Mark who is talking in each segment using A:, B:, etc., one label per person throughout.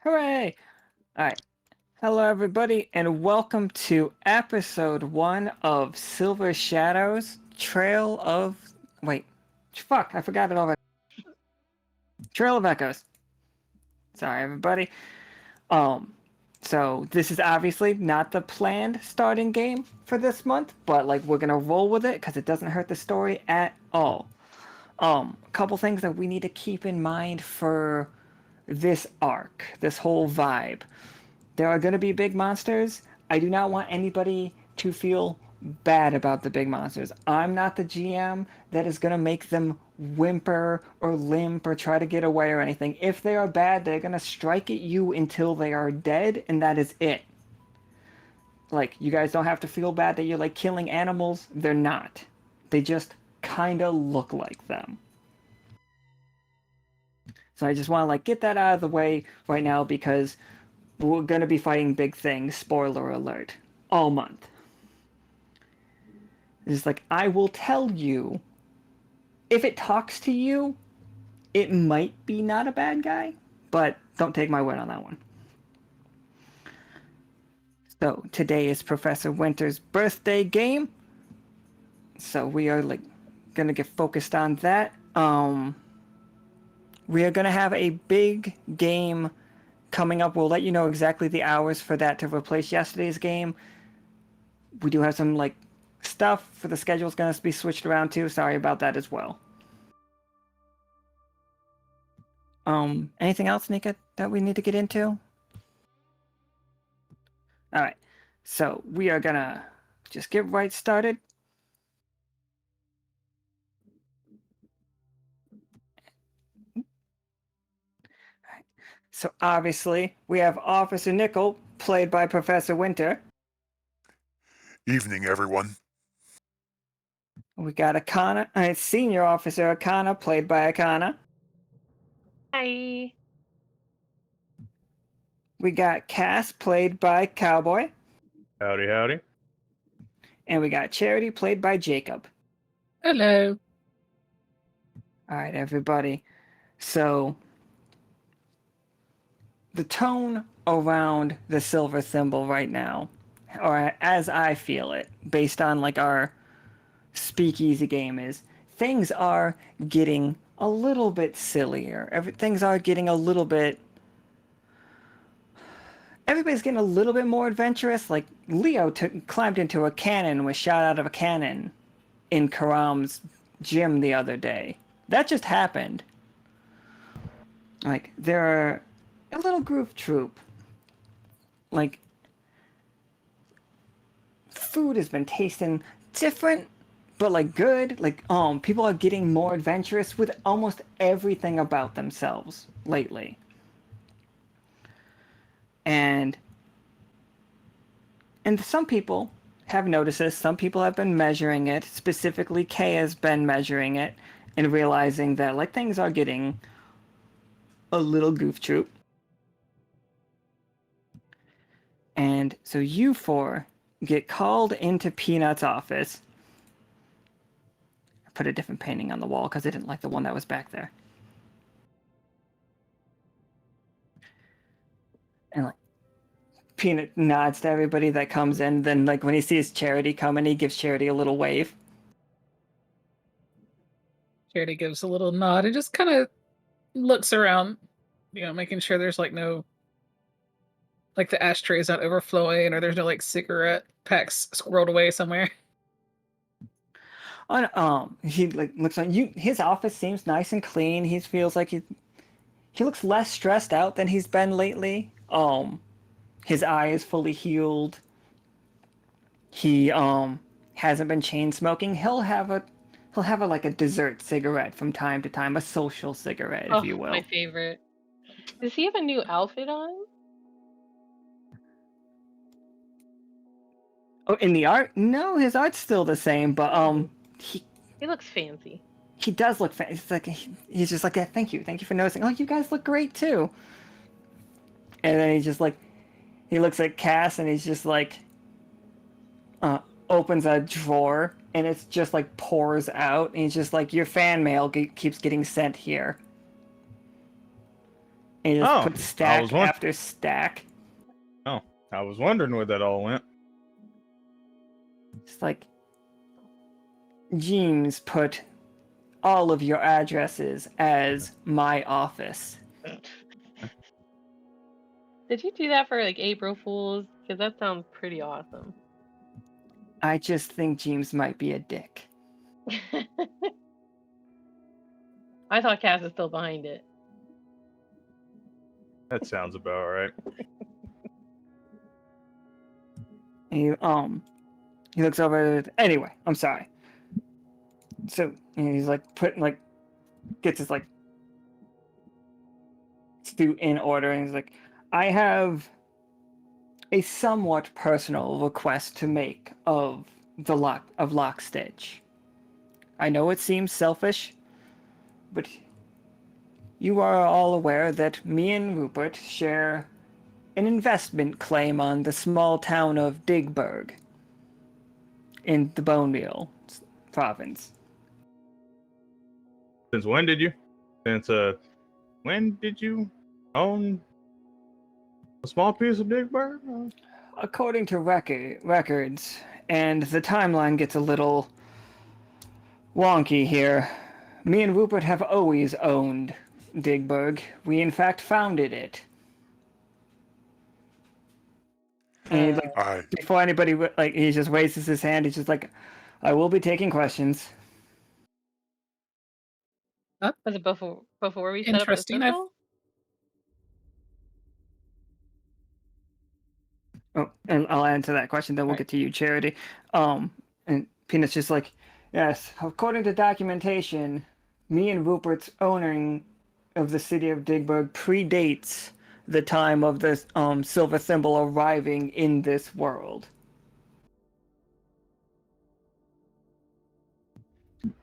A: Hooray! Alright. Hello, everybody, and welcome to episode 1 of Silver Shadows Trail of. Wait. Fuck, I forgot it already. Trail of Echoes. Sorry, everybody. So this is obviously not the planned starting game for this month, but like we're gonna roll with it because it doesn't hurt the story at all. A couple things that we need to keep in mind for this arc, this whole vibe. There are going to be big monsters. I do not want anybody to feel bad about the big monsters. I'm not the GM that is going to make them whimper or limp or try to get away or anything. If they are bad, they're going to strike at you until they are dead, and that is it. Like, you guys don't have to feel bad that you're like killing animals. They're not. They just kind of look like them. So I just want to like get that out of the way right now because we're going to be fighting big things, spoiler alert, all month. It's like, I will tell you, if it talks to you, it might be not a bad guy, but don't take my word on that one. So, today is Professor Winter's birthday game, so we are, like, going to get focused on that. We are going to have a big game coming up. We'll let you know exactly the hours for that to replace yesterday's game. We do have some, like, stuff for the schedule is going to be switched around too. Sorry about that as well. Anything else, Nika, that we need to get into? All right. So we are going to just get right started. All right. So obviously, we have Officer Nichol, played by Professor Winter.
B: Evening, everyone.
A: We got Akhana, Senior Officer Akhana, played by Akhana.
C: Hi.
A: We got Cass, played by Cowboy.
D: Howdy, howdy.
A: And we got Charity, played by Jacob.
C: Hello.
A: All right, everybody. So, the tone around the silver thimble right now, or as I feel it, based on like our speakeasy game, is things are getting a little bit sillier. Things are getting a little bit. Everybody's getting a little bit more adventurous. Like Leo climbed into a cannon and was shot out of a cannon in Karam's gym the other day. That just happened. Like there are a little group troop. Like food has been tasting different, but like good. Like people are getting more adventurous with almost everything about themselves lately. And some people have noticed this. Some people have been measuring it. Specifically, Kay has been measuring it and realizing that like things are getting a little goof troop. And so you four get called into Peanut's office. I put a different painting on the wall because I didn't like the one that was back there. And like Peanut nods to everybody that comes in. Then like when he sees Charity coming, he gives Charity a little wave.
C: Charity gives a little nod and just kind of looks around, making sure there's like no, like the ashtray is not overflowing or there's no like cigarette packs squirreled away somewhere.
A: He like looks on you. His office seems nice and clean. He feels like he looks less stressed out than he's been lately. His eye is fully healed. He hasn't been chain smoking. He'll have a like a dessert cigarette from time to time, a social cigarette, if you will.
E: My favorite. Does he have a new outfit on?
A: Oh, in the art? No, his art's still the same, but
E: He looks fancy.
A: he does look fancy. It's like he's just like, yeah, thank you for noticing. Oh, you guys look great too. And then he looks at Cass and he's just like, opens a drawer and it's just like pours out. And he's just like, your fan mail keeps getting sent here. And he just
B: Oh,
A: put
B: I
A: stack
B: was won-
A: after stack.
B: Oh, I was wondering where that all went.
A: It's like James put all of your addresses as my office.
E: Did you do that for like April Fools? Because that sounds pretty awesome.
A: I just think James might be a dick.
E: I thought Cass is still behind it.
B: That sounds about right.
A: And he looks over at anyway, I'm sorry. So he's like gets his like suit in order, and he's like, I have a somewhat personal request to make of Lockstitch. I know it seems selfish, but you are all aware that me and Rupert share an investment claim on the small town of Digburg in the Bone Meal province.
B: Since when did you own a small piece of Big Bird?
A: According to records, and the timeline gets a little wonky here, me and Rupert have always owned Digburg. We in fact founded it. And before anybody he just raises his hand, he's just like, I will be taking questions.
E: Was it before we set up the
C: Interesting.
E: central?
A: Oh, and I'll answer that question, then we'll get to you, Charity. And Peanut's just like, yes, according to documentation, me and Rupert's owning of the city of Digburg predates the time of this silver thimble arriving in this world.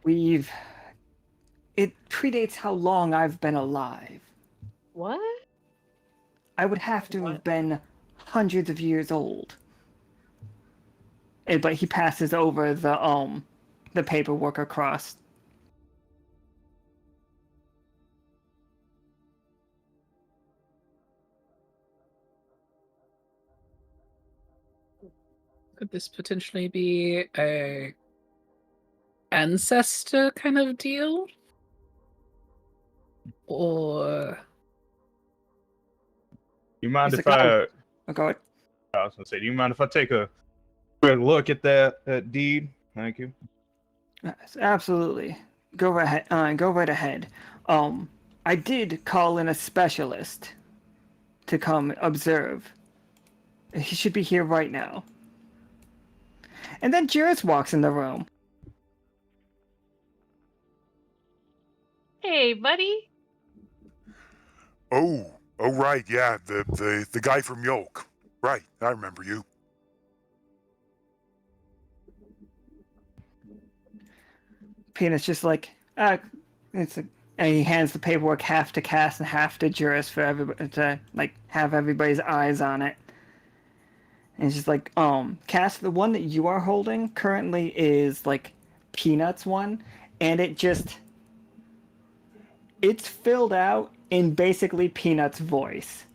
A: It predates how long I've been alive.
E: What?
A: I would have to have been hundreds of years old. But he passes over the paperwork across.
C: Could this potentially be a ancestor kind of deal? Or
B: You mind
A: He's
B: if
A: like,
B: I?
A: oh, go ahead.
B: I was gonna say, do you mind if I take a quick look at that deed? Thank you.
A: Yes, absolutely. Go right ahead. Go right ahead. I did call in a specialist to come observe. He should be here right now. And then Juris walks in the room.
E: Hey, buddy.
D: Oh, right, yeah, the guy from Yoke. Right, I remember you.
A: Peanut's just like, and he hands the paperwork half to Cass and half to Juris for everybody to like have everybody's eyes on it. And it's just like, Cass, the one that you are holding currently is like Peanut's one, and it's filled out in basically Peanut's voice.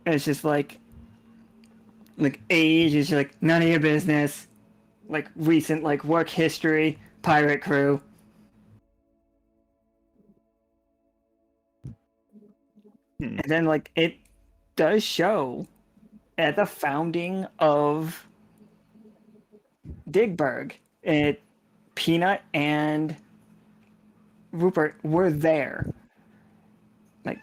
A: And it's just like age is like none of your business. Like recent like work history, pirate crew. And then like it does show at the founding of Digburg, Peanut and Rupert were there. Like,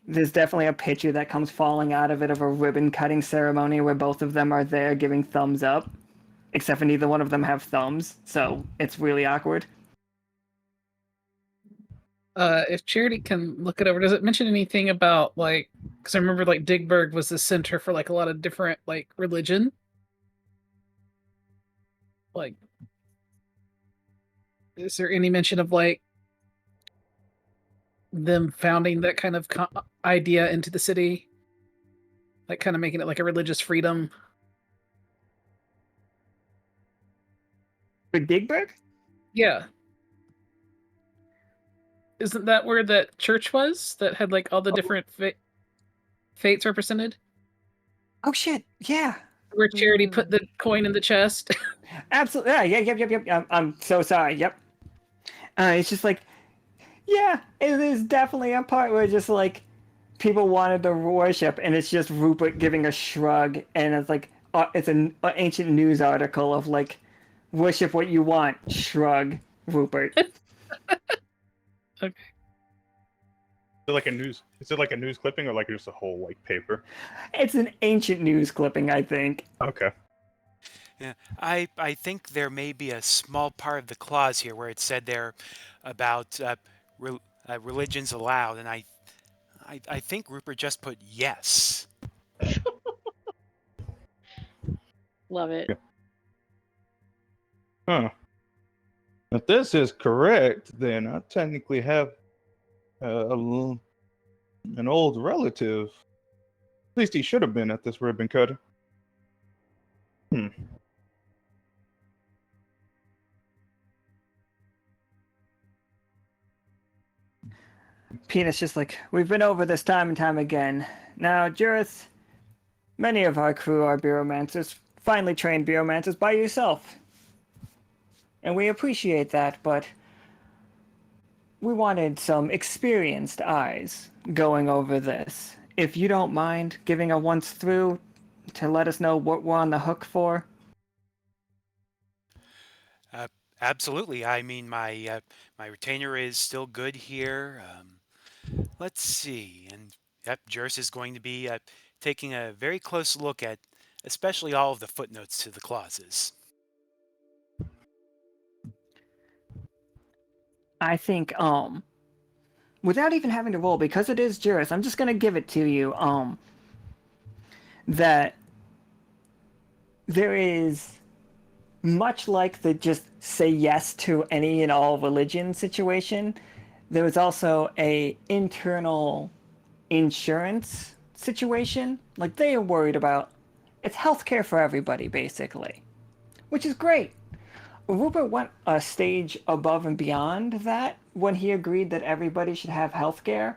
A: there's definitely a picture that comes falling out of it of a ribbon cutting ceremony where both of them are there giving thumbs up, except for neither one of them have thumbs, so it's really awkward.
C: if Charity can look it over, does it mention anything about like? Because I remember like Digburg was the center for like a lot of different like religion. Like, is there any mention of like them founding that kind of idea into the city, like kind of making it like a religious freedom?
A: For Digburg?
C: Yeah. Isn't that where that church was that had like all the different fates represented?
A: Oh shit! Yeah,
C: Where Charity put the coin in the chest?
A: absolutely. Yeah, yep. I'm so sorry. Yep. It's just like, yeah, it is definitely a part where just like people wanted to worship, and it's just Rupert giving a shrug, and it's like it's an ancient news article of like, worship what you want, shrug, Rupert.
C: Okay.
B: Is it like a news clipping or like just a whole like paper?
A: It's an ancient news clipping, I think.
B: Okay.
F: Yeah, I think there may be a small part of the clause here where it said there about religions allowed, and I think Rupert just put yes.
E: Love it.
B: Huh. If this is correct, then I technically have an old relative. At least he should have been at this ribbon cutting.
A: Peanut's just like, we've been over this time and time again. Now, Juris, many of our crew are bureaumancers, finely trained bureaumancers by yourself. And we appreciate that, but we wanted some experienced eyes going over this. If you don't mind giving a once through to let us know what we're on the hook for.
F: Absolutely. I mean, my retainer is still good here. Let's see, and yep, Juris is going to be taking a very close look at, especially all of the footnotes to the clauses.
A: I think, without even having to roll, because it is Juris, I'm just gonna give it to you, that there is, much like the just say yes to any and all religion situation, there was also a internal insurance situation. Like, they are worried about, it's healthcare for everybody, basically, which is great. Rupert went a stage above and beyond that when he agreed that everybody should have healthcare.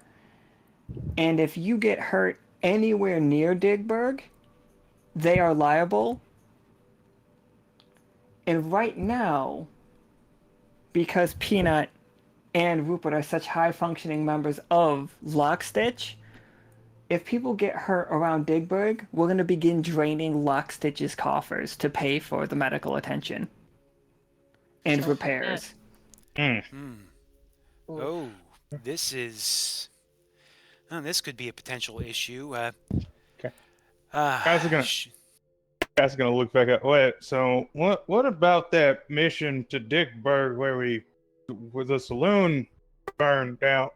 A: And if you get hurt anywhere near Digburg, they are liable. And right now, because Peanut and Rupert are such high functioning members of Lockstitch, if people get hurt around Digburg, we're going to begin draining Lockstitch's coffers to pay for the medical attention and
E: Don't like that.
A: repairs.
E: Ooh.
F: Oh, this is. Oh, this could be a potential issue.
B: Okay. Guys are gonna look back at. Wait, so what about that mission to Dickburg where the saloon burned down?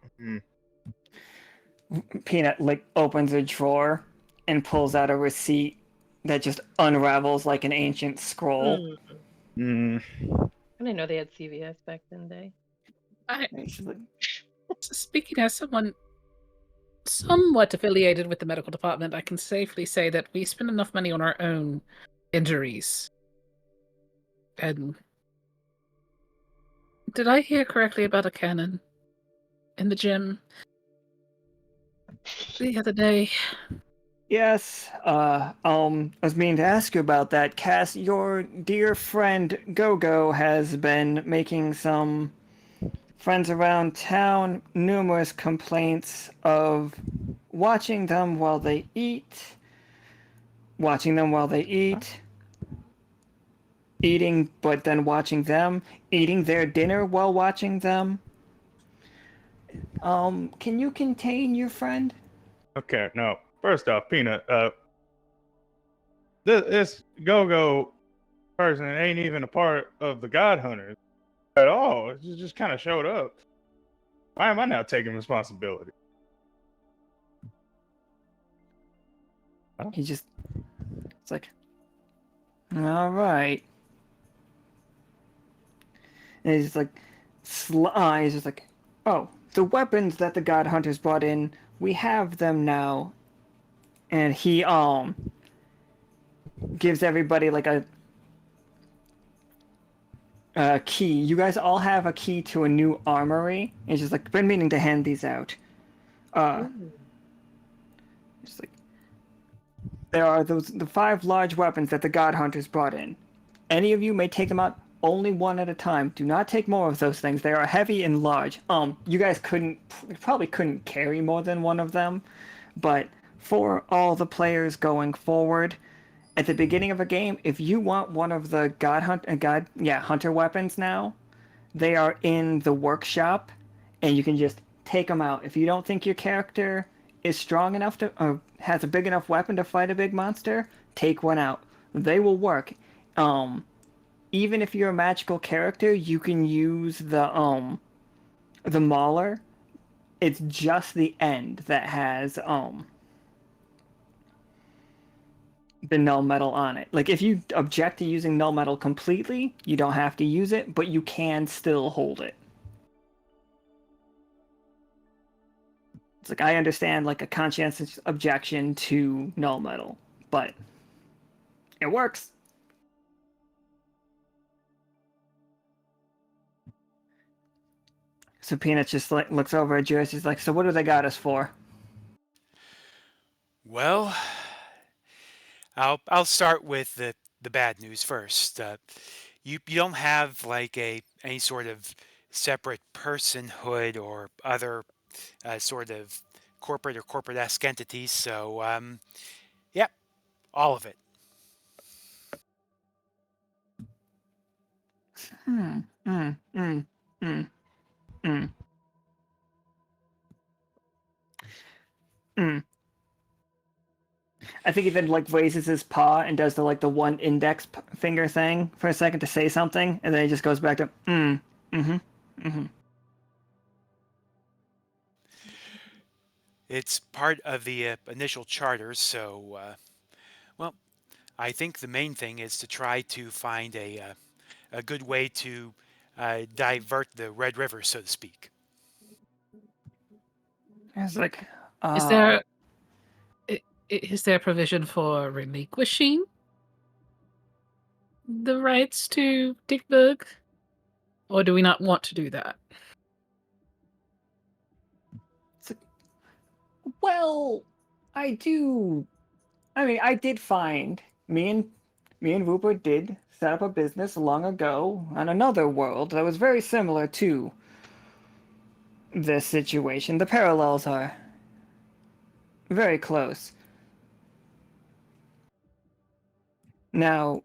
A: Peanut like opens a drawer and pulls out a receipt that just unravels like an ancient scroll.
B: Hmm.
E: I didn't know they had CVS back in the day.
A: And she's like,
C: Speaking as someone somewhat affiliated with the medical department, I can safely say that we spend enough money on our own injuries. And did I hear correctly about a cannon in the gym the other day?
A: yes, I was meaning to ask you about that. Cass, your dear friend Gogo has been making some friends around town numerous complaints of watching them while they eat, eating but then watching them, eating their dinner while watching them. Can you contain your friend?
B: Okay, no. First off, Peanut, this go-go person ain't even a part of the God Hunters at all. It just kind of showed up. Why am I now taking responsibility?
A: He just, it's like, all right. And he's just like, he's just like, oh, the weapons that the God Hunters brought in, we have them now. And he gives everybody like key. You guys all have a key to a new armory. It's just like, been meaning to hand these out.
E: Ooh.
A: Just like, there are the 5 large weapons that the God Hunters brought in. Any of you may take them out only one at a time. Do not take more of those things. They are heavy and large. You guys probably couldn't carry more than one of them, but for all the players going forward, at the beginning of a game, if you want one of the hunter weapons now, they are in the workshop, and you can just take them out. If you don't think your character is strong enough to, or has a big enough weapon to fight a big monster, take one out. They will work. Even if you're a magical character, you can use the mauler. It's just the end that has the null metal on it. Like, if you object to using null metal completely, you don't have to use it, but you can still hold it. It's like, I understand like a conscientious objection to null metal, but it works. So Peanuts just like looks over at Juris. He's like, "So what do they got us for?"
F: Well, I'll start with the bad news first. You don't have like any sort of separate personhood or other sort of corporate or corporate-esque entities. So, yeah, all of it.
A: Hmm. Hmm. Hmm. Hmm. Hmm. Hmm. I think he then like raises his paw and does the one index finger thing for a second to say something, and then he just goes back to mm-hmm.
F: It's part of the initial charters, so, well, I think the main thing is to try to find a good way to divert the Red River, so to speak.
A: It's like,
C: Is there is there provision for relinquishing the rights to Dickburg? Or do we not want to do that?
A: well, I do. I mean, I did find me and Rupert did set up a business long ago on another world that was very similar to this situation. The parallels are very close. Now,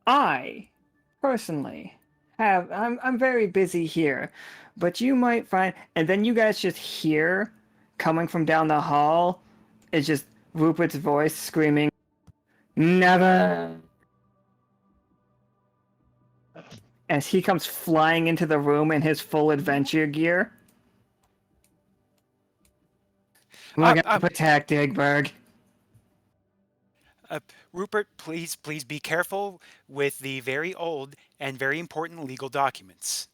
A: I personally I'm very busy here, but you might find, and then you guys just hear coming from down the hall, it's just Rupert's voice screaming, "Never!" as he comes flying into the room in his full adventure gear. We're gonna protect Digberg.
F: Rupert, please be careful with the very old and very important legal documents.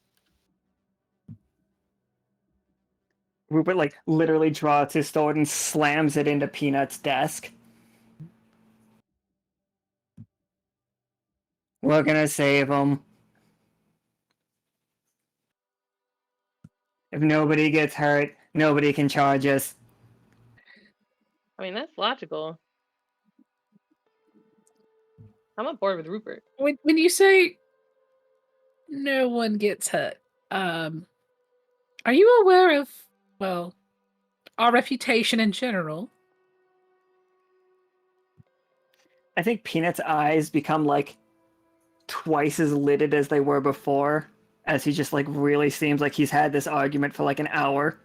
A: Rupert like literally draws his sword and slams it into Peanut's desk. We're gonna save him. If nobody gets hurt, nobody can charge us.
E: I mean, that's logical. I'm on board with Rupert.
C: When you say no one gets hurt, are you aware of, well, our reputation in general?
A: I think Peanut's eyes become like twice as lidded as they were before, as he just like really seems like he's had this argument for like an hour.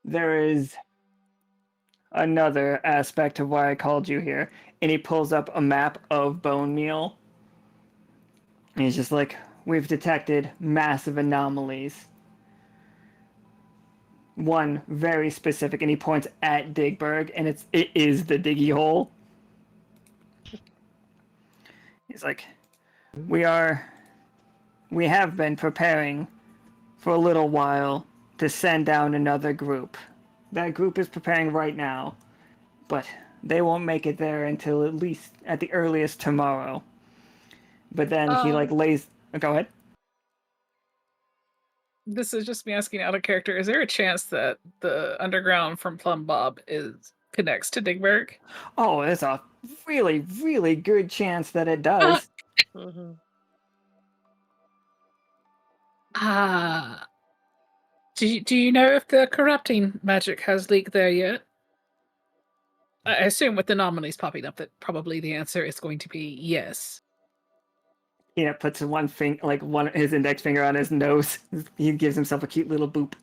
A: There is another aspect of why I called you here, and he pulls up a map of Bone Meal. And he's just like, we've detected massive anomalies. One very specific, and he points at Digberg, and it is the diggy hole. He's like, we have been preparing for a little while to send down another group. That group is preparing right now, but they won't make it there until at least at the earliest tomorrow. But then he like lays. Go ahead.
C: This is just me asking out of character. Is there a chance that the underground from Plum Bob connects to Digberg?
A: Oh, there's a really, really good chance that it does.
E: Hmm.
C: Do you know if the corrupting magic has leaked there yet? I assume with the anomalies popping up that probably the answer is going to be yes.
A: Puts his index finger on his nose. He gives himself a cute little boop.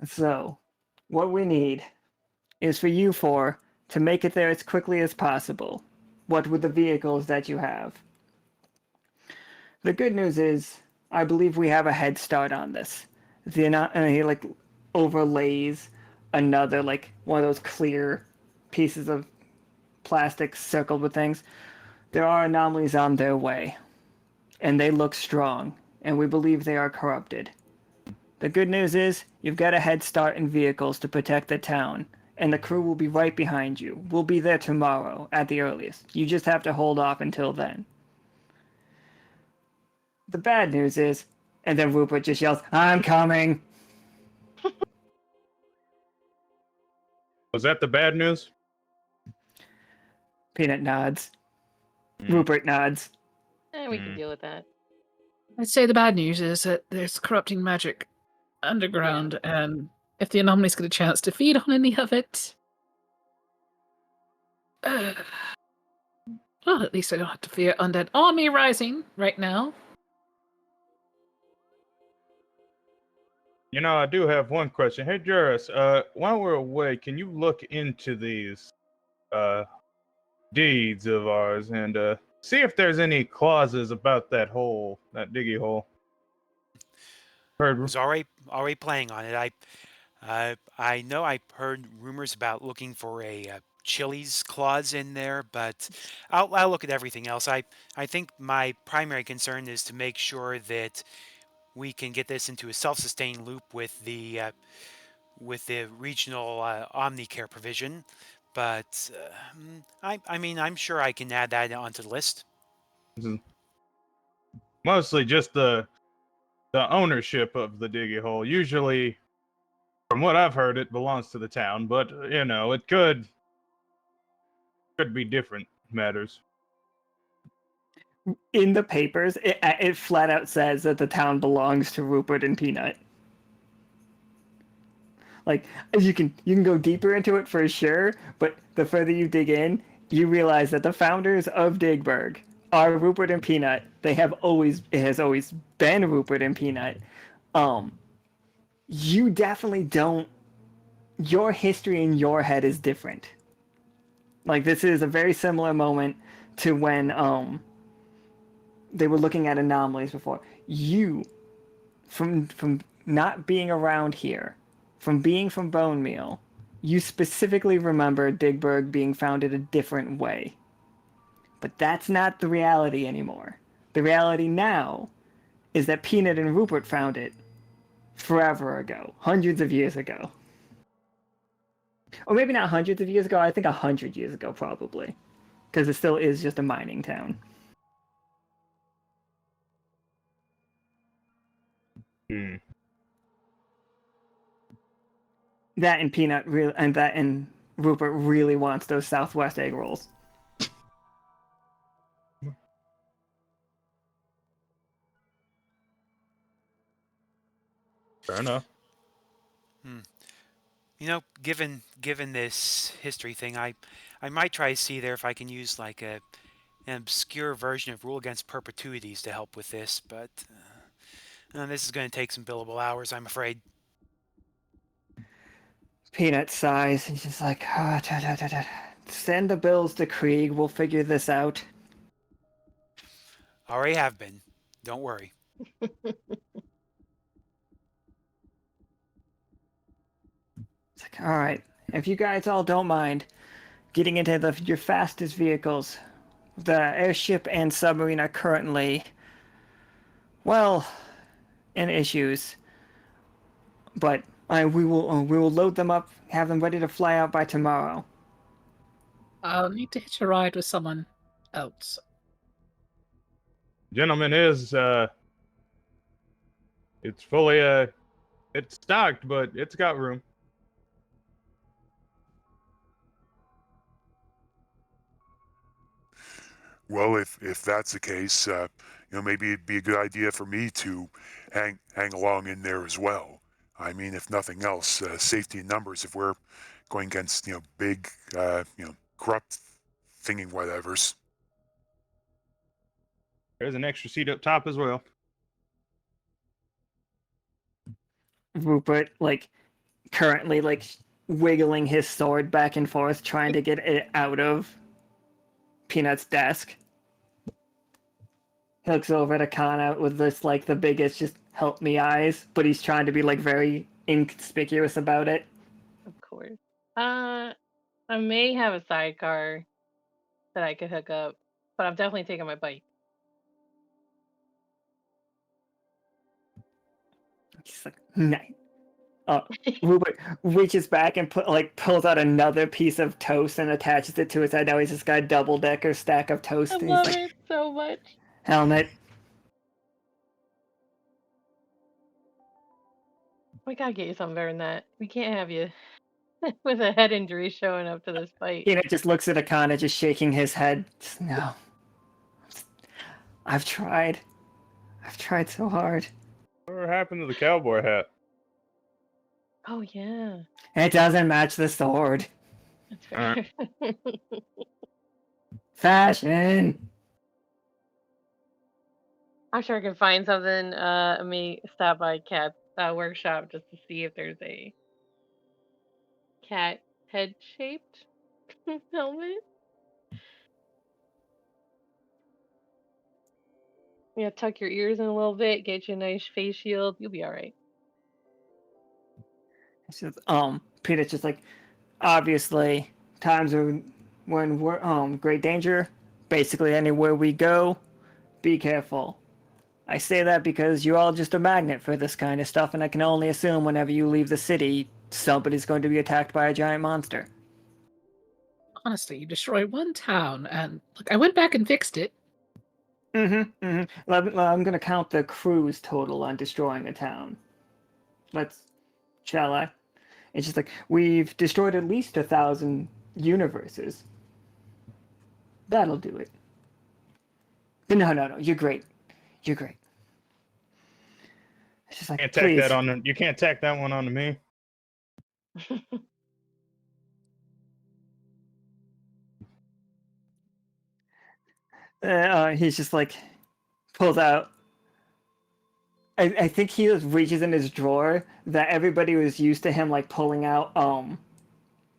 A: So, what we need is for you four to make it there as quickly as possible. What with the vehicles that you have. The good news is, I believe we have a head start on this. And he like overlays another like one of those clear pieces of plastic circled with things. There are anomalies on their way, and they look strong, and we believe they are corrupted. The good news is, you've got a head start in vehicles to protect the town, and the crew will be right behind you. We'll be there tomorrow, at the earliest. You just have to hold off until then. The bad news is, and then Rupert just yells, "I'm coming!"
B: Was that the bad news?
A: Peanut nods. Rupert nods.
E: We can deal with that.
C: I'd say the bad news is that there's corrupting magic underground, and if the anomalies get a chance to feed on any of it, well, at least I don't have to fear undead army rising right now.
B: I do have one question. Hey, Juris, while we're away, can you look into these deeds of ours and see if there's any clauses about that diggy hole?
F: I was already playing on it. I know I heard rumors about looking for a Chili's clause in there, but I'll look at everything else. I think my primary concern is to make sure that we can get this into a self-sustained loop with the regional Omnicare provision. But I'm sure I can add that onto the list.
B: Mostly just the ownership of the diggy hole. Usually, from what I've heard, it belongs to the town, but it could be different matters.
A: In the papers, it flat out says that the town belongs to Rupert and Peanut. Like, you can go deeper into it for sure, but the further you dig in, you realize that the founders of Digberg are Rupert and Peanut. It has always been Rupert and Peanut. You definitely don't. Your history in your head is different. Like, this is a very similar moment to when they were looking at anomalies before. You, from not being around here, from being from Bone Meal, you specifically remember Digberg being founded a different way. But that's not the reality anymore. The reality now is that Peanut and Rupert found it forever ago, hundreds of years ago. Or maybe not hundreds of years ago, I think 100 years ago probably. Because it still is just a mining town. That and Peanut and Rupert really wants those Southwest egg rolls.
B: Fair enough.
F: Given this history thing, I might try to see there if I can use like an obscure version of Rule Against Perpetuities to help with this, but this is going to take some billable hours, I'm afraid.
A: Peanut sighs. He's just like, send the bills to Krieg. We'll figure this out.
F: Already have been. Don't worry.
A: It's like, all right, if you guys all don't mind getting into your fastest vehicles, the airship and submarine are currently, well, in issues. but we will load them up, have them ready to fly out by tomorrow.
C: I'll need to hitch a ride with someone else.
B: Gentleman is it's fully it's stocked, but it's got room.
D: Well, if that's the case, maybe it'd be a good idea for me to hang along in there as well. I mean, if nothing else, safety in numbers. If we're going against big, corrupt thingy whatevers.
B: There's an extra seat up top as well.
A: Rupert, currently, wiggling his sword back and forth, trying to get it out of Peanut's desk. He looks over at Akhana with this, the biggest just help me eyes, but he's trying to be, very inconspicuous about it.
E: Of course. I may have a sidecar that I could hook up, but I'm definitely taking my bike.
A: He's like, nice. Rupert reaches back and pulls out another piece of toast and attaches it to his head. Now he's just got a double-decker stack of toast.
E: I
A: And
E: love
A: he's like,
E: it so much.
A: helmet.
E: We gotta get you something better than that. We can't have you with a head injury showing up to this fight.
A: Just looks at Akhana, just shaking his head. No. I've tried. I've tried so hard.
B: Whatever happened to the cowboy hat?
E: Oh yeah,
A: It doesn't match the sword.
E: that's fair.
A: Fashion.
E: I'm sure I can find something. I may stop by Cat's workshop just to see if there's a cat head shaped helmet. Yeah, tuck your ears in a little bit, get you a nice face shield. You'll be all right.
A: It's just, Peter's just obviously, times when we're great danger. Basically, anywhere we go, be careful. I say that because you're all just a magnet for this kind of stuff, and I can only assume whenever you leave the city, somebody's going to be attacked by a giant monster.
C: Honestly, you destroyed one town, and look, I went back and fixed it.
A: I'm going to count the crew's total on destroying a town. Shall I? It's just we've destroyed at least 1,000 universes. That'll do it. But no, you're great. You're great. It's just
B: Can't
A: please.
B: tack that on. You can't tack that one onto me.
A: He's just pulls out. I think he just reaches in his drawer that everybody was used to him pulling out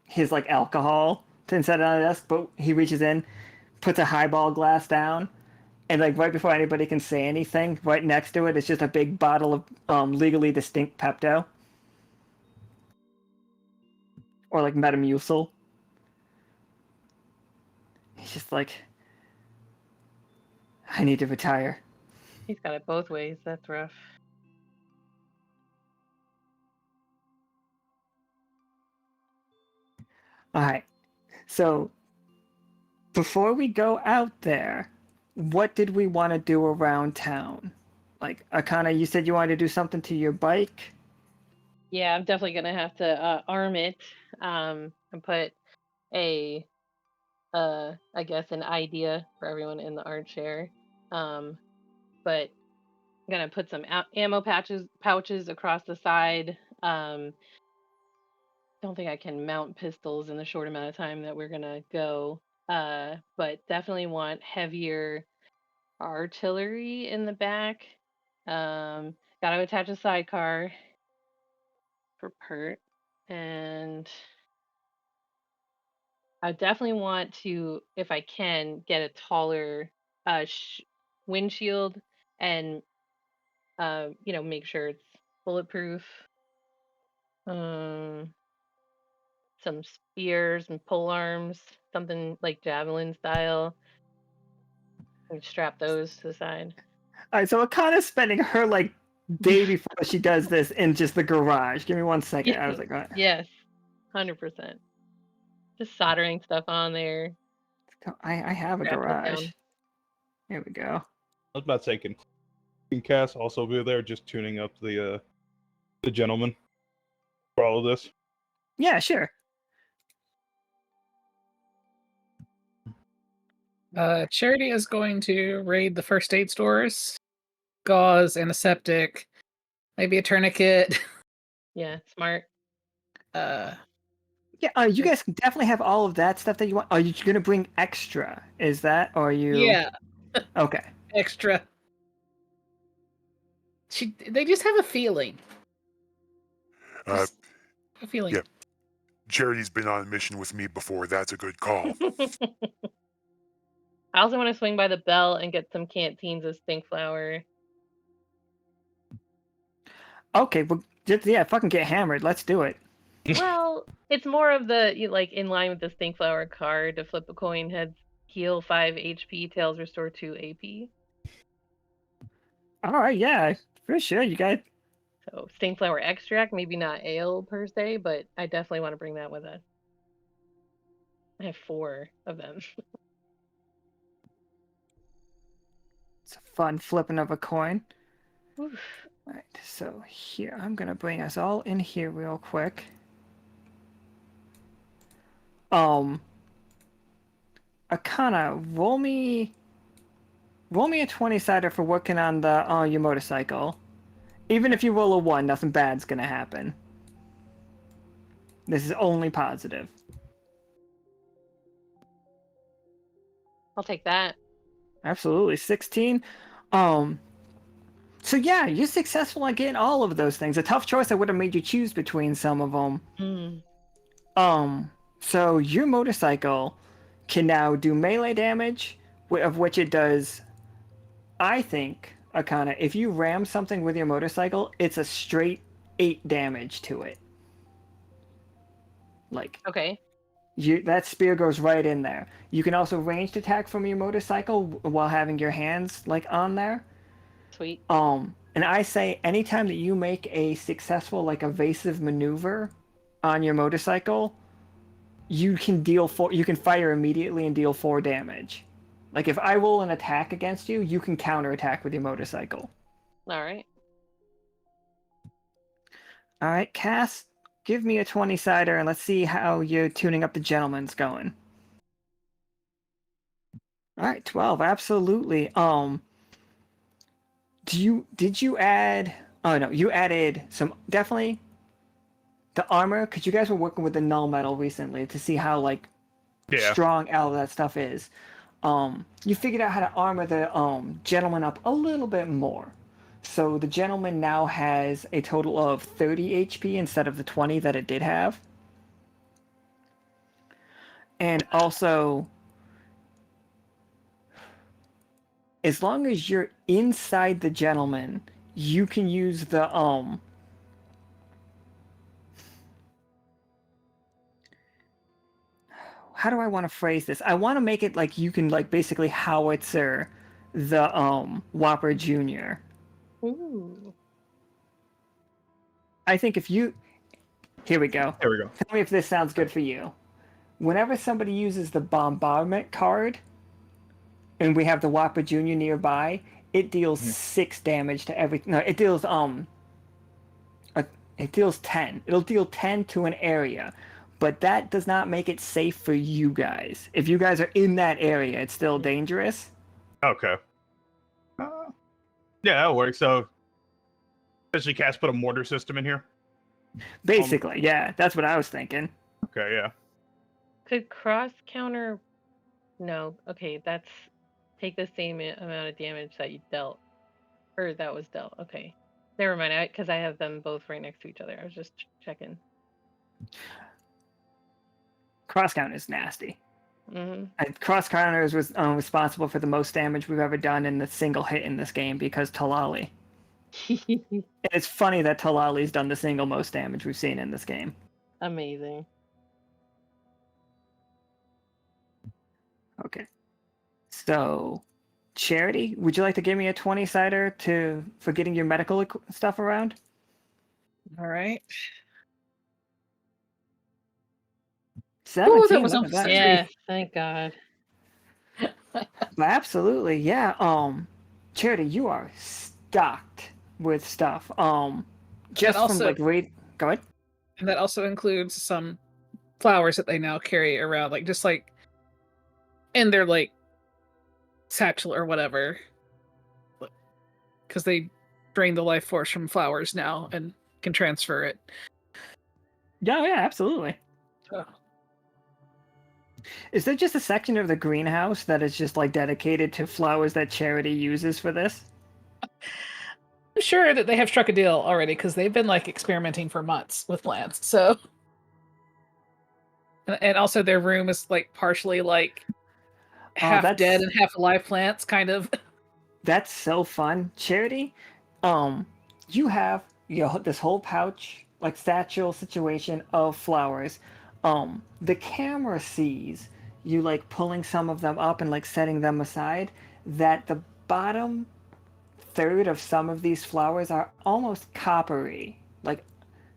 A: his alcohol to set it on the desk, but he reaches in, puts a highball glass down, and right before anybody can say anything, right next to it is just a big bottle of legally distinct Pepto. Or Metamucil. He's just I need to retire.
E: He's got it both ways. That's rough.
A: Alright. So, before we go out there, what did we want to do around town? Akhana, you said you wanted to do something to your bike?
E: Yeah, I'm definitely gonna have to arm it and put a I guess an idea for everyone in the art share. But I'm gonna put some ammo pouches across the side. Don't think I can mount pistols in the short amount of time that we're gonna go. But definitely want heavier artillery in the back. Gotta attach a sidecar for Pert, and I definitely want to, if I can, get a taller windshield and make sure it's bulletproof. Some spears and pole arms, something like javelin style. And strap those to the side.
A: Alright, so Akhana's spending her day before she does this in just the garage. Give me 1 second. I was like,
E: Yes, 100%. Just soldering stuff on there.
A: I have a
E: Wrap it
A: garage.
E: down.
A: Here we go.
B: I was about to say, can Cass also be there, just tuning up the gentleman for all of this?
A: Yeah, sure.
C: Charity is going to raid the first aid stores. Gauze, antiseptic, maybe a tourniquet.
E: Yeah, smart.
C: Uh,
A: Yeah, you guys can definitely have all of that stuff that you want. Are you gonna bring extra? Is that, or are you?
C: yeah,
A: Okay.
C: extra. They just have a feeling. Just a feeling.
D: yeah. Charity's been on a mission with me before. That's a good call.
E: I also want to swing by the bell and get some canteens of stink flour.
A: Okay, well, just, yeah, fucking get hammered. Let's do it.
E: Well, it's more of the like in line with the stink flour card to flip a coin, heads heal 5 HP, tails restore 2 AP.
A: All right, yeah, for sure. You guys.
E: So stink flour extract, maybe not ale per se, but I definitely want to bring that with us. I have 4 of them.
A: It's a fun flipping of a coin.
E: Oof.
A: All right, so here I'm gonna bring us all in here real quick. Akhana, roll me a 20-sider for working on the your motorcycle. Even if you roll a 1, nothing bad's gonna happen. This is only positive.
E: I'll take that.
A: Absolutely. 16. So yeah, you're successful at getting all of those things. A tough choice I would have made you choose between some of them. So your motorcycle can now do melee damage, of which it does, I think, Akana, if you ram something with your motorcycle, it's a straight 8 damage to it. Like,
E: Okay.
A: that spear goes right in there. You can also ranged attack from your motorcycle while having your hands, like, on there.
E: Sweet.
A: And I say anytime that you make a successful, like, evasive maneuver on your motorcycle, you can fire immediately and deal 4 damage. Like, if I roll an attack against you, you can counterattack with your motorcycle.
E: All right.
A: All right, Cass, give me a 20-sider and let's see how your tuning up the gentleman's going. All right, 12, absolutely. Did you add? Oh no, you added some, definitely the armor, because you guys were working with the null metal recently to see how strong all of that stuff is. You figured out how to armor the gentleman up a little bit more. So the gentleman now has a total of 30 HP instead of the 20 that it did have. And also, as long as you're inside the gentleman, you can use the how do I want to phrase this? I want to make it like you can basically howitzer the Whopper Jr.
E: Ooh.
A: I think if you here we go.
B: There we go.
A: Tell me if this sounds good for you. Whenever somebody uses the bombardment card and we have the Whopper Jr. nearby, it deals 6 damage to every. No, it deals it deals 10. It'll deal 10 to an area, but that does not make it safe for you guys. If you guys are in that area, it's still dangerous.
B: Okay. Yeah, that'll work. So, especially Cass put a mortar system in here.
A: Basically, yeah, that's what I was thinking.
B: Okay, yeah.
E: Could cross counter? No. Okay, that's take the same amount of damage that you dealt, or that was dealt. Okay, never mind. Because I have them both right next to each other. I was just checking.
A: Cross counter is nasty.
E: Mm-hmm.
A: And cross counters was responsible for the most damage we've ever done in a single hit in this game because Talali. And it's funny that Talali's done the single most damage we've seen in this game.
E: Amazing.
A: Okay. So, Charity, would you like to give me a 20-sider for getting your medical stuff around?
C: All right.
A: 17.
C: that was
A: look at
C: almost
A: that.
C: a
E: Yeah, thank God.
A: Absolutely, yeah. Charity, you are stocked with stuff. Just from
C: also-
A: like wait, go ahead.
C: And that also includes some flowers that they now carry around, like just like in their like satchel or whatever, because they drain the life force from flowers now and can transfer it.
A: Yeah, absolutely.
C: Oh.
A: Is there just a section of the greenhouse that is just like dedicated to flowers that Charity uses for this?
C: I'm sure that they have struck a deal already because they've been like experimenting for months with plants. So, and also their room is like partially like half dead and half alive plants, kind of.
A: That's so fun, Charity. You have this whole pouch, like satchel situation of flowers. The camera sees you like pulling some of them up and like setting them aside. That the bottom third of some of these flowers are almost coppery, like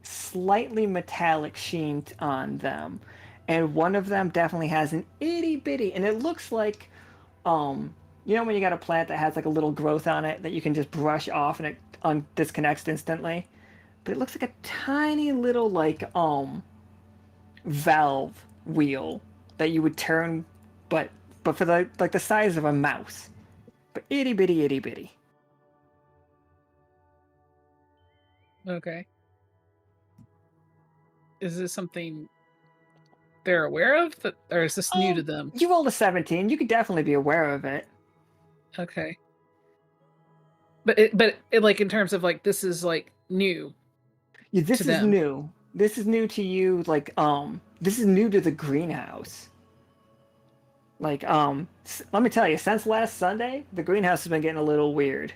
A: slightly metallic sheen on them, and one of them definitely has an itty bitty, and it looks like when you got a plant that has like a little growth on it that you can just brush off and it disconnects instantly, but it looks like a tiny little like valve wheel that you would turn, but for the size of a mouse, but itty bitty.
C: Okay. Is this something they're aware of, or is this new to them?
A: You rolled a 17. You could definitely be aware of it.
C: Okay. But it like in terms of like this is like new.
A: Yeah, this
C: to
A: is
C: them.
A: new. This is new to you. Like this is new to the greenhouse. Like let me tell you, since last Sunday, the greenhouse has been getting a little weird.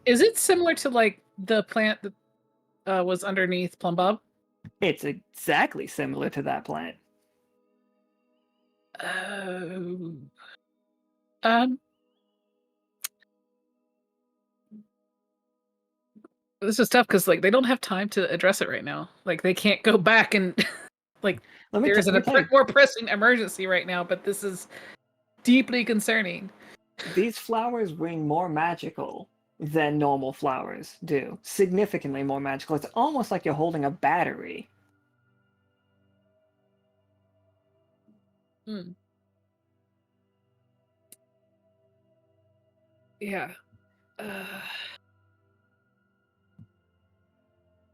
C: Is it similar to like the plant that was underneath Plum Bob?
A: It's exactly similar to that plant.
C: This is tough because like they don't have time to address it right now. Like they can't go back and like there is a more pressing emergency right now, but this is deeply concerning.
A: These flowers ring more magical than normal flowers do. Significantly more magical. It's almost like you're holding a battery.
C: Yeah.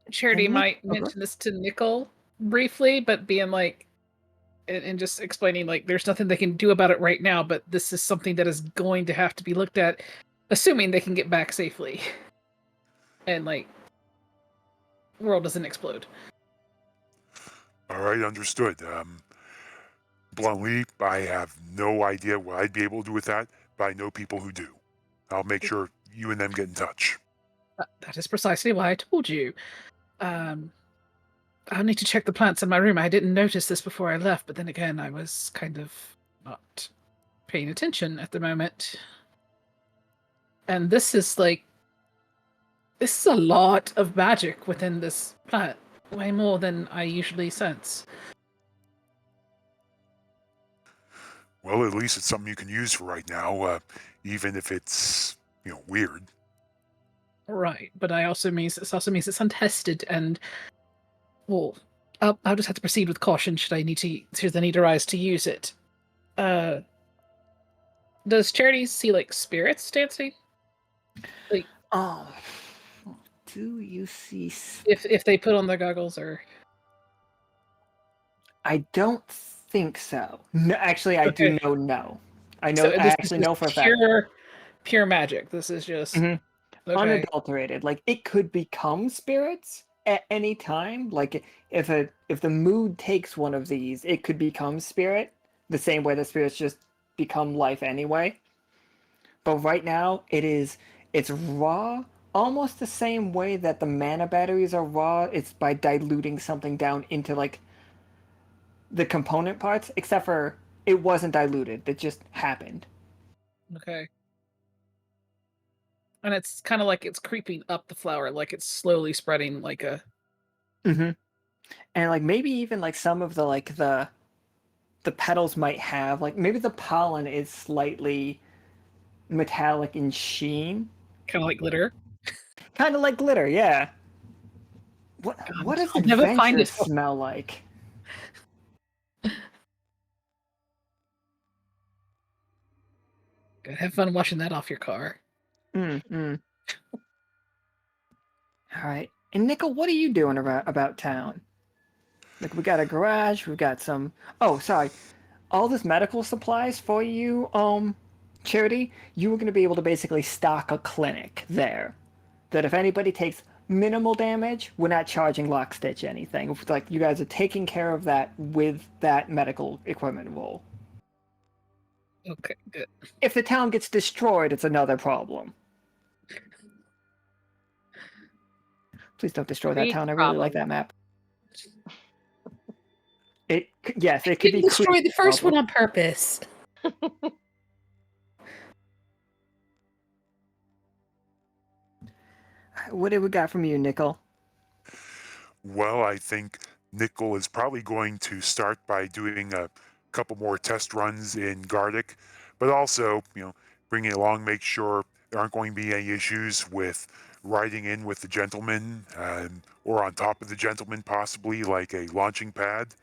C: Charity might mention this to Nichol briefly, but being like, and just explaining like there's nothing they can do about it right now, but this is something that is going to have to be looked at, assuming they can get back safely. And like, the world doesn't explode.
D: All right, understood. Bluntly, I have no idea what I'd be able to do with that, but I know people who do. I'll make sure you and them get in touch.
C: That is precisely why I told you. I'll need to check the plants in my room. I didn't notice this before I left, but then again, I was kind of not paying attention at the moment. And this is a lot of magic within this plant. Way more than I usually sense.
D: Well, at least it's something you can use for right now, even if it's, weird.
C: Right, but this also means it's untested, and well, I'll just have to proceed with caution should the need arise to use it. Does Charity see like spirits dancing? Like,
A: do you see?
C: If they put on their goggles, or
A: I don't think so. No, actually, I do know. No, I know.
C: So
A: I actually know for a fact.
C: Pure magic. This is just
A: unadulterated. Like it could become spirits at any time. Like if the mood takes one of these, it could become spirit. The same way that spirits just become life anyway. But right now, it's raw. Almost the same way that the mana batteries are raw. It's by diluting something down into like the component parts, except for it wasn't diluted. It just happened.
C: Okay. And it's kind of like it's creeping up the flower, like it's slowly spreading like a.
A: Mm-hmm. And like maybe even like some of the petals might have like maybe the pollen is slightly metallic in sheen,
C: Kind of like glitter.
A: kind of like glitter. Yeah. What
C: God,
A: does
C: I'll never find
A: adventure
C: it.
A: smell like?
C: Good. Have fun washing that off your car.
A: Mm. All right. And Nichol, what are you doing about town? Like we got a garage, we've got some. Oh, sorry. All this medical supplies for you, Charity. You were going to be able to basically stock a clinic there. That if anybody takes minimal damage, we're not charging Lockstitch anything. Like you guys are taking care of that with that medical equipment roll.
C: Okay, good.
A: If the town gets destroyed, it's another problem. Please don't destroy that
E: Creek
A: town. I really like
E: problem.
A: that map. Yes, it could be
G: Didn't destroy
A: Creek's
G: the first
A: problem.
G: one on purpose.
A: What do we got from you, Nichol?
D: Well, I think Nichol is probably going to start by doing a couple more test runs in Gardic, but also, bringing along, make sure there aren't going to be any issues with riding in with the gentleman or on top of the gentleman, possibly like a launching pad.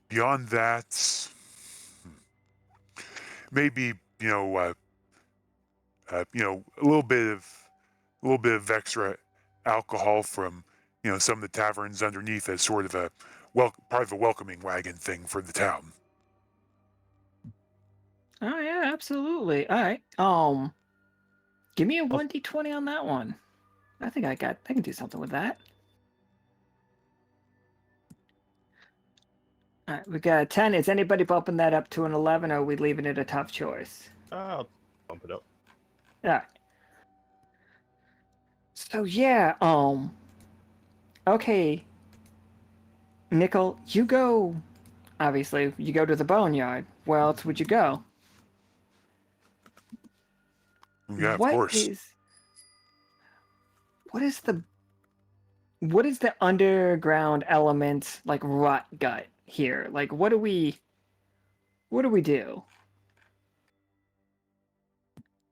D: Beyond that, maybe a little bit of extra alcohol from some of the taverns underneath as sort of a part of a welcoming wagon thing for the town.
A: Oh yeah, absolutely. All right. Give me a 1d20 on that one. I think I can do something with that. All right, we got a 10. Is anybody bumping that up to an 11, or are we leaving it a tough choice?
B: I'll bump it up.
A: All right. So yeah, okay. Nichol, you go. Obviously, you go to the boneyard. Where else would you go?
D: Yeah, of course.
A: What is the underground element like rot gut here? Like what do we do?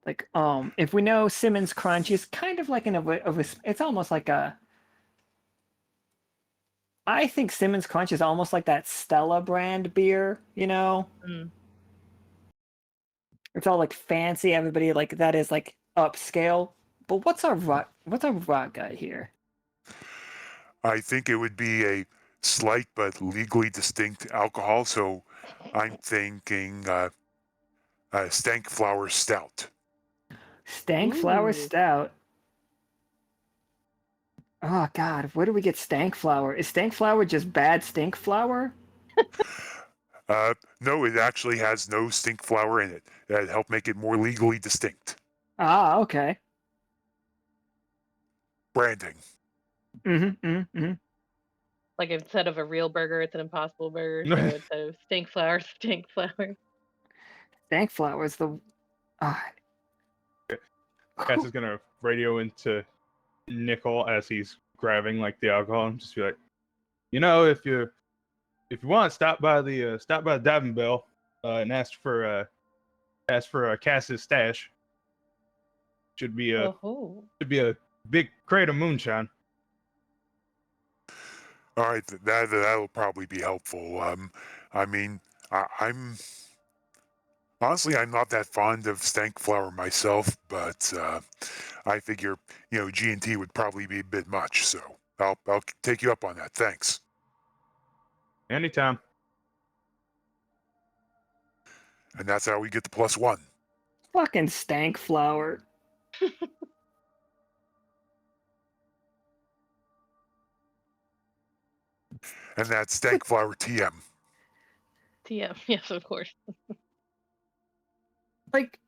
A: Like if we know Simmons Crunch is kind of like it's almost like a I think Simmons Crunch is almost like that Stella brand beer,
E: Mm.
A: It's all like fancy, everybody like that is like upscale. But what's our rot gut here?
D: I think it would be a slight but legally distinct alcohol, so I'm thinking Stank Flower Stout.
A: Stank Flower
E: Ooh.
A: Stout. Oh God, where do we get Stank Flower? Is Stank Flower just bad stink flour?
D: No, it actually has no stink flower in it. That'd help make it more legally distinct.
A: Ah, okay.
D: Branding.
A: Mm-hmm.
E: Like instead of a real burger, it's an impossible burger. So instead of stink flour, stink flour.
A: Stank Flower is the.
B: Cass is gonna radio into Nichol as he's grabbing like the alcohol and just be like, if you want, stop by the diving bell and ask for Cass's stash. Should be a big crate of moonshine.
D: All right, that'll probably be helpful. I'm honestly, I'm not that fond of stank flower myself, but I figure G&T would probably be a bit much. So I'll take you up on that. Thanks.
B: Anytime.
D: And that's how we get the +1.
A: Fucking Stank Flower.
D: And that's stank flower TM.
E: TM, yes, of course.
A: Like,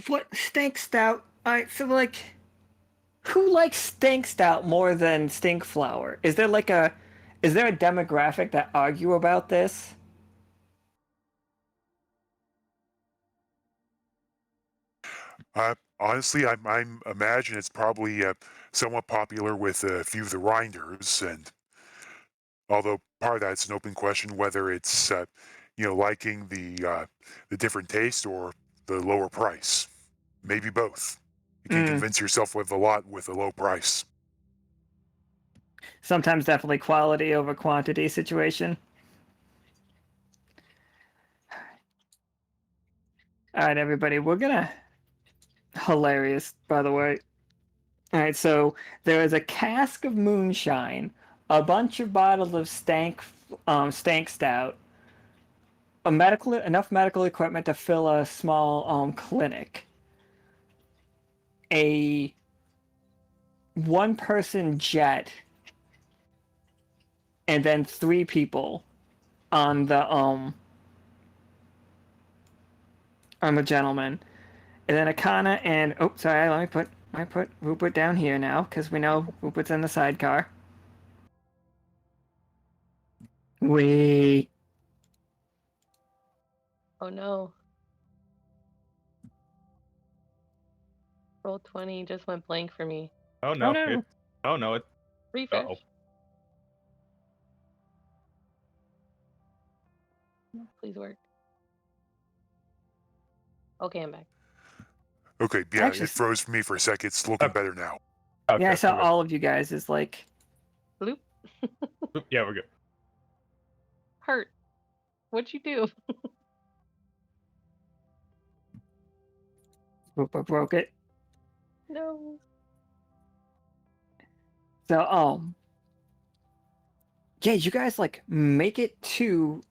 A: what Stank Stout? I feel like, who likes Stank Stout more than Stink Flower? Is there a demographic that argue about this?
D: honestly, I imagine it's probably somewhat popular with a few of the Rinders, and although part of that's an open question whether it's liking the different taste or the lower price. Maybe both. You can
A: Mm,
D: convince yourself with a lot with a low price.
A: sometimes definitely quality over quantity situation. All right, everybody, we're gonna hilarious, by the way. All right, so there is a cask of moonshine, a bunch of bottles of stank stout, enough medical equipment to fill a small clinic, a one-person jet, and then 3 people on the gentleman, and then Akhana and oh, sorry, let me put Rupert down here now because we know Rupert's in the sidecar. We
E: Oh no. Roll 20 just went blank for me.
B: Oh no!
A: Oh no.
B: Oh no!
E: Refresh.
B: Uh-oh.
E: Please work. Okay, I'm back.
D: Okay, yeah,
A: Actually,
D: it froze for me for a second. It's looking better now.
B: Okay,
A: yeah, I saw
B: we're good.
A: all of you guys is like
E: Bloop.
B: Yeah, we're good.
E: Hurt. What'd you do?
A: Rupert broke it.
E: No.
A: So yeah, you guys like make it to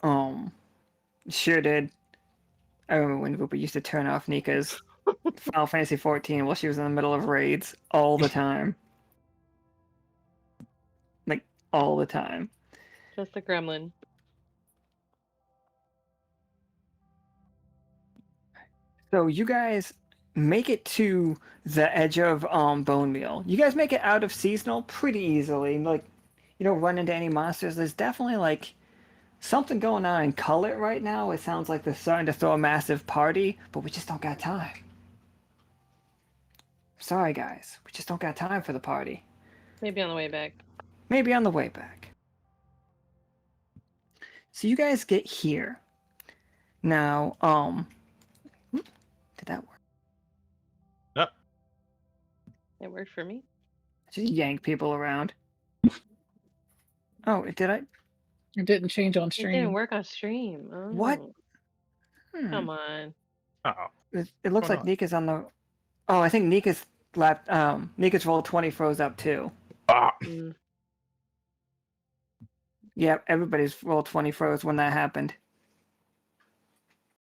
A: sure did. I remember when Rupert used to turn off Nika's Final Fantasy 14 while she was in the middle of raids all the time. Like all the time.
E: Just a gremlin.
A: So you guys make it to the edge of Bone Meal. You guys make it out of seasonal pretty easily. Like you don't run into any monsters. There's definitely like something going on in Cullet right now. It sounds like they're starting to throw a massive party, but we just don't got time. Sorry guys, we just don't got time for the party.
E: Maybe on the way back.
A: Maybe on the way back. So you guys get here. Now, did that work?
B: Yep.
E: It worked for me.
A: Just yank people around. Oh, did I?
C: It didn't change on
E: It didn't
C: stream.
E: work on stream. Oh.
A: What?
E: Come on.
B: Uh-oh.
A: It looks like Nika's on the. Oh, I think Nika's Nika's roll 20 froze up too.
B: Ah.
E: Mm.
A: Yep, everybody's roll 20 froze when that happened.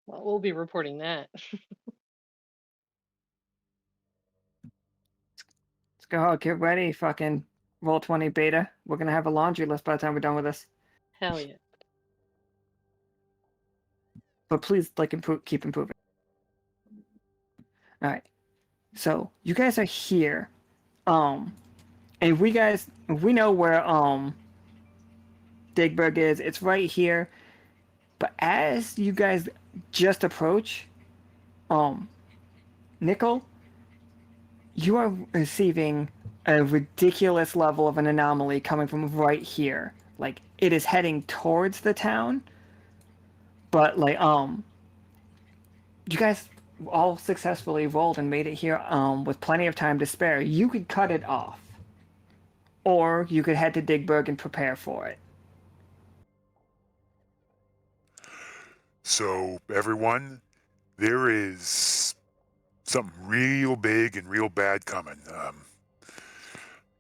E: Well, we'll be reporting that.
A: Let's go. Get ready, fucking roll 20 beta. We're gonna have a laundry list by the time we're done with this.
E: Hell yeah.
A: But please, like, keep improving. All right. So you guys are here, and we know where Digberg is. It's right here. But as you guys just approach, Nichol, you are receiving a ridiculous level of an anomaly coming from right here. Like it is heading towards the town, but like you guys all successfully rolled and made it here with plenty of time to spare. You could cut it off, or you could head to Digberg and prepare for it.
D: So, everyone, there is something real big and real bad coming.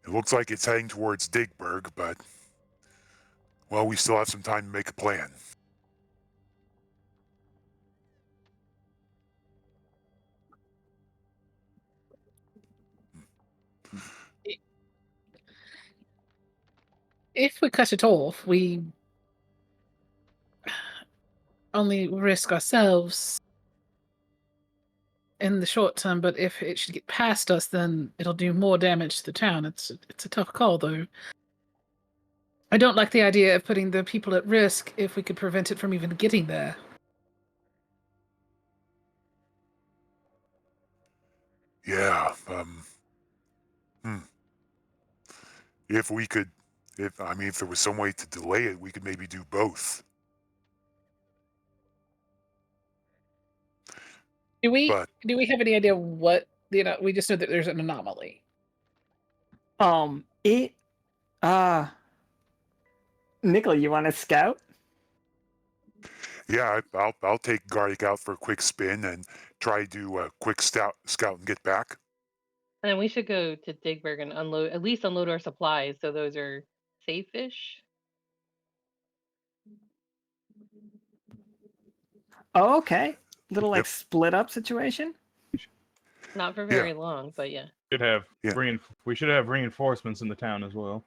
D: It looks like it's heading towards Digberg, but, well, we still have some time to make a plan.
C: If we cut it off, we only risk ourselves in the short term, but if it should get past us, then it'll do more damage to the town. It's a tough call, though. I don't like the idea of putting the people at risk if we could prevent it from even getting there.
D: Yeah. If we could, if there was some way to delay it, we could maybe do both.
C: Do we
D: But
C: have any idea what, we just know that there's an anomaly.
A: It Nichol, you want to scout?
D: yeah, I'll take Garlic out for a quick spin and try to do a quick scout and get back.
E: And then we should go to Digberg and at least unload our supplies, so those are safe-ish.
A: Oh, okay. Little like
D: Yep.
A: split up situation.
E: Not for
D: Yeah.
E: very long, but yeah.
B: Should have
D: Yeah.
B: we should have reinforcements in the town as well.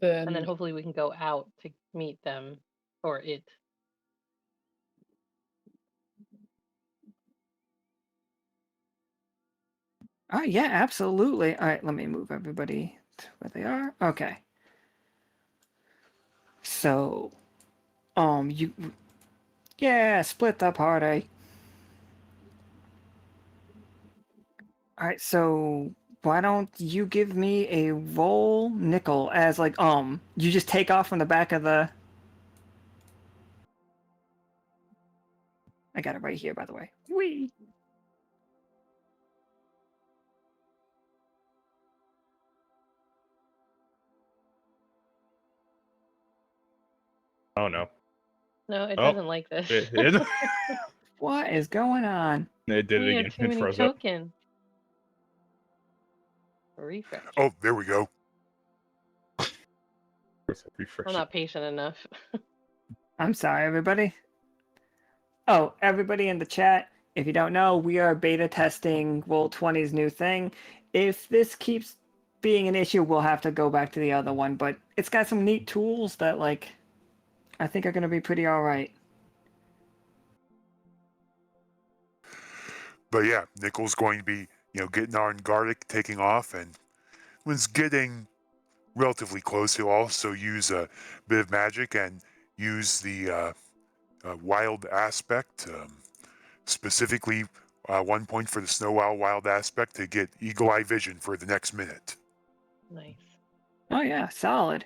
E: And then hopefully we can go out to meet them or it.
A: Oh yeah, absolutely. All right, let me move everybody to where they are. Okay. So, split the party. All right, so why don't you give me a roll, Nichol, as like you just take off from the back of the. I got it right here, by the way. Whee!
B: Oh no.
E: No, it
B: Oh,
E: doesn't like this.
B: It
A: What is going on?
B: did it
E: We
B: again.
E: had too
B: It
E: many
B: froze up.
E: tokens. Refresh.
D: Oh, there we go.
B: Refresh
E: I'm
B: it.
E: not patient enough.
A: I'm sorry, everybody. Oh, everybody in the chat, if you don't know, we are beta testing Roll20's new thing. If this keeps being an issue, we'll have to go back to the other one, but it's got some neat tools that, like, I think are going to be pretty all right.
D: But yeah, Nichol's going to be, getting on Garlic, taking off, and when it's getting relatively close, he'll also use a bit of magic and use the wild aspect, specifically 1 point for the Snow Owl wild aspect to get eagle eye vision for the next minute.
E: Nice.
A: Oh yeah, solid.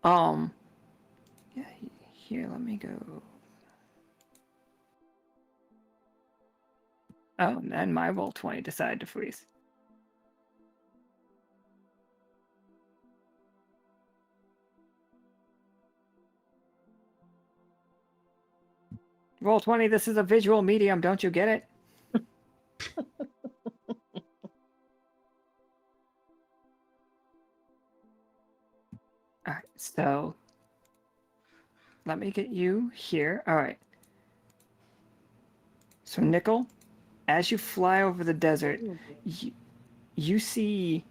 A: Yeah, here, let me go. Oh, and then my Roll20 decided to freeze. Roll20, this is a visual medium, don't you get it? All right, so let me get you here. All right. So Nichol, as you fly over the desert, you see,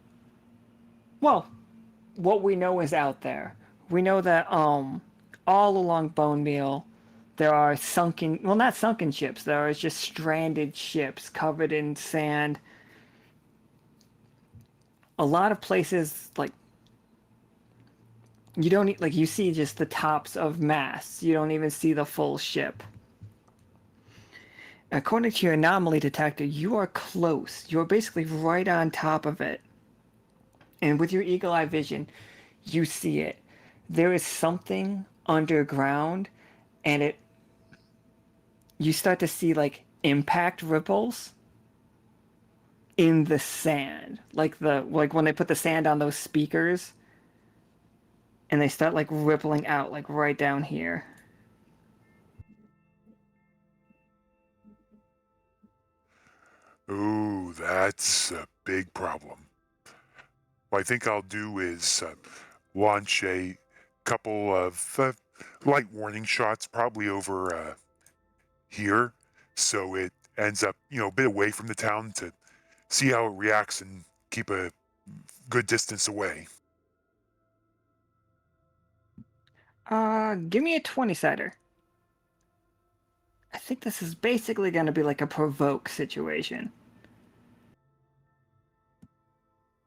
A: well, what we know is out there. We know that all along Bone Meal, there are sunken, well, not sunken ships. There are just stranded ships covered in sand. A lot of places, like, you don't, like, you see just the tops of masts. You don't even see the full ship. According to your anomaly detector, you are close. You're basically right on top of it. And with your eagle eye vision, you see it. There is something underground, and you start to see like impact ripples in the sand. Like when they put the sand on those speakers and they start like rippling out like right down here.
D: Ooh, that's a big problem. What I think I'll do is launch a couple of light warning shots, probably over here, so it ends up, a bit away from the town to see how it reacts and keep a good distance away.
A: Give me a 20-sider. I think this is basically going to be like a provoke situation.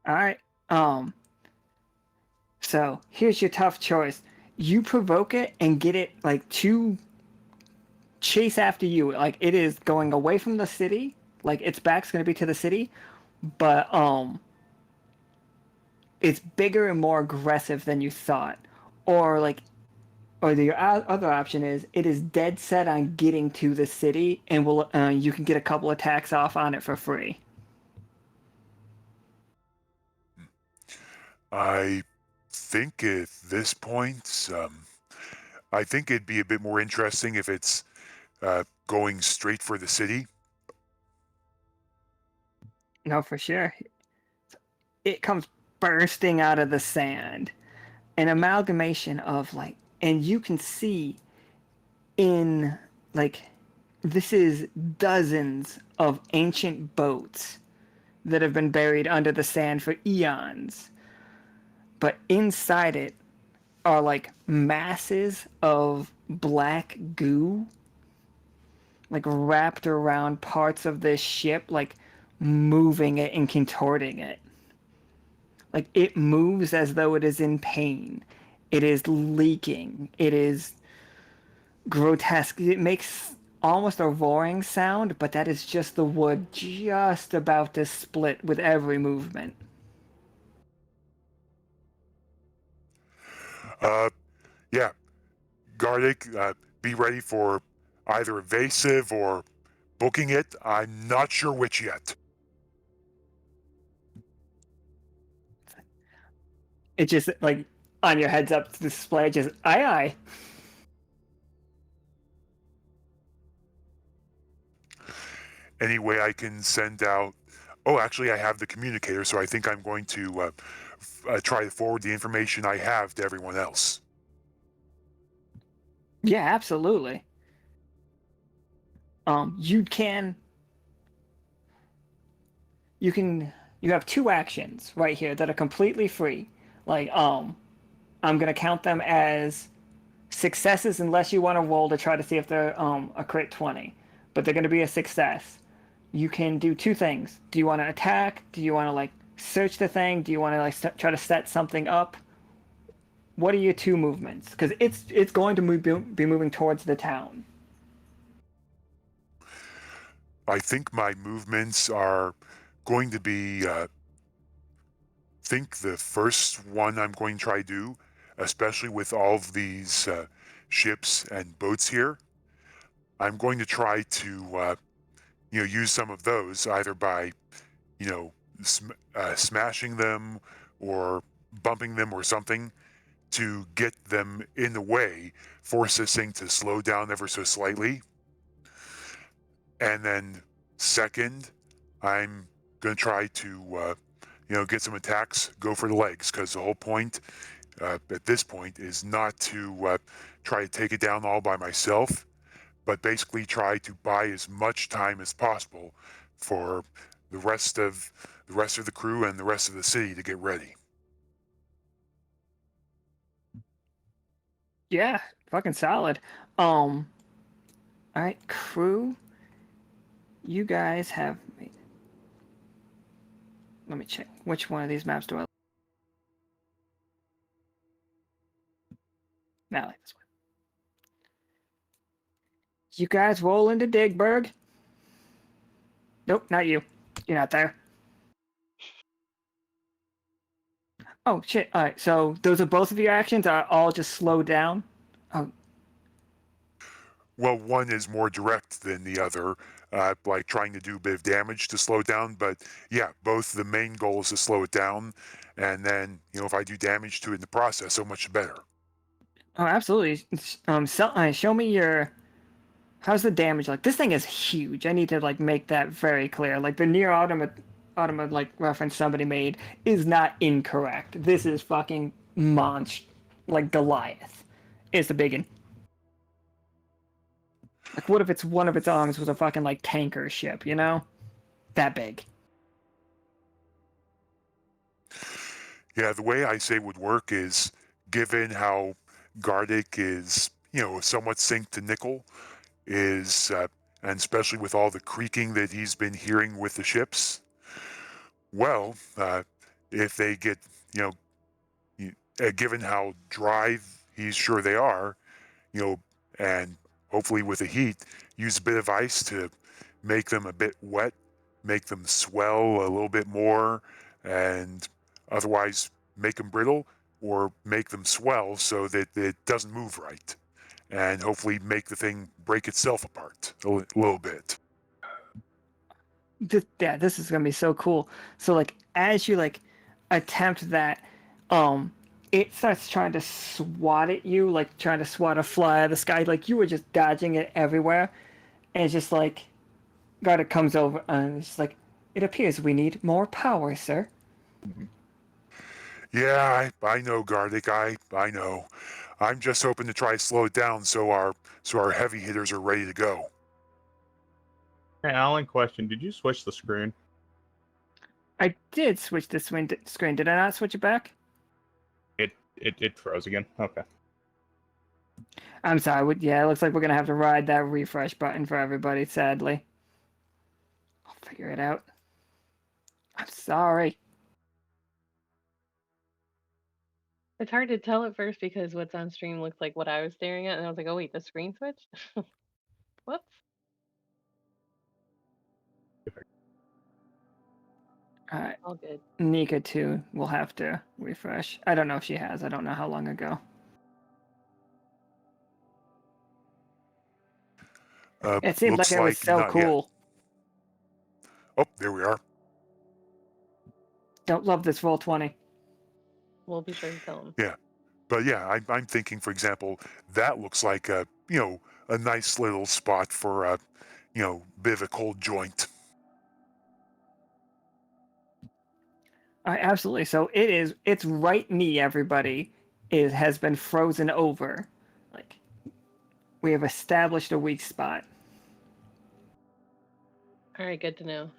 A: All right. So here's your tough choice. You provoke it and get it like too chase after you. Like it is going away from the city. Like its back's going to be to the city, but it's bigger and more aggressive than you thought. Or like or the other option is it is dead set on getting to the city and will you can get a couple attacks off on it for free.
D: I think at this point, I think it'd be a bit more interesting if it's going straight for the city.
A: No, for sure. It comes bursting out of the sand. An amalgamation of like, and you can see in like, this is dozens of ancient boats that have been buried under the sand for eons. But inside it are like masses of black goo, like wrapped around parts of this ship, like moving it and contorting it. Like it moves as though it is in pain. It is leaking. It is grotesque. It makes almost a roaring sound, but that is just the wood just about to split with every movement.
D: Yeah, Garlic, be ready for either evasive or booking it. I'm not sure which yet.
A: It just like on your heads up display, just aye aye.
D: Any way I can send out? Oh, actually, I have the communicator, so I think I'm going to try to forward the information I have to everyone else.
A: Yeah, absolutely. You can you have two actions right here that are completely free. Like I'm gonna count them as successes unless you want to roll to try to see if they're a crit 20, but they're gonna be a success. You can do two things. Do you want to attack? Do you want to like search the thing? Do you want to like try to set something up? What are your two movements? Because it's going to be moving towards the town.
D: I think my movements are going to be, think the first one I'm going to try to do, especially with all of these ships and boats here, I'm going to try to, use some of those either by, smashing them or bumping them or something to get them in the way, force this thing to slow down ever so slightly. And then second, I'm going to try to, get some attacks, go for the legs, because the whole point at this point is not to try to take it down all by myself, but basically try to buy as much time as possible for the rest of the crew and the rest of the city to get ready.
A: Yeah, fucking solid. All right, crew. You guys have. Let me check. Which one of these maps do I? Now, like this one. You guys roll into Digberg. Nope, not you. You're not there. Oh shit! All right, so those are both of your actions. Are all just slowed down? Oh,
D: Well, one is more direct than the other, like trying to do a bit of damage to slow it down. But yeah, both the main goal is to slow it down, and then if I do damage to it in the process, so much better.
A: oh, absolutely. Show me your. How's the damage like? This thing is huge. I need to like make that very clear. Like the near Automata like reference somebody made is not incorrect. This is fucking monster, like Goliath. It's a biggin. Like what if it's one of its arms was a fucking like tanker ship? You know, that big.
D: Yeah, the way I say would work is, given how Gardic is, somewhat synced to Nichol, is, and especially with all the creaking that he's been hearing with the ships, well, if they get, given how dry he's sure they are, and hopefully with the heat, use a bit of ice to make them a bit wet, make them swell a little bit more, and otherwise make them brittle or make them swell so that it doesn't move right, and hopefully make the thing break itself apart a little bit.
A: This is gonna be so cool. So like as you like attempt that, it starts trying to swat at you, like trying to swat a fly out of the sky. Like you were just dodging it everywhere, and it's just like, God, it comes over and it's like, it appears we need more power, sir.
D: Yeah, I know, Gardic. I know. I'm just hoping to try to slow it down so our heavy hitters are ready to go.
B: Hey, Alan, question. Did you switch the screen?
A: I did switch the screen. Did I not switch it back?
B: It froze again. Okay.
A: I'm sorry. Yeah, it looks like we're gonna have to ride that refresh button for everybody, sadly. I'll figure it out. I'm sorry.
E: It's hard to tell at first because what's on stream looks like what I was staring at, and I was like, oh wait, the screen switched? Whoops.
A: Alright.
E: All good.
A: Nika too will have to refresh. I don't know if she has. I don't know how long ago. It seemed like it was so cool.
D: Yet. Oh, there we are.
A: Don't love this Roll20.
E: We'll be sure to tell him.
D: Yeah, but yeah, I'm thinking, for example, that looks like a nice little spot for a bit of a cold joint.
A: Absolutely. So it's right knee, everybody, has been frozen over. Like, we have established a weak spot.
E: All right, good to know.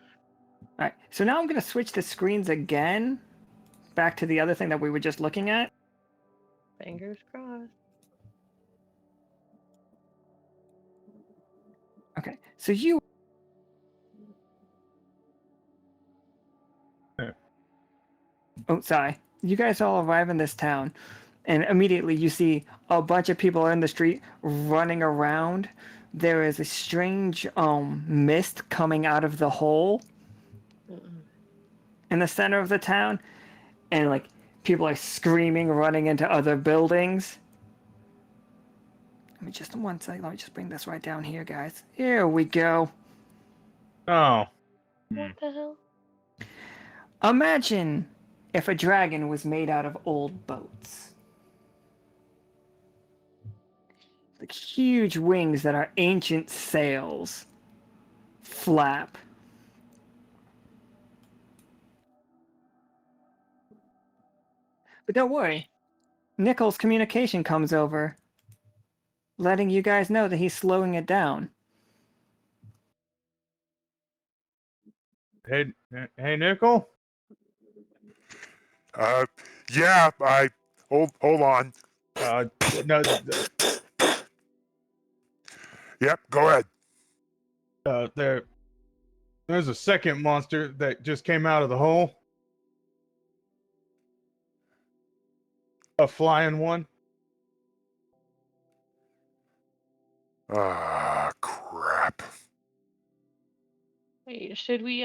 A: All right, so now I'm going to switch the screens again, back to the other thing that we were just looking at.
E: Fingers crossed.
A: Okay, so you... Oh, sorry. You guys all arrive in this town, and immediately you see a bunch of people in the street running around. There is a strange mist coming out of the hole in the center of the town, and like people are screaming, running into other buildings. Let me just one second. Let me just bring this right down here, guys. Here we go.
B: Oh.
E: What the hell?
A: Imagine if a dragon was made out of old boats. Like huge wings that are ancient sails flap. But don't worry. Nichol's communication comes over, letting you guys know that he's slowing it down.
B: Hey, Nichol.
D: Yeah, I hold on.
B: No.
D: Yep, go ahead.
B: There's a second monster that just came out of the hole. A flying one.
D: Ah, crap.
E: Wait, should we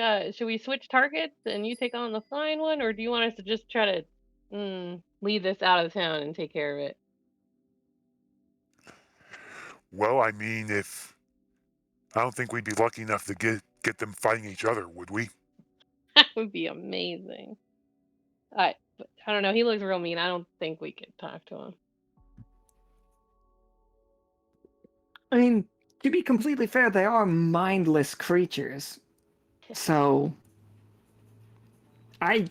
E: switch targets and you take on the flying one, or do you want us to just try to lead this out of town and take care of it?
D: Well, I mean, I don't think we'd be lucky enough to get them fighting each other, would we?
E: That would be amazing. I don't know. He looks real mean. I don't think we could talk to him.
A: I mean, to be completely fair, they are mindless creatures. So I'm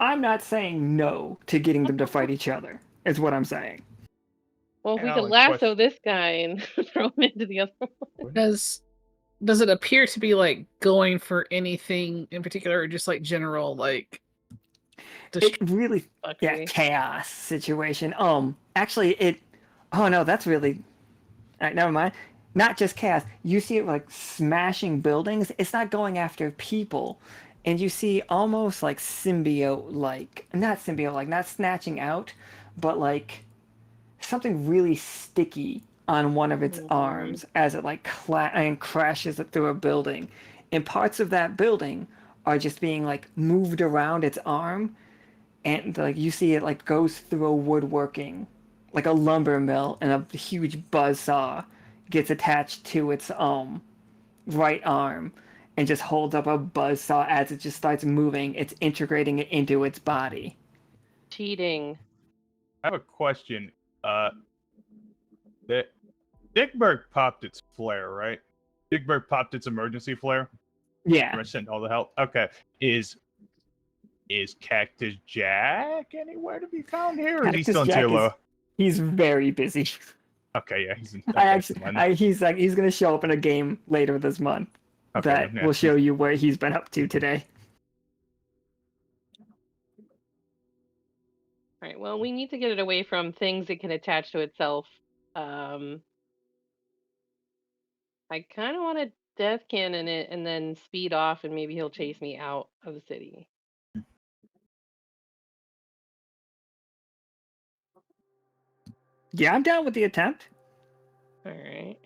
A: not saying no to getting them to fight each other, is what I'm saying.
E: Well, if we could
B: Alan,
E: lasso
B: question.
E: this guy and throw him into the other one.
C: Does it appear to be like going for anything in particular, or just like general like?
A: It really,
E: Fuckery.
A: chaos situation. Actually, oh no, that's really. All right, never mind. Not just chaos. You see it like smashing buildings. It's not going after people, and you see almost like symbiote-like, not symbiote-like, not snatching out, but like something really sticky on one of its
E: Mhm.
A: arms as it like and crashes it through a building, and parts of that building are just being like moved around its arm, and like you see it like goes through a woodworking, like a lumber mill, and a huge buzz saw gets attached to its right arm and just holds up a buzz saw as it just starts moving. It's integrating it into its body.
E: Cheating.
B: I have a question. That Dickberg popped its flare, right? Dickberg popped its emergency flare.
A: Yeah.
B: I sent all the help. Okay. Is Cactus Jack anywhere to be found here, or is he
A: Cactus
B: still in
A: Jack
B: Tilo?
A: He's very busy.
B: Okay, yeah, he's in. Okay,
A: he's gonna show up in a game later this month
B: okay,
A: that will show you where he's been up to today.
E: All right. Well, we need to get it away from things it can attach to itself. I kind of want to death cannon it and then speed off, and maybe he'll chase me out of the city.
A: Yeah, I'm down with the attempt.
E: All right.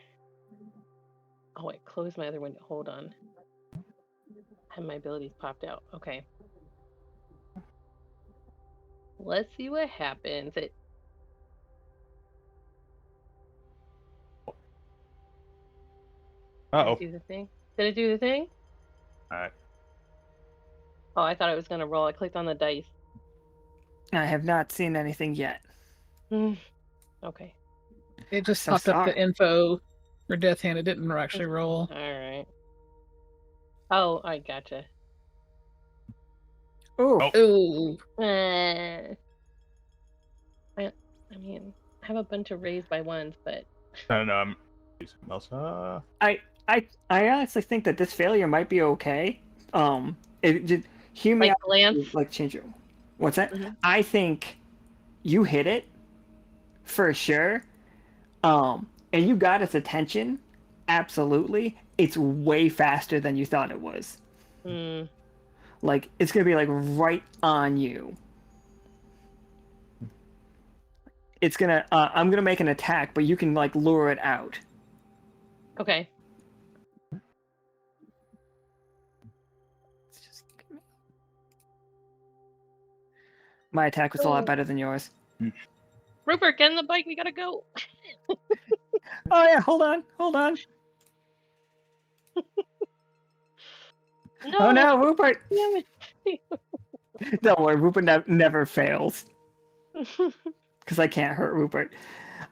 E: Oh, wait, close my other window. Hold on. Have my abilities popped out. Okay. Let's see what happens. Did it do the thing? Did it do the thing?
B: Alright.
E: Oh, I thought I was gonna roll. I clicked on the dice.
A: I have not seen anything yet.
E: Okay.
C: It just
A: So
C: popped up
A: sorry.
C: the info for Death Hand. It didn't actually roll.
E: All right. Oh, I gotcha.
A: Ooh.
C: Ooh.
E: I mean, I have a bunch of raised by ones, but
B: And something else.
A: I honestly think that this failure might be okay. It just hear me
E: like
A: out.
E: glance.
A: Like change your. What's that?
E: Mhm.
A: I think you hit it for sure. And you got its attention. Absolutely. It's way faster than you thought it was. Like it's gonna be like right on you. It's gonna. I'm gonna make an attack, but you can like lure it out.
E: Okay.
A: My attack was a lot better than yours.
E: Rupert, get in the bike. We gotta go.
A: Oh yeah, hold on.
E: No.
A: Oh no, Rupert!
E: Damn it.
A: Don't worry, Rupert never fails. Because I can't hurt Rupert.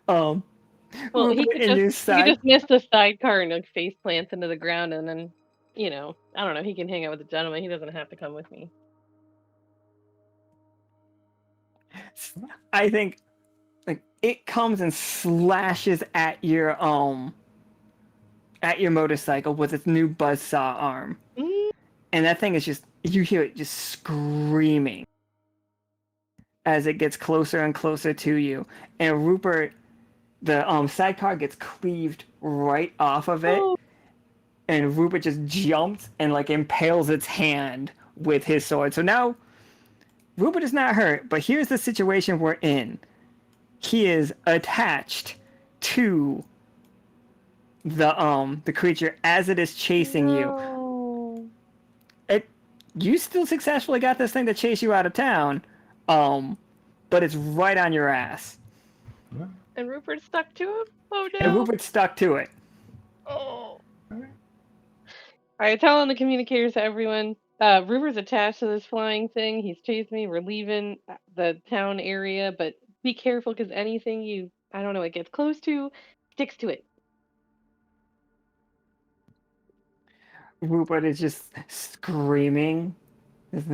E: Well,
A: Rupert,
E: he could just miss the sidecar and like face plants into the ground, and then, I don't know. He can hang out with the gentleman. He doesn't have to come with me.
A: I think like it comes and slashes at your motorcycle with its new buzzsaw arm. And that thing is just, you hear it just screaming as it gets closer and closer to you. And Rupert, the sidecar gets cleaved right off of it. And Rupert just jumps and like impales its hand with his sword. So now Rupert is not hurt, but here's the situation we're in. He is attached to the creature as it is chasing you. You still successfully got this thing to chase you out of town, but it's right on your ass.
E: And Rupert's stuck to him? Oh no.
A: And Rupert's stuck to it.
E: Oh. Alright, telling the communicators to everyone. Rupert's attached to this flying thing. He's chased me. We're leaving the town area, but be careful because anything it gets close to, sticks to it.
A: Rupert is just screaming. As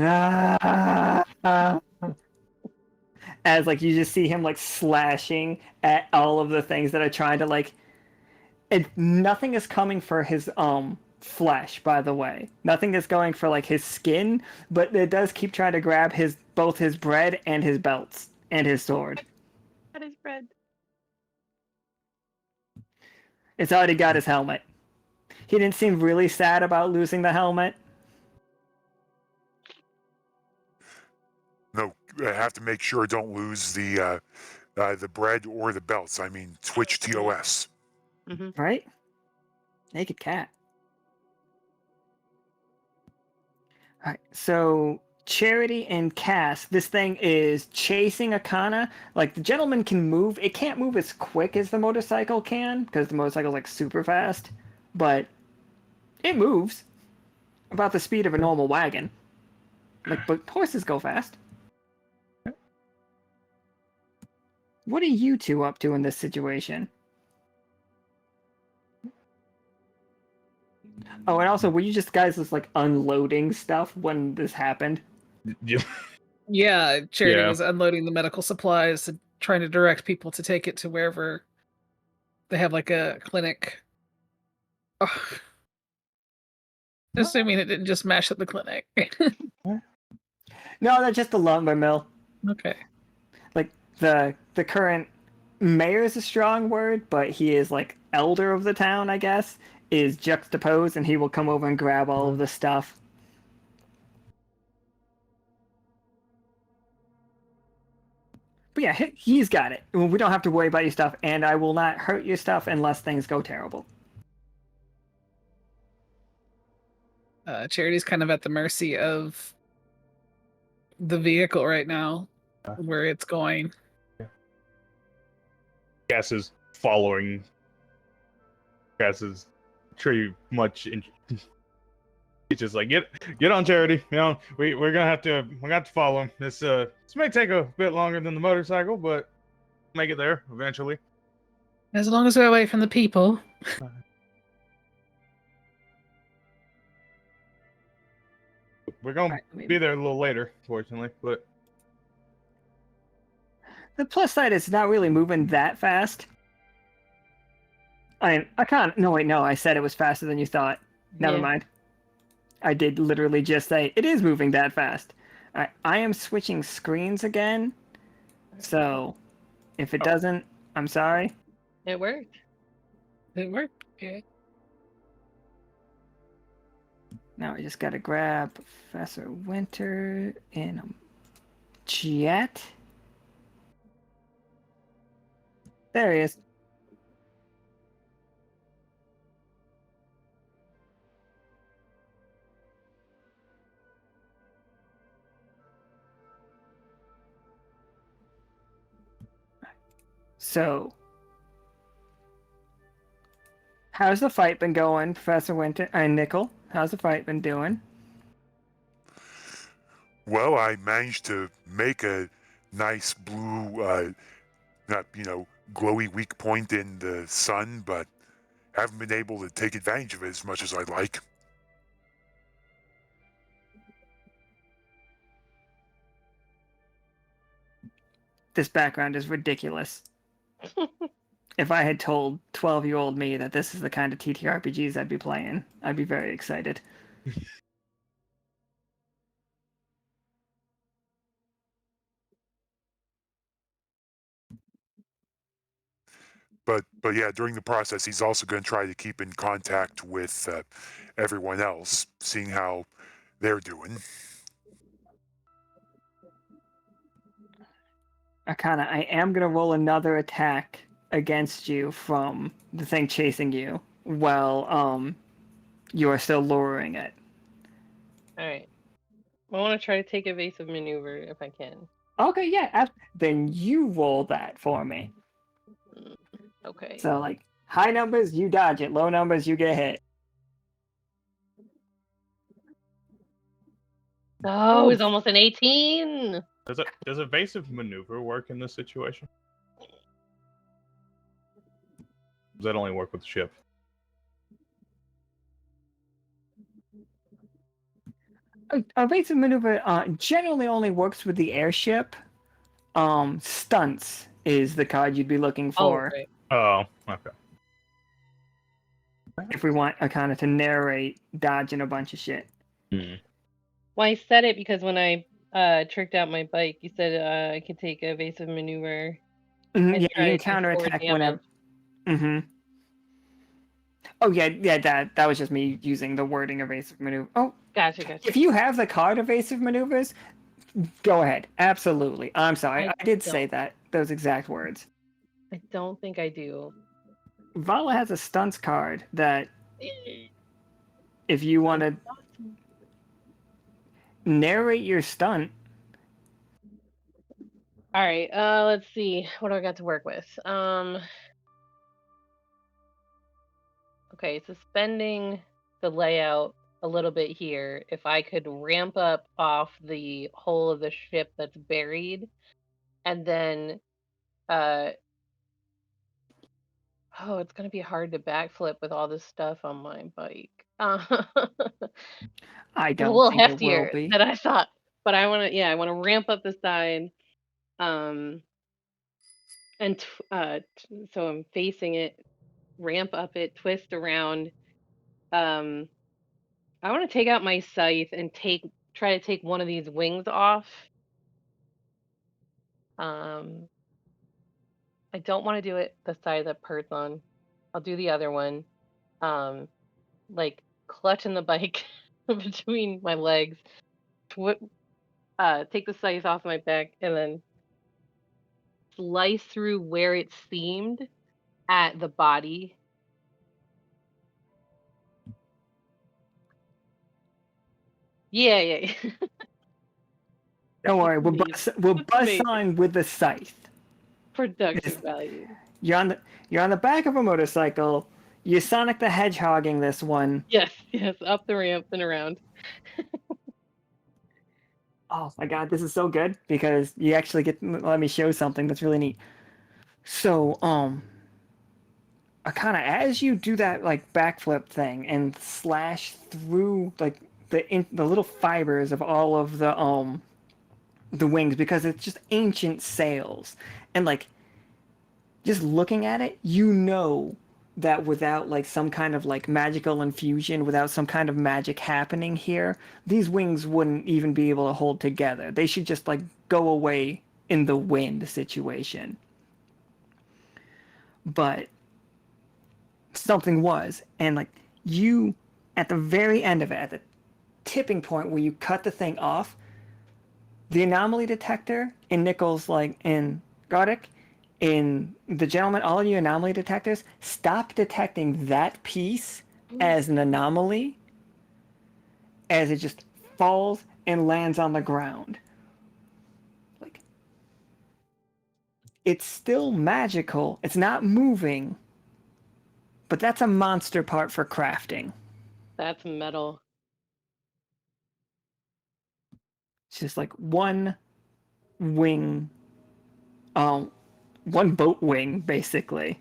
A: like you just see him like slashing at all of the things that are trying to like. Nothing is coming for his flesh, by the way. Nothing is going for like his skin, but it does keep trying to grab both his bread and his belts and his sword.
E: Got his bread.
A: It's already got his helmet. He didn't seem really sad about losing the helmet.
D: No, I have to make sure I don't lose the bread or the belts. I mean, Twitch TOS.
A: Right? Naked cat. All right, so Charity and Cass, this thing is chasing Akhana. Like, the gentleman can move. It can't move as quick as the motorcycle can, because the motorcycle's, like, super fast. But it moves about the speed of a normal wagon. Like, but horses go fast. What are you two up to in this situation? Oh, and also, were you just guys just, like, unloading stuff when this happened?
B: Yeah.
C: Yeah, Charity
B: Yeah.
C: was unloading the medical supplies and trying to direct people to take it to wherever they have like a clinic. Oh. Assuming it didn't just mash up the clinic.
A: No, that's just a lumber mill.
C: Okay.
A: Like, the current mayor is a strong word, but he is, like, elder of the town, I guess, is juxtaposed, and he will come over and grab all of the stuff. But yeah, he's got it. We don't have to worry about your stuff, and I will not hurt your stuff unless things go terrible.
C: Charity's kind of at the mercy of the vehicle right now, where it's going.
B: Cass is following. Cass is pretty much. He's just like, get on, Charity. You know, we're gonna have to follow him. This may take a bit longer than the motorcycle, but make it there eventually.
C: As long as we're away from the people.
B: We're gonna be there a little later, fortunately, but
A: The plus side is not really moving that fast. I can't. No, wait, no. I said it was faster than you thought. Never
E: Yeah.
A: mind. I did literally just say it is moving that fast. I am switching screens again. So, if it doesn't, I'm sorry.
E: It worked.
C: It worked. Okay.
A: Now I just gotta grab Professor Winter in a jet. There he is. So, how's the fight been going, Professor Winter and Nichol? How's the fight been doing?
D: Well, I managed to make a nice blue, not glowy weak point in the sun, but haven't been able to take advantage of it as much as I'd like.
A: This background is ridiculous. If I had told 12-year-old me that this is the kind of TTRPGs I'd be playing, I'd be very excited.
D: But yeah, during the process, he's also going to try to keep in contact with everyone else, seeing how they're doing.
A: Akhana, I am going to roll another attack against you from the thing chasing you while you are still luring it.
E: All right. I want to try to take evasive maneuver if I can.
A: Okay, yeah. Then you roll that for me.
E: Okay.
A: So, like, high numbers, you dodge it. Low numbers, you get hit.
E: Oh, it's almost an 18.
B: does evasive maneuver work in this situation? Does that only work with the ship?
A: Evasive maneuver generally only works with the airship. Stunts is the card you'd be looking for.
E: Oh, right.
B: Oh, okay.
A: If we want Akhana to narrate dodging a bunch of shit.
E: Well, I said it because when I tricked out my bike, you said I could take evasive maneuver.
A: Mm-hmm,
E: and
A: yeah,
E: try
A: you
E: to
A: can
E: do forward
A: counterattack whenever.
E: damage.
A: Mm-hmm. Oh yeah, that was just me using the wording evasive maneuver. Oh,
E: Gotcha.
A: if you have the card evasive maneuvers, go ahead. Absolutely. I'm sorry, I did say that. Those exact words.
E: I don't think I do.
A: Vala has a stunts card that if you want to narrate your stunt.
E: All right, let's see. What do I got to work with? Okay, suspending the layout a little bit here. If I could ramp up off the whole of the ship that's buried, and then, oh, it's gonna be hard to backflip with all this stuff on my bike.
A: I
E: It's a
A: don't
E: little
A: think it will
E: heftier
A: be.
E: than I thought, but I wanna ramp up the side, um, and so I'm facing it, ramp up it, twist around. Um, I want to take out my scythe and try to take one of these wings off. Um, I don't want to do it the side that Pert's on. I'll do the other one. Like clutching the bike between my legs, take the scythe off my back, and then slice through where it seamed at the body. Yeah, yeah.
A: Don't worry, we'll
E: That's
A: buzz
E: amazing.
A: on with the scythe.
E: Production value.
A: You're on the back of a motorcycle. You're Sonic the Hedgehogging this one.
E: Yes, up the ramp and around.
A: Oh my god, this is so good because you actually get let me show something that's really neat. So, Akhana, as you do that like backflip thing and slash through like the little fibers of all of the wings because it's just ancient sails and like just looking at it, you know that without like some kind of like magical infusion, without some kind of magic happening here, these wings wouldn't even be able to hold together. They should just like go away in the wind situation. But something was, and like you at the very end of it, at the tipping point where you cut the thing off, the anomaly detector in Nichol's like in Gardic, in the gentleman, all of you anomaly detectors, stop detecting that piece as an anomaly as it just falls and lands on the ground. Like it's still magical. It's not moving, but that's a monster part for crafting.
E: That's metal.
A: It's just like one wing, one boat wing, basically.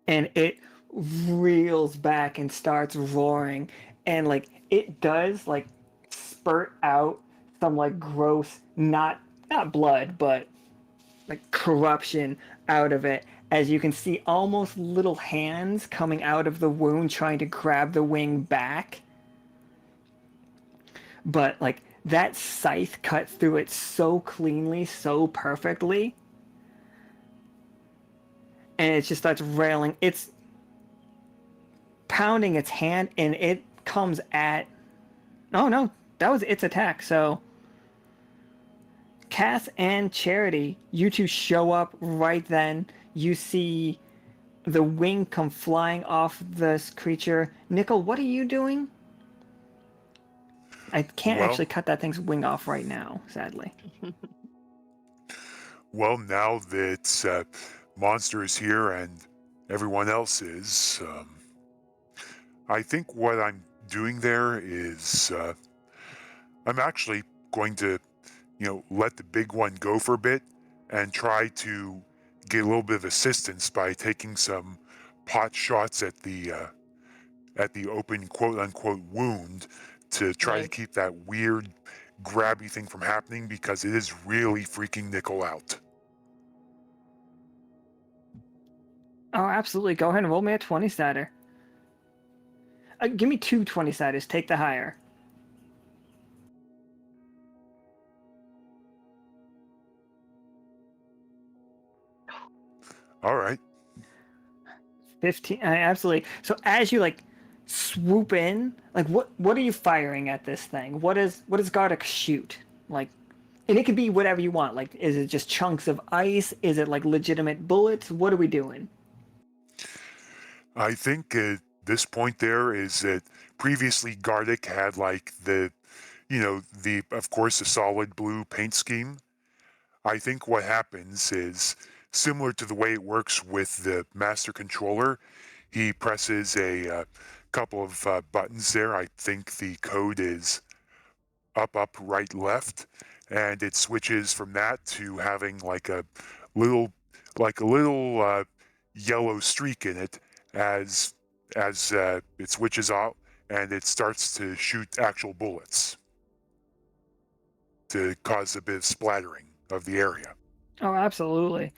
A: And it reels back and starts roaring. And like it does like spurt out some like gross, not blood, but like corruption out of it. As you can see almost little hands coming out of the wound trying to grab the wing back. But like that scythe cut through it so cleanly, so perfectly. And it just starts railing. It's pounding its hand and it comes at. Oh no, that was its attack. So Cass and Charity, you two show up right then. You see the wing come flying off this creature. Nichol, what are you doing? I can't actually cut that thing's wing off right now, sadly.
D: Well, now that Monster is here and everyone else is, I think what I'm doing there is I'm actually going to, let the big one go for a bit and try to get a little bit of assistance by taking some pot shots at the open quote unquote wound to try to keep that weird grabby thing from happening because it is really freaking Nichol out.
A: Oh, absolutely. Go ahead and roll me a 20-sider. Give me 2 20-siders. Take the higher.
D: All right.
A: 15. Absolutely. So as you like swoop in, like what are you firing at this thing? What does Gardic shoot? Like And it could be whatever you want. Like, is it just chunks of ice? Is it like legitimate bullets? What are we doing?
D: I think at this point there is that previously Gardic had like of course, the solid blue paint scheme. I think what happens is similar to the way it works with the master controller. He presses a couple of buttons there. I think the code is up, right, left, and it switches from that to having like a little yellow streak in it as it switches out and it starts to shoot actual bullets to cause a bit of splattering of the area.
A: Oh, absolutely.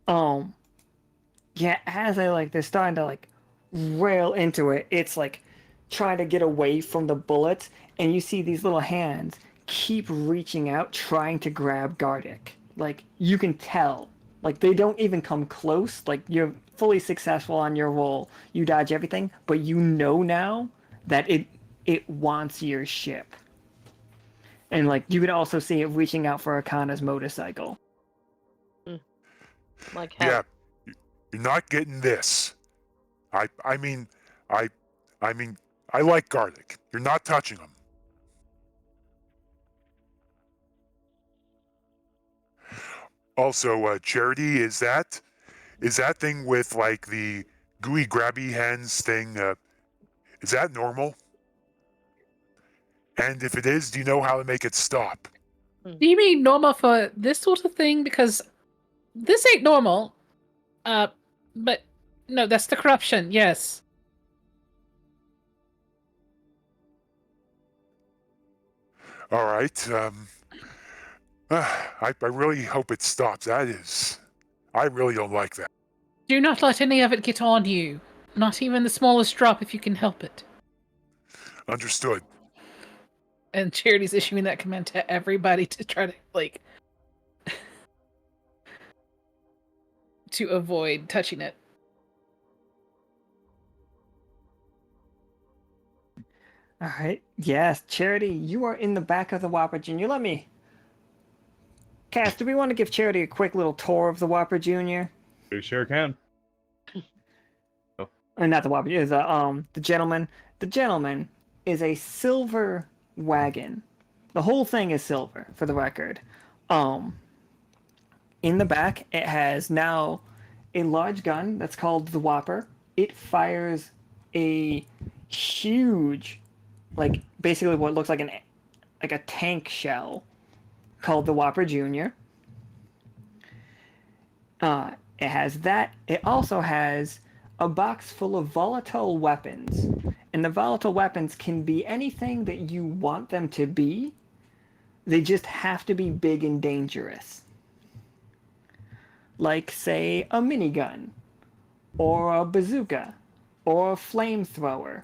A: Yeah, as they're starting to like rail into it, it's like trying to get away from the bullets, and you see these little hands keep reaching out, trying to grab Gardic. Like, you can tell. Like, they don't even come close. Like, you're fully successful on your roll. You dodge everything, but you know now that it wants your ship. And, like, you could also see it reaching out for Akhana's motorcycle.
E: Like how?
D: Yeah, you're not getting this. I mean, I like Gardic. You're not touching him. Also, Charity, is that thing with like the gooey grabby hands thing? Is that normal? And if it is, do you know how to make it stop?
C: Do you mean normal for this sort of thing? Because this ain't normal. But no, that's the corruption. Yes.
D: All right. I really hope it stops. I really don't like that.
C: Do not let any of it get on you. Not even the smallest drop if you can help it.
D: Understood.
C: And Charity's issuing that command to everybody to try to, like, to avoid touching it.
A: All right. Yes, Charity, you are in the back of the Whopper Junior. Let me. Cass, do we want to give Charity a quick little tour of the Whopper Junior?
B: We sure can.
A: Not the Whopper, is the gentleman. The gentleman is a silver wagon. The whole thing is silver, for the record. In the back, it has now a large gun that's called the Whopper. It fires a huge, like, basically what looks like a tank shell called the Whopper Junior. It has that. It also has a box full of volatile weapons. And the volatile weapons can be anything that you want them to be. They just have to be big and dangerous. Like, say, a minigun, or a bazooka, or a flamethrower.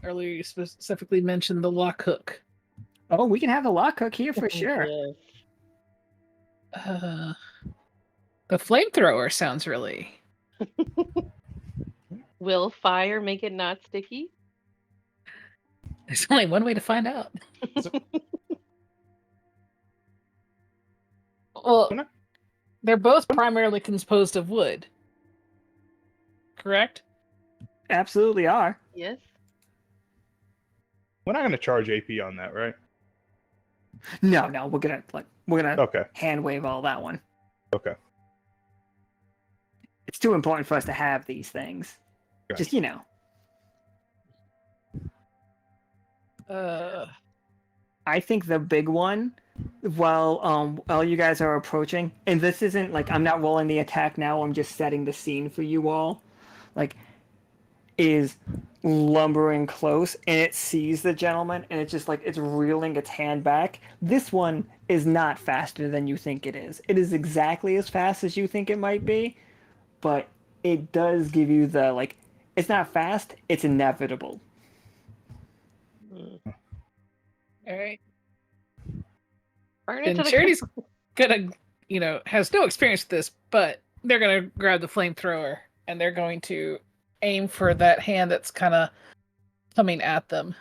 C: Earlier you specifically mentioned the lock hook.
A: Oh, we can have the lock hook here for sure.
E: Yes.
C: The flamethrower sounds really...
E: Will fire make it not sticky?
C: There's only one way to find out. Well, they're both primarily composed of wood. Correct?
A: Absolutely are.
E: Yes.
B: We're not going to charge AP on that, right?
A: No, we're gonna
B: Okay.
A: hand wave all that one.
B: Okay.
A: It's too important for us to have these things.
B: Gotcha.
A: Just, you know. I think the big one, while you guys are approaching, and this isn't like I'm not rolling the attack now, I'm just setting the scene for you all, like, is lumbering close, and it sees the gentleman, and it's just like it's reeling its hand back. This one is not faster than you think it is. It is exactly as fast as you think it might be, but it does give you the, like, it's not fast, it's inevitable.
C: All right.
E: Burn it
C: And
E: to the
C: Charity's gonna, has no experience with this, but they're gonna grab the flamethrower and they're going to aim for that hand that's kind of coming at them.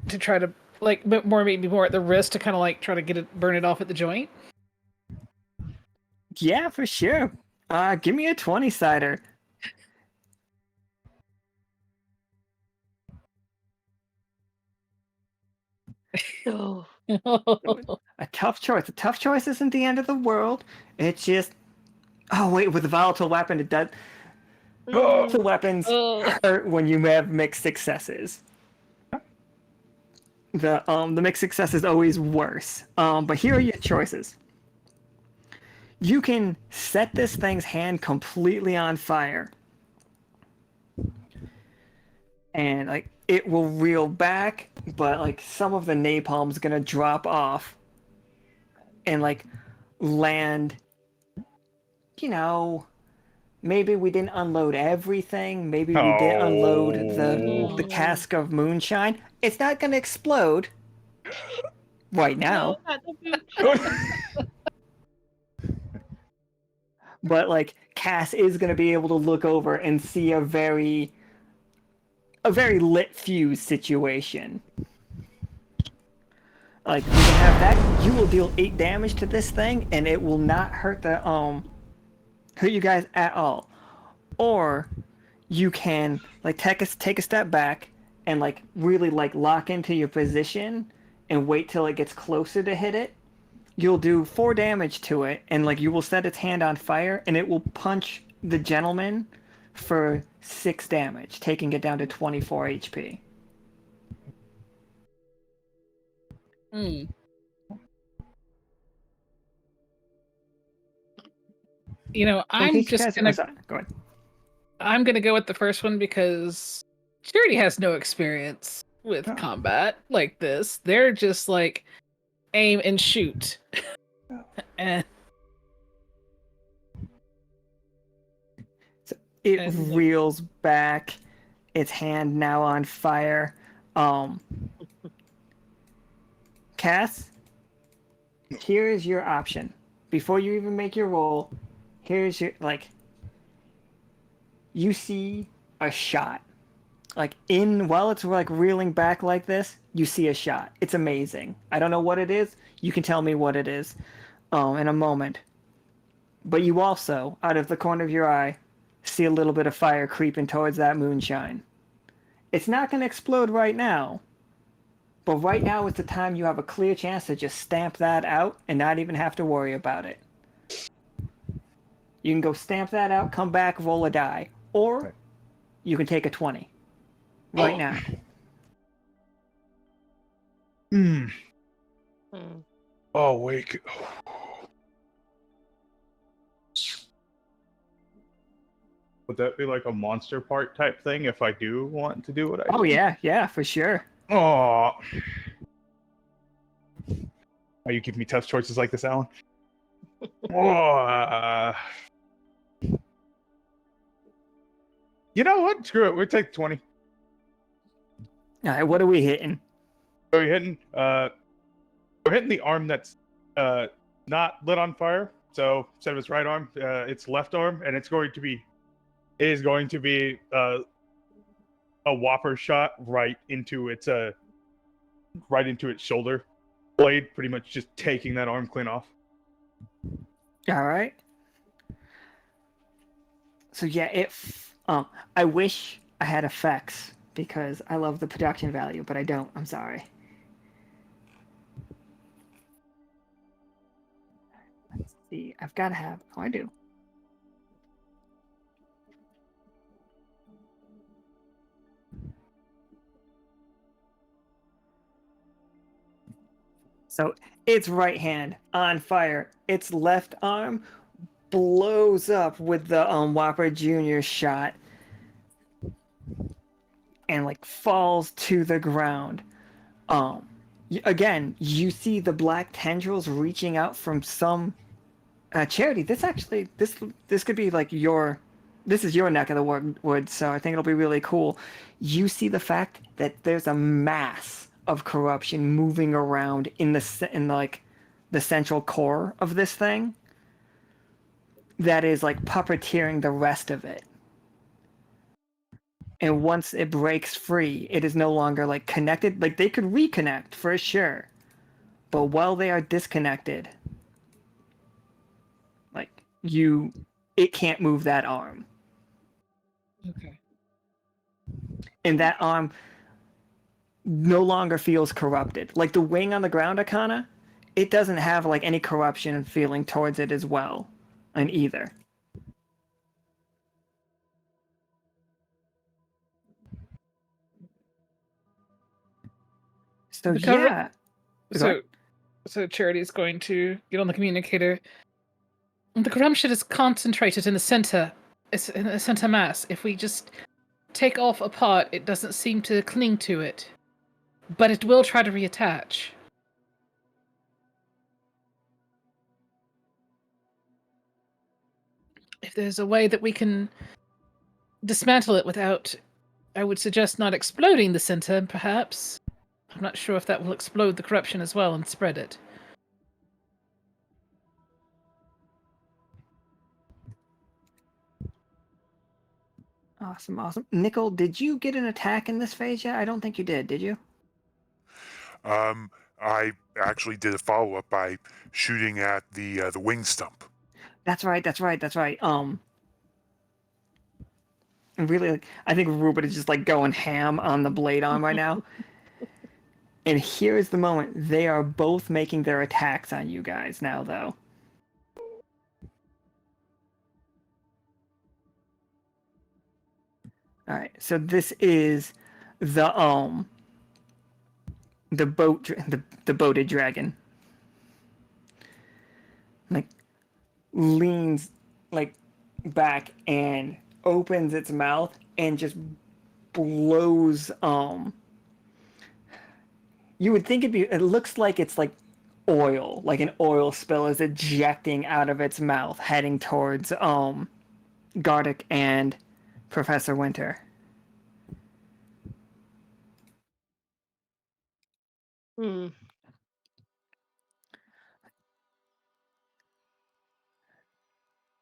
C: to try to like, but maybe more at the wrist to kind of like try to get it, burn it off at the joint.
A: Yeah, for sure. Give me a 20-sider.
E: Oh.
A: A tough choice. A tough choice isn't the end of the world. It's just. Oh wait, with a volatile weapon, it does. Volatile weapons hurt when you have mixed successes. The mixed success is always worse. But here are your choices. You can set this thing's hand completely on fire, and like it will reel back, but like some of the napalm's gonna drop off and like land. You know, maybe we didn't unload everything. Maybe we didn't unload the cask of moonshine. It's not gonna explode right now.
E: No, not the moonshine.
A: But like Cass is gonna be able to look over and see a very lit fuse situation. Like you can have that. You will deal 8 damage to this thing, and it will not hurt you guys at all. Or you can like take a step back and like really like lock into your position and wait till it gets closer to hit it. You'll do 4 damage to it, and like you will set its hand on fire, and it will punch the gentleman for 6 damage, taking it down to 24 HP.
C: You know, I'm just gonna
A: go ahead.
C: I'm gonna go with the first one because Charity has no experience with combat like this. They're just like aim and shoot. And
A: so it reels back, its hand now on fire. Cass, here is your option. Before you even make your roll, here's your you see a shot. Like while it's like reeling back like this, you see a shot. It's amazing. I don't know what it is. You can tell me what it is in a moment. But you also, out of the corner of your eye, see a little bit of fire creeping towards that moonshine. It's not going to explode right now. But right now is the time you have a clear chance to just stamp that out and not even have to worry about it. You can go stamp that out, come back, roll a die. Or you can take a 20. Right now.
B: Oh, wait. Would that be like a monster part type thing if I do want to do what I do?
A: Oh, yeah, for sure.
B: Oh. Are you giving me tough choices like this, Alan? You know what? Screw it. We'll take 20.
A: All right, what are we hitting?
B: Are we hitting? We're hitting the arm that's not lit on fire. So instead of its right arm, it's left arm, and it is going to be a whopper shot right into its shoulder blade, pretty much just taking that arm clean off.
A: All right. So yeah, I wish I had effects because I love the production value, but I don't. I'm sorry. Let's see. I've got to have. Oh, I do. So its right hand on fire. Its left arm blows up with the Whopper Jr. shot and like falls to the ground. Again, you see the black tendrils reaching out from some Charity. This could be like this is your neck of the woods, so I think it'll be really cool. You see the fact that there's a mass of corruption moving around in the central core of this thing that is like puppeteering the rest of it. And once it breaks free, it is no longer like connected. Like they could reconnect for sure, but while they are disconnected, like it can't move that arm.
C: Okay.
A: And that arm no longer feels corrupted. Like the wing on the ground, Akhana, it doesn't have like any corruption feeling towards it as well, and either. So
C: The cover-
A: yeah.
C: So Charity's going to get on the communicator. The corruption is concentrated in the center. It's in the center mass. If we just take off a part, it doesn't seem to cling to it. But it will try to reattach. If there's a way that we can dismantle it without, I would suggest not exploding the center, perhaps. I'm not sure if that will explode the corruption as well and spread it.
A: Awesome. Nichol, did you get an attack in this phase yet? I don't think you did you?
D: I actually did a follow-up by shooting at the wing stump.
A: That's right. And really, like, I think Rupert is just like going ham on the blade arm right now. And here is the moment. They are both making their attacks on you guys now, though. All right. So this is the boated dragon. Like leans like back and opens its mouth and just blows you would think it looks like it's like oil, like an oil spill is ejecting out of its mouth heading towards Gardic and Professor Winter.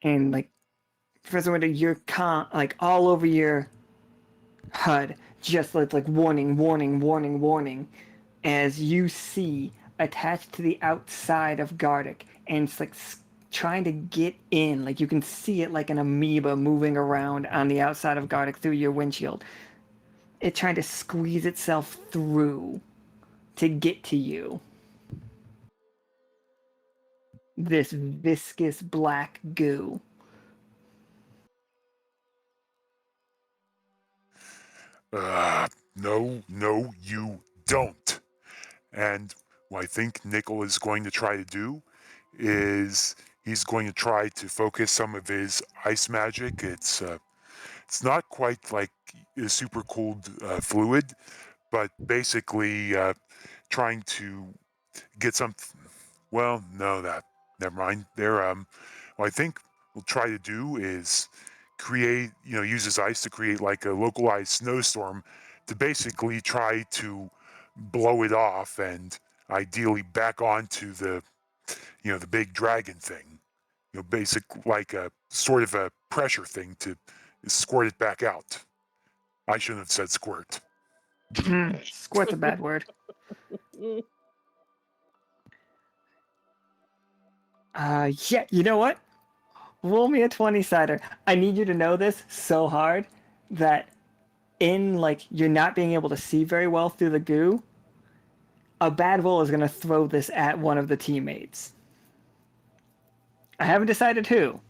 A: And like Professor Winter, you're like all over your HUD, just like warning, as you see attached to the outside of Gardic, and it's like trying to get in. Like you can see it like an amoeba moving around on the outside of Gardic through your windshield. It's trying to squeeze itself through to get to you. This viscous black goo.
D: No, you don't. And what I think Nichol is going to try to do is he's going to try to focus some of his ice magic. It's not quite like a super cooled fluid, but basically trying to get some. Well, no, never mind. What I think we'll try to do is create, use his ice to create like a localized snowstorm to basically try to blow it off and ideally back onto the big dragon thing. Basic like a sort of a pressure thing to squirt it back out. I shouldn't have said squirt.
A: Squirt's a bad word. Yeah, you know what? Roll me a 20-sider. I need you to know this so hard that in like you're not being able to see very well through the goo, a bad roll is going to throw this at one of the teammates. I haven't decided who.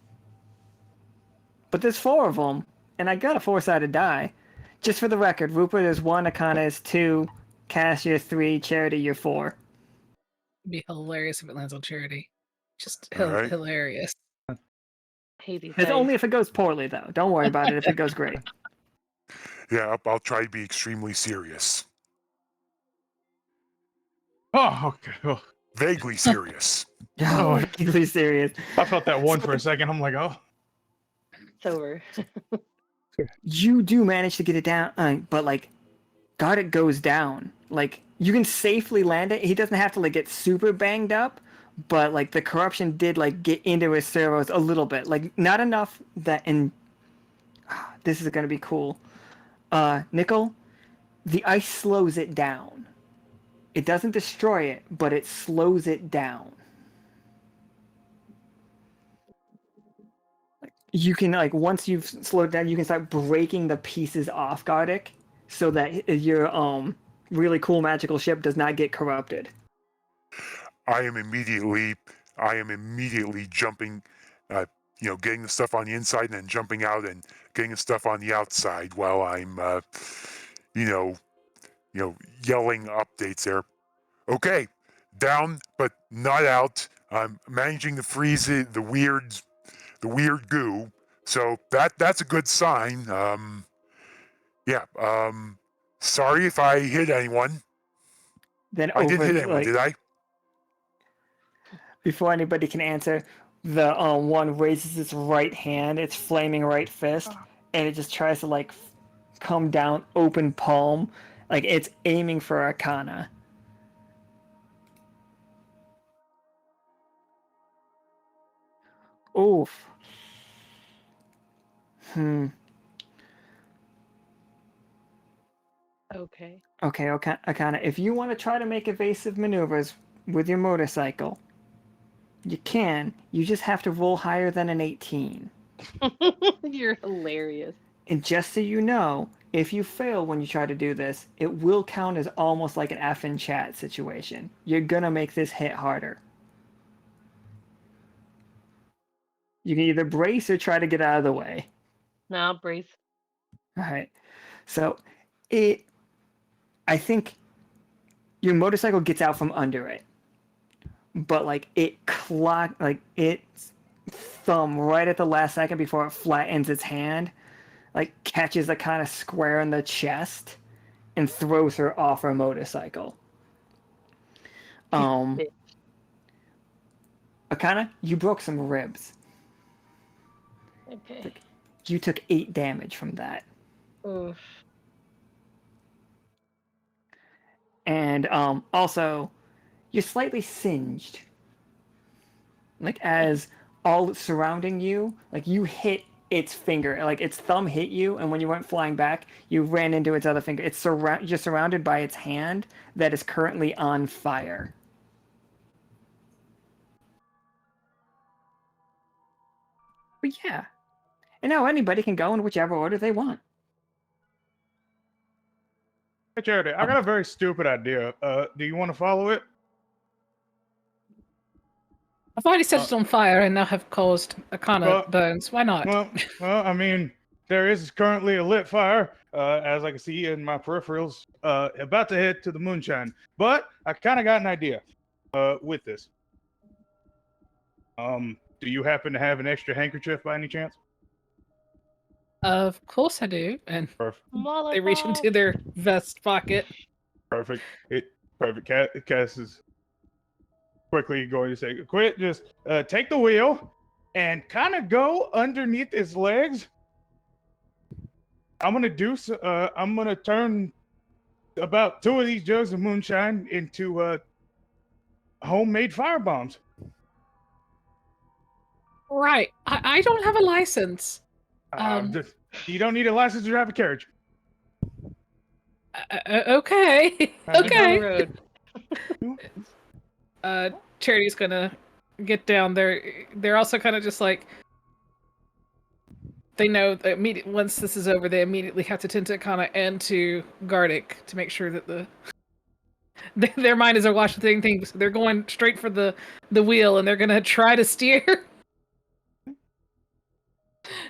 A: But there's 4 of them, and I got a 4-sided die. Just for the record, Rupert is 1, Akhana is 2, Cass you're 3, Charity you're 4.
C: It'd be hilarious if it lands on Charity. Just
D: Right.
C: hilarious.
E: I hate these
A: It's
E: dice.
A: only if it goes poorly, though. Don't worry about it if it goes great.
D: Yeah, I'll try to be extremely serious.
B: Oh, okay. Oh,
D: Vaguely serious.
A: Oh, really serious.
B: I felt that one for a second. I'm like, oh.
E: It's over.
A: You do manage to get it down, but like, Gardic goes down. Like, you can safely land it. He doesn't have to like get super banged up, but like the corruption did like get into his servos a little bit. Like, not enough that. And this is gonna be cool. Nichol, the ice slows it down. It doesn't destroy it, but it slows it down. You can, like, once you've slowed down, you can start breaking the pieces off Gardic so that your really cool magical ship does not get corrupted.
D: I am immediately jumping, getting the stuff on the inside and then jumping out and getting the stuff on the outside while I'm, yelling updates there. Okay, down but not out. I'm managing to freeze it, the weird goo. So that's a good sign. Sorry if I hit anyone.
A: Then
D: I didn't
A: over,
D: hit anyone,
A: like,
D: did I?
A: before anybody can answer, the one raises its right hand, its flaming right fist, and it just tries to, like, come down open palm, like it's aiming for Akhana. Oof.
E: Okay.
A: Okay, Akhana, if you want to try to make evasive maneuvers with your motorcycle, you can. You just have to roll higher than an 18.
E: You're hilarious.
A: And just so you know, if you fail when you try to do this, it will count as almost like an F in chat situation. You're gonna make this hit harder. You can either brace or try to get out of the way.
E: Now brace.
A: Alright. So I think your motorcycle gets out from under it. But like its thumb right at the last second before it flattens its hand, like catches a kind of square in the chest and throws her off her motorcycle. Akhana, you broke some ribs.
E: Okay.
A: You took 8 damage from that.
E: Oof.
A: And also, you're slightly singed. Like, as all surrounding you, like, you hit its finger, like its thumb hit you, and when you went flying back, you ran into its other finger. It's you're surrounded by its hand that is currently on fire. But yeah. And now anybody can go in whichever order they want.
B: Hey, Charity, I got a very stupid idea. Do you want to follow it?
C: I've already set it on fire and now have caused Akhana burns. Why not?
B: Well, I mean, there is currently a lit fire, as I can see in my peripherals, about to head to the moonshine. But I kind of got an idea with this. Do you happen to have an extra handkerchief by any chance?
C: Of course I do. And
B: Perfect.
C: they reach into their vest pocket.
B: Perfect. Perfect. Cass is quickly going to say, "Quit. Just take the wheel and kind of go underneath his legs. I'm gonna turn about 2 of these jugs of moonshine into homemade fire bombs."
C: Right. I don't have a license.
B: You don't need a license to drive a carriage.
C: Okay.
E: Down the
C: Okay.
E: road.
C: Charity's gonna get down there. They're also kind of just like, they know that once this is over, they immediately have to tend to Akhana and to Gardic to make sure that their mind is awash with things. They're going straight for the wheel, and they're gonna try to steer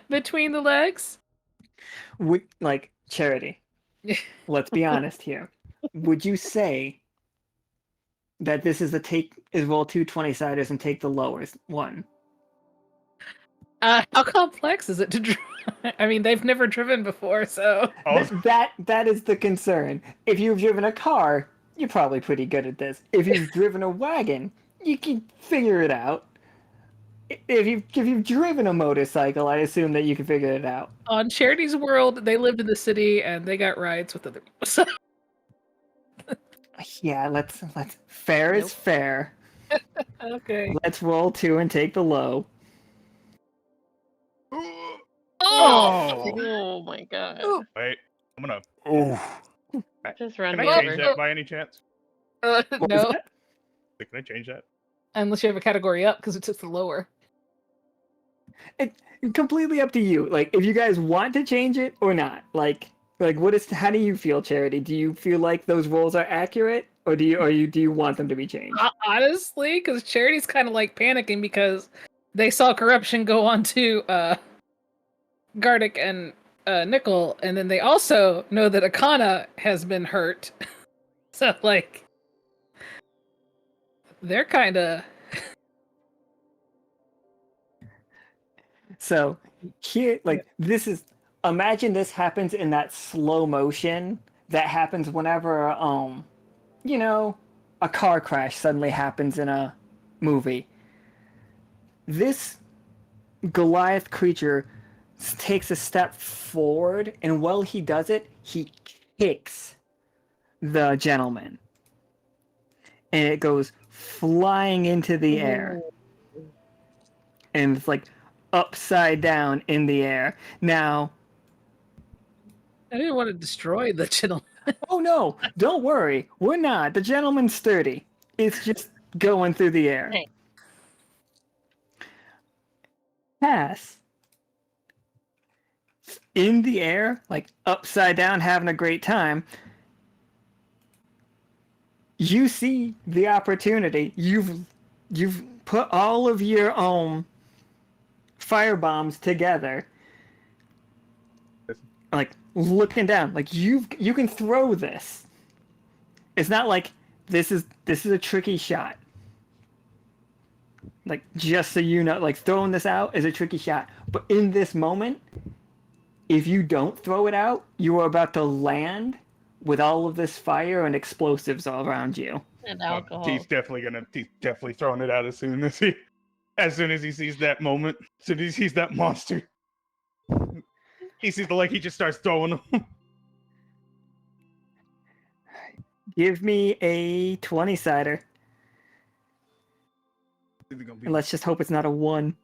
C: between the legs.
A: Like, Charity, let's be honest here. Would you say that this is roll 2 20-siders and take the lowest one?
C: How complex is it to drive? I mean, they've never driven before, so...
A: That is the concern. If you've driven a car, you're probably pretty good at this. If you've driven a wagon, you can figure it out. If you've driven a motorcycle, I assume that you can figure it out.
C: On Charity's world, they lived in the city and they got rides with other people. So...
A: Yeah, let's fair is fair.
C: Okay.
A: Let's roll 2 and take the low.
C: Oh!
E: Oh my god.
B: Wait, I'm gonna.
D: Oh,
E: Just run
B: Can
E: me
B: I
E: over.
B: change that by any chance?
A: What was
C: No,
A: that?
B: Can I change that?
C: unless you have a category up because it took the lower.
A: It's completely up to you. Like, if you guys want to change it or not. Like what is? How do you feel, Charity? Do you feel like those rolls are accurate, or do you want them to be changed?
C: Honestly, because Charity's kind of like panicking because they saw corruption go on to Gardic and Nichol, and then they also know that Akhana has been hurt. So, like, they're kind of.
A: So here, like, this is. Imagine this happens in that slow motion that happens whenever, you know, a car crash suddenly happens in a movie. This Goliath creature takes a step forward, and while he does it, he kicks the gentleman, and it goes flying into the air, and it's like upside down in the air. Now,
C: I didn't want to destroy the channel.
A: oh no, don't worry, we're not. The gentleman's sturdy. It's just going through the air.
E: Hey.
A: Pass. In the air, like upside down, having a great time. You see the opportunity. You've put all of your fire bombs together. Like looking down, like you can throw this. It's not like this is a tricky shot. Like, just so you know, like throwing this out is a tricky shot. But in this moment, if you don't throw it out, you are about to land with all of this fire and explosives all around you.
E: And alcohol.
B: He's definitely throwing it out as soon as he sees that moment. As soon as he sees that monster. He sees he just starts throwing them.
A: Give me a 20-sider. And let's just hope it's not a 1.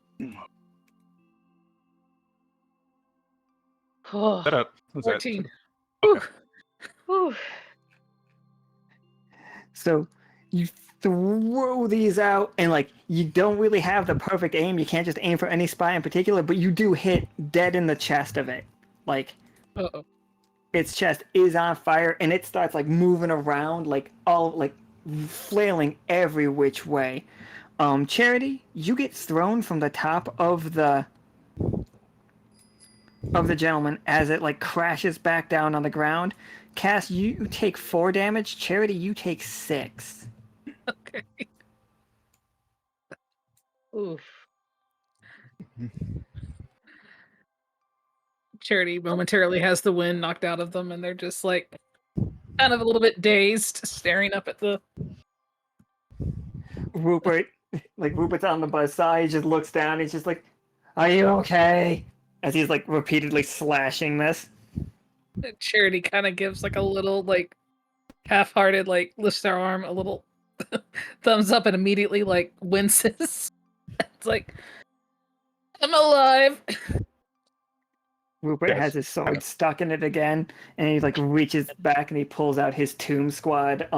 B: Shut up. What's
C: 14.
B: that? Okay.
E: Whew.
A: So you throw these out, and like you don't really have the perfect aim. You can't just aim for any spy in particular, but you do hit dead in the chest of it. Like,
C: Uh-oh.
A: its chest is on fire, and it starts like moving around, like all like flailing every which way. Charity, you get thrown from the top of the gentleman as it like crashes back down on the ground. Cass, you take 4 damage. Charity, you take 6.
C: Okay.
E: Oof.
C: Charity momentarily has the wind knocked out of them, and they're just like kind of a little bit dazed, staring up at the.
A: Rupert's on the bus side. He just looks down. He's just like, "Are you okay?" As he's like repeatedly slashing this.
C: Charity kind of gives like a little like half-hearted like lifts their arm a little thumbs up and immediately like winces. It's like, I'm alive.
A: Rupert has his sword stuck in it again, and he like reaches back and he pulls out his Tomb Squad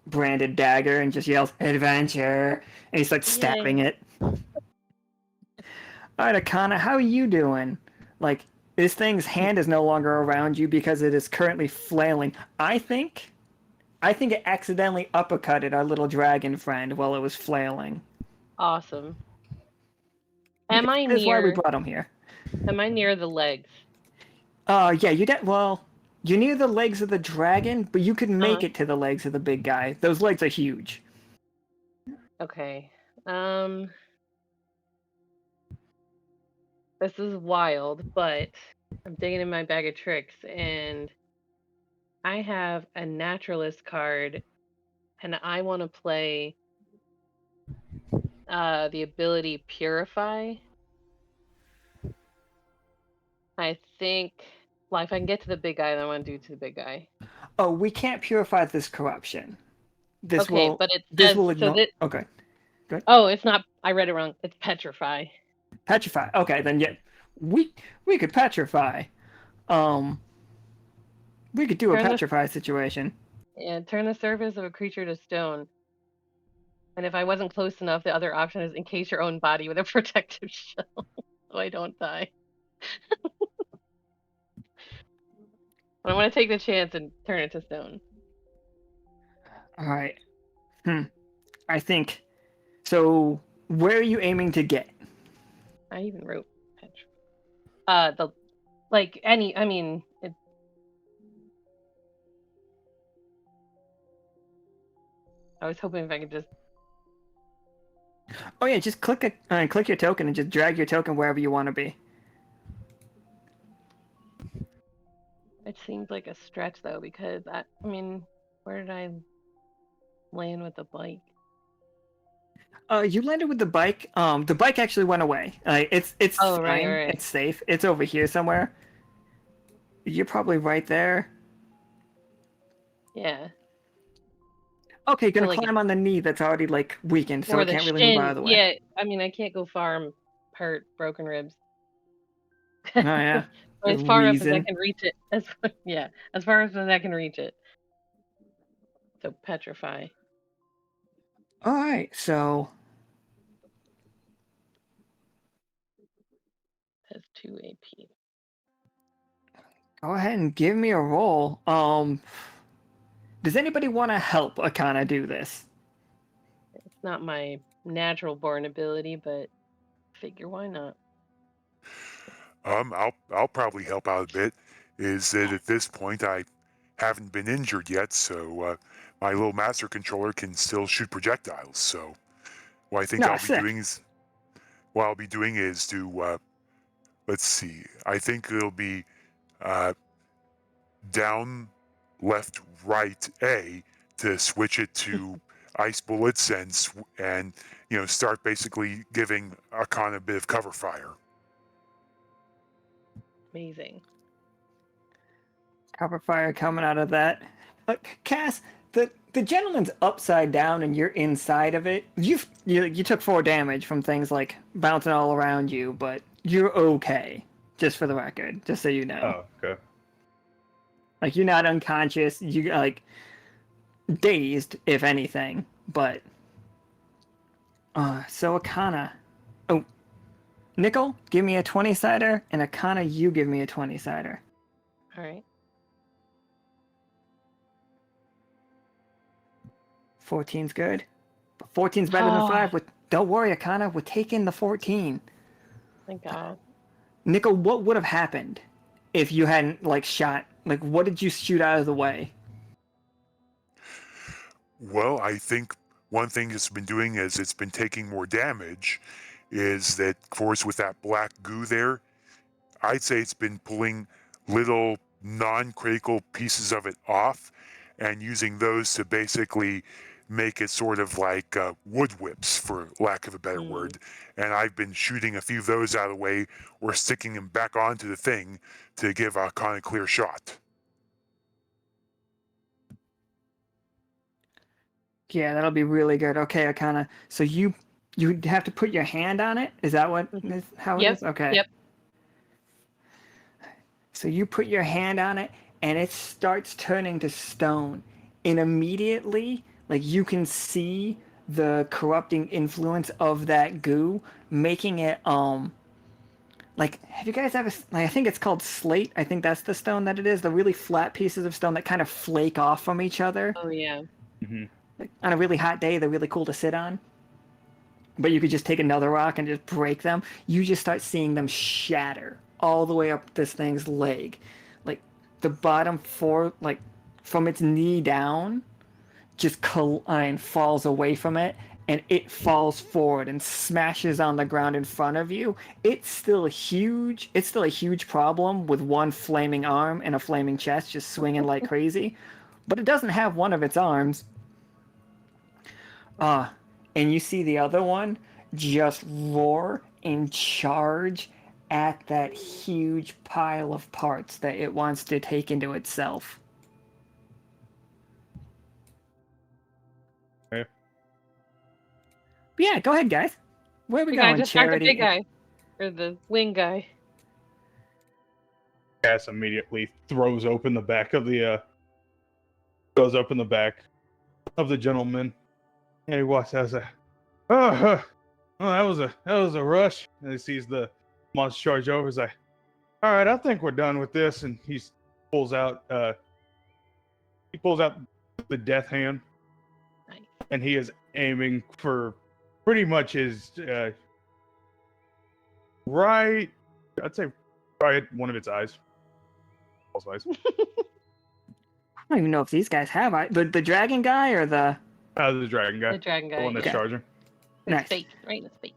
A: branded dagger and just yells "Adventure!" and he's like stabbing it. All right, Akhana, how are you doing? Like, this thing's hand is no longer around you because it is currently flailing. I think it accidentally uppercutted our little dragon friend while it was flailing.
E: Awesome. Am I
A: That's why we
E: near?
A: brought him here.
E: Am I near the legs?
A: Yeah, you're near the legs of the dragon, but you could make it to the legs of the big guy. Those legs are huge.
E: Okay. This is wild, but I'm digging in my bag of tricks, and I have a naturalist card, and I want to play the ability Purify. I think, well, if I can get to the big guy, then I want to do to the big guy.
A: Oh, we can't purify this corruption. This
E: Okay,
A: will.
E: but it
A: This
E: says,
A: will ignore. Okay.
E: oh, it's not. I read it wrong. It's Petrify.
A: Petrify. Okay, then yeah, we could petrify. we could do a
E: Turn the-
A: petrify situation.
E: And turn the surface of a creature to stone. And if I wasn't close enough, the other option is encase your own body with a protective shell so I don't die. But I want to take the chance and turn it to stone.
A: All right. I think. So, where are you aiming to get?
E: I even wrote petrify. I mean, I was hoping if I could just.
A: Oh yeah, just click your token and just drag your token wherever you want to be.
E: It seems like a stretch though, because I mean, where did I land with the bike?
A: You landed with the bike. The bike actually went away. It's
E: Oh,
A: fine.
E: right.
A: It's safe. It's over here somewhere. You're probably right there.
E: Yeah.
A: Okay, you're gonna
E: like,
A: climb on the knee that's already like weakened, so
E: or
A: it
E: the
A: can't really
E: shin.
A: move out of the way.
E: Yeah, I mean, I can't go far. I'm hurt, broken ribs.
A: Oh yeah.
E: As far up as I
A: Reason.
E: can reach it. As far as I can reach it. So petrify.
A: All right, so
E: Has 2 AP.
A: go ahead and give me a roll. Does anybody want to help Akhana do this?
E: It's not my natural born ability, but figure why not.
D: I'll probably help out a bit. Is that at this point I haven't been injured yet, so my little master controller can still shoot projectiles. So what I think
A: Nah,
D: I'll be
A: sick.
D: doing is to let's see. I think it'll be down, left, right, A to switch it to ice bullets and start basically giving Akhana a bit of cover fire.
E: Amazing.
A: Copper fire coming out of that. Cass, the gentleman's upside down and you're inside of it. You took 4 damage from things like bouncing all around you, but you're okay. Just for the record, just so you know.
B: Oh, okay.
A: Like you're not unconscious. You like dazed, if anything. But so Akhana. Oh, Nichol, give me a 20-sider, and Akhana, you give me a 20-sider.
E: All right.
A: 14's good. But 14's better than 5. Don't worry, Akhana, we're taking the 14.
E: Thank God.
A: Nichol, what would have happened if you hadn't shot? What did you shoot out of the way?
D: Well, I think one thing it's been doing as it's been taking more damage is that, of course, with that black goo there, I'd say it's been pulling little non-critical pieces of it off and using those to basically make it sort of like wood whips, for lack of a better word. And I've been shooting a few of those out of the way or sticking them back onto the thing to give a kind of clear shot.
A: Yeah, that'll be really good. Okay, Akhana. So you have to put your hand on it? Is that how it is? Okay.
E: Yep.
A: So you put your hand on it, and it starts turning to stone. And immediately, you can see the corrupting influence of that goo, making it, have you guys ever, I think it's called slate. I think that's the stone that it is. The really flat pieces of stone that kind of flake off from each other.
E: Oh, yeah.
B: Mm-hmm.
A: On a really hot day, they're really cool to sit on. But you could just take another rock and just break them. You just start seeing them shatter all the way up this thing's leg. The bottom from its knee down, just falls away from it, and it falls forward and smashes on the ground in front of you. It's still huge. It's still a huge problem with one flaming arm and a flaming chest just swinging like crazy. But it doesn't have one of its arms. And you see the other one just roar and charge at that huge pile of parts that it wants to take into itself.
B: Okay.
A: But yeah, go ahead, guys. Where are we
E: The guy
A: going,
E: just attacked the
A: Charity?
E: big guy. Or the wing guy.
B: Cass immediately throws open the back of the goes open the back of the gentleman, and he walks out and says, "Oh, that was a rush." And he sees the monster charge over. He's like, "All right, I think we're done with this." And pulls out he pulls out the death hand,
E: Nice.
B: and he is aiming for pretty much his right. I'd say right at one of its eyes. Also eyes.
A: I don't even know if these guys have the dragon guy or the
B: The dragon guy.
E: The dragon
B: The
E: guy.
B: one that's
E: Yeah.
B: charging.
E: His
A: Nice.
E: face, right in his face.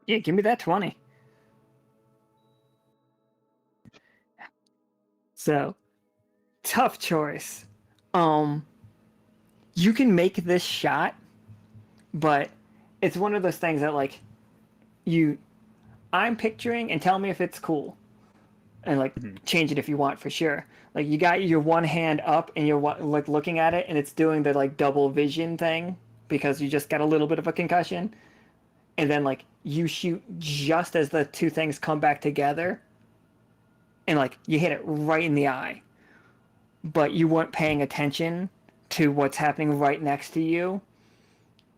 A: Yeah, give me that 20. So, tough choice. You can make this shot, but it's one of those things that like I'm picturing, and tell me if it's cool. And like change it if you want, for sure. Like you got your one hand up and you're like looking at it and it's doing the like double vision thing because you just got a little bit of a concussion. And then like you shoot just as the two things come back together and like you hit it right in the eye. But you weren't paying attention to what's happening right next to you.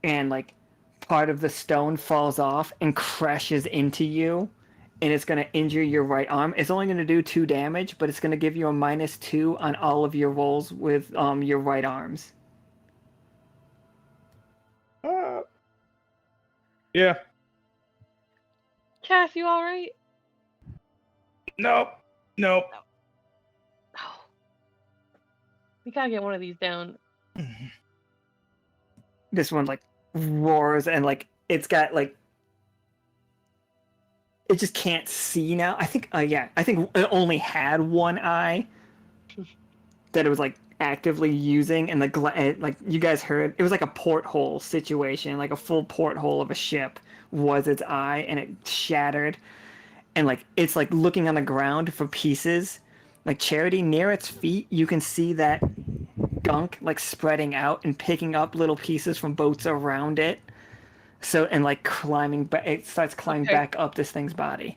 A: And like part of the stone falls off and crashes into you. And it's going to injure your right arm. It's only going to do 2 damage, but it's going to give you a -2 on all of your rolls with your right arms.
B: Yeah.
E: Cass, you all right?
B: Nope.
E: Oh. We gotta get one of these down.
A: This one like roars and like it's got like it just can't see now. I think it only had one eye that it was like actively using, and like you guys heard, it was like a porthole situation, like a full porthole of a ship was its eye, and it shattered, and like it's like looking on the ground for pieces. Like Charity, near its feet, you can see that gunk like spreading out and picking up little pieces from boats around it. So, and like climbing, but it starts climbing back up this thing's body.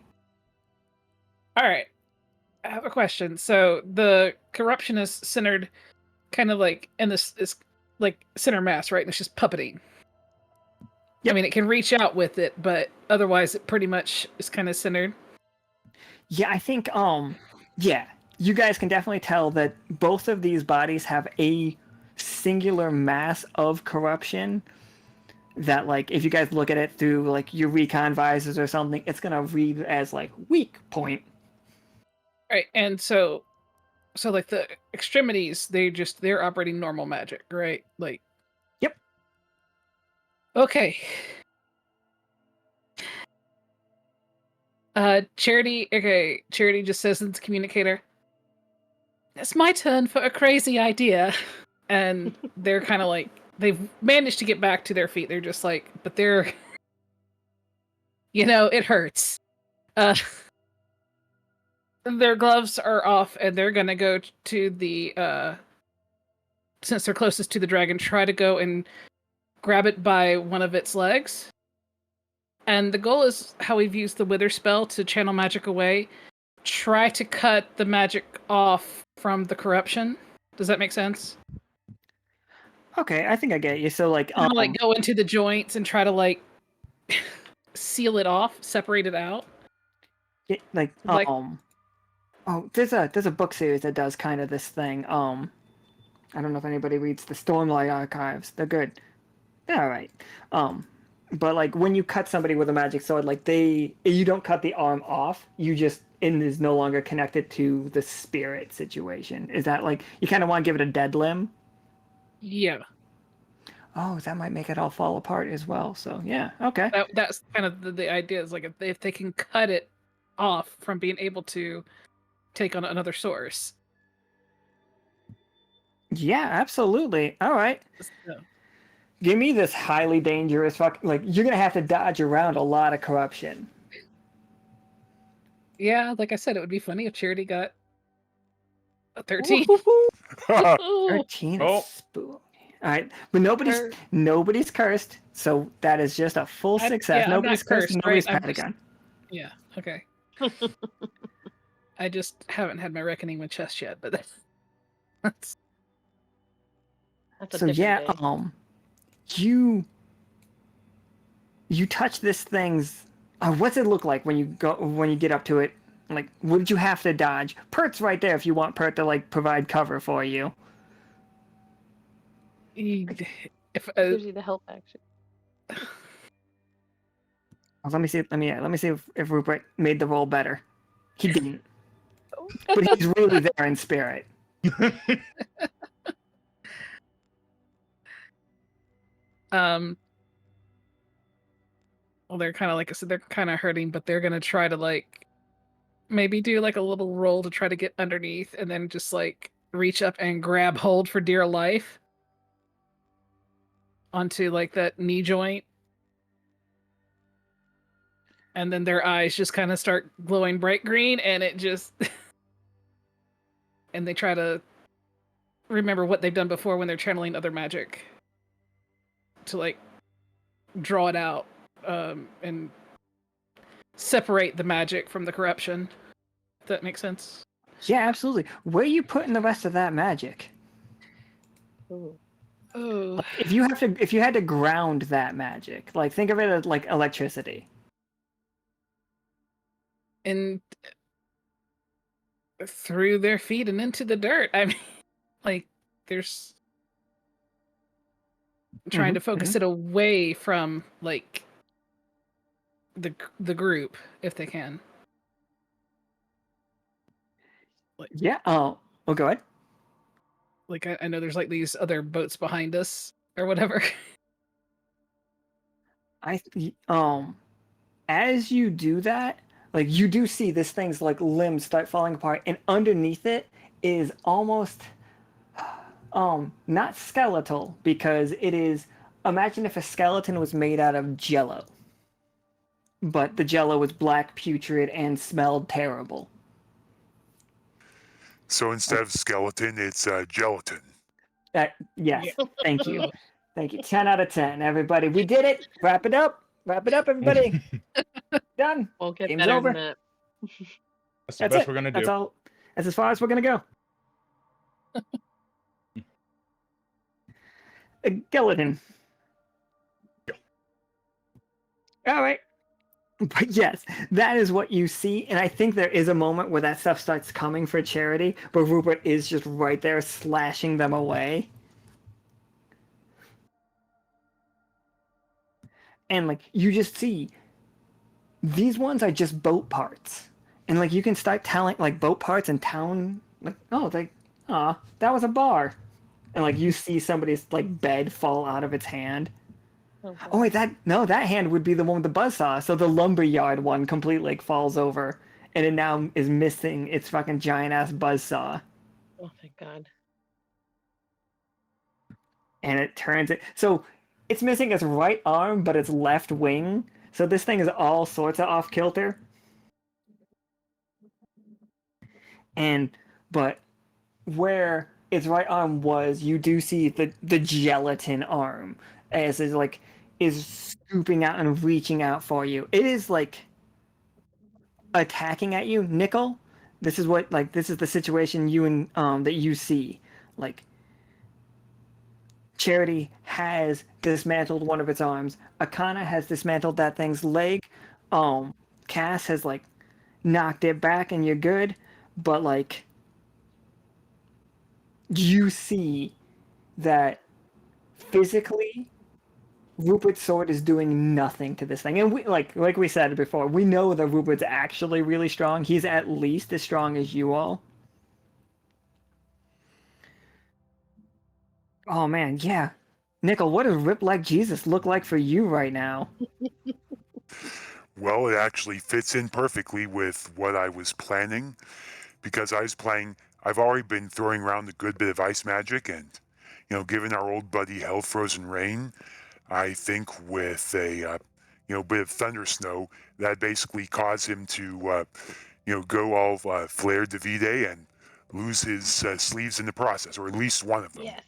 C: All right. I have a question. So the corruption is centered kind of like in this is like center mass, right? And it's just puppeting.
A: Yep.
C: I mean, it can reach out with it, but otherwise it pretty much is kind of centered.
A: Yeah, I think, yeah, you guys can definitely tell that both of these bodies have a singular mass of corruption that, like, if you guys look at it through, like, your recon visors or something, it's going to read as, like, weak point.
C: Right, and so like, the extremities, they're operating normal magic, right? Like...
A: Yep.
C: Okay. Charity just says into communicator, "It's my turn for a crazy idea." And they're kind of like, they've managed to get back to their feet. They're just like, but they're, it hurts. Their gloves are off, and they're gonna go to the, since they're closest to the dragon, try to go and grab it by one of its legs. And the goal is how we've used the Wither spell to channel magic away. Try to cut the magic off from the corruption. Does that make sense?
A: Okay, I think I get you. So, like,
C: like go into the joints and try to like seal it off, separate it out.
A: like oh, there's a book series that does kind of this thing. I don't know if anybody reads the Stormlight Archives. They're good. They're all right. But like when you cut somebody with a magic sword, like you don't cut the arm off. You just is no longer connected to the spirit situation. Is that like you kind of want to give it a dead limb?
C: Yeah.
A: Oh, that might make it all fall apart as well. So yeah, okay.
C: That's kind of the idea. Is like if they can cut it off from being able to take on another source.
A: Yeah, absolutely. All right.
C: So,
A: give me this highly dangerous like you're gonna have to dodge around a lot of corruption.
C: yeah, like I said, it would be funny if Charity got a 13.
A: 13
B: Oh.
A: is spooky. All right, but nobody's cursed, so that is just a full success.
C: I'm
A: Nobody's
C: not
A: cursed.
C: cursed,
A: Nobody's
C: right? I'm
A: Patagon.
C: Yeah. Okay. I just haven't had my reckoning with chess yet, but that's
E: That's a
A: So
E: different
A: yeah,
E: day.
A: you touch this thing's. What's it look like when you get up to it? Like, what did you have to dodge? Pert's right there if you want Pert to like provide cover for you.
C: if
E: Gives you the help action.
A: Let me see. Let me see if Rupert made the roll better. He didn't, but he's really there in spirit.
C: well, they're kind of like I said, they're kind of hurting, but they're gonna try to like maybe do like a little roll to try to get underneath, and then just like reach up and grab hold for dear life onto like that knee joint. And then their eyes just kind of start glowing bright green, and it just and they try to remember what they've done before when they're channeling other magic to like draw it out and separate the magic from the corruption. If that makes sense.
A: Yeah, absolutely. Where are you putting the rest of that magic?
E: Ooh.
C: Oh,
A: If you had to ground that magic, like think of it as like electricity.
C: and through their feet and into the dirt. I mean, like there's trying to focus it away from like the group if they can. Like,
A: Yeah. Oh, go ahead.
C: like I know there's like these other boats behind us or whatever.
A: I as you do that, like you do see this thing's like limbs start falling apart, and underneath it is almost not skeletal because it is. Imagine if a skeleton was made out of jello, but the jello was black, putrid, and smelled terrible.
D: So instead of skeleton, it's gelatin.
A: Yes,
C: Yeah.
A: thank you. Thank you. 10 out of 10, everybody. We did it. Wrap it up. Wrap it up, everybody. Done.
E: Won't get
A: Game's
E: better
A: over.
E: than that.
B: That's the
A: That's
B: best
A: it.
B: we're gonna
A: That's
B: do.
A: all. That's as far as we're gonna go. A skeleton. All right. But yes, that is what you see, and I think there is a moment where that stuff starts coming for Charity, but Rupert is just right there slashing them away. And like you just see these ones are just boat parts. And like you can start telling like boat parts in town like, oh, like, that was a bar. And like you see somebody's like bed fall out of its hand.
E: Oh,
A: Oh wait, that hand would be the one with the buzzsaw. So the lumberyard one completely like falls over, and it now is missing its fucking giant ass buzzsaw.
E: oh thank God.
A: And it turns it so it's missing its right arm, but its left wing. So this thing is all sorts of off kilter. And but where its right arm was, you do see the gelatin arm as is scooping out and reaching out for you. It is like attacking at you, Nichol. This is the situation you and that you see. Like Charity has dismantled one of its arms. Akhana has dismantled that thing's leg. Cass has like knocked it back and you're good. But like you see that physically Rupert's sword is doing nothing to this thing. And we like we said before, we know that Rupert's actually really strong. He's at least as strong as you all. Oh man, yeah. Nichol, what does Rip Like Jesus look like for you right now?
D: Well, it actually fits in perfectly with what I was planning because I've already been throwing around a good bit of ice magic, and, given our old buddy Hell Frozen Rain, I think with a, bit of thunder snow, that basically caused him to, go all flared de vide and lose his sleeves in the process, or at least one of them.
E: Yes.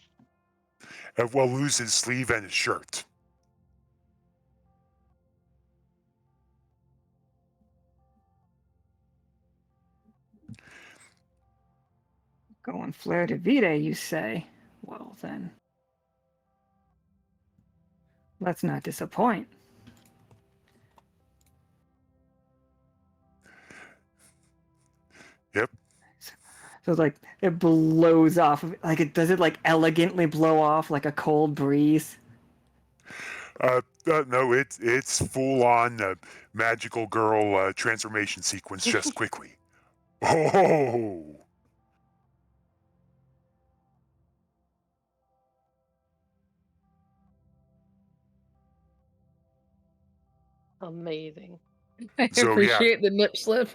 D: Well, lose his sleeve and his shirt.
A: Going flare de vide, you say? Well then, let's not disappoint.
D: Yep.
A: So it's like it blows off. Like it does it like elegantly blow off like a cold breeze.
D: No, it's full on magical girl transformation sequence just quickly. Oh,
E: Amazing.
C: I
D: So, yeah.
C: appreciate the nip slip.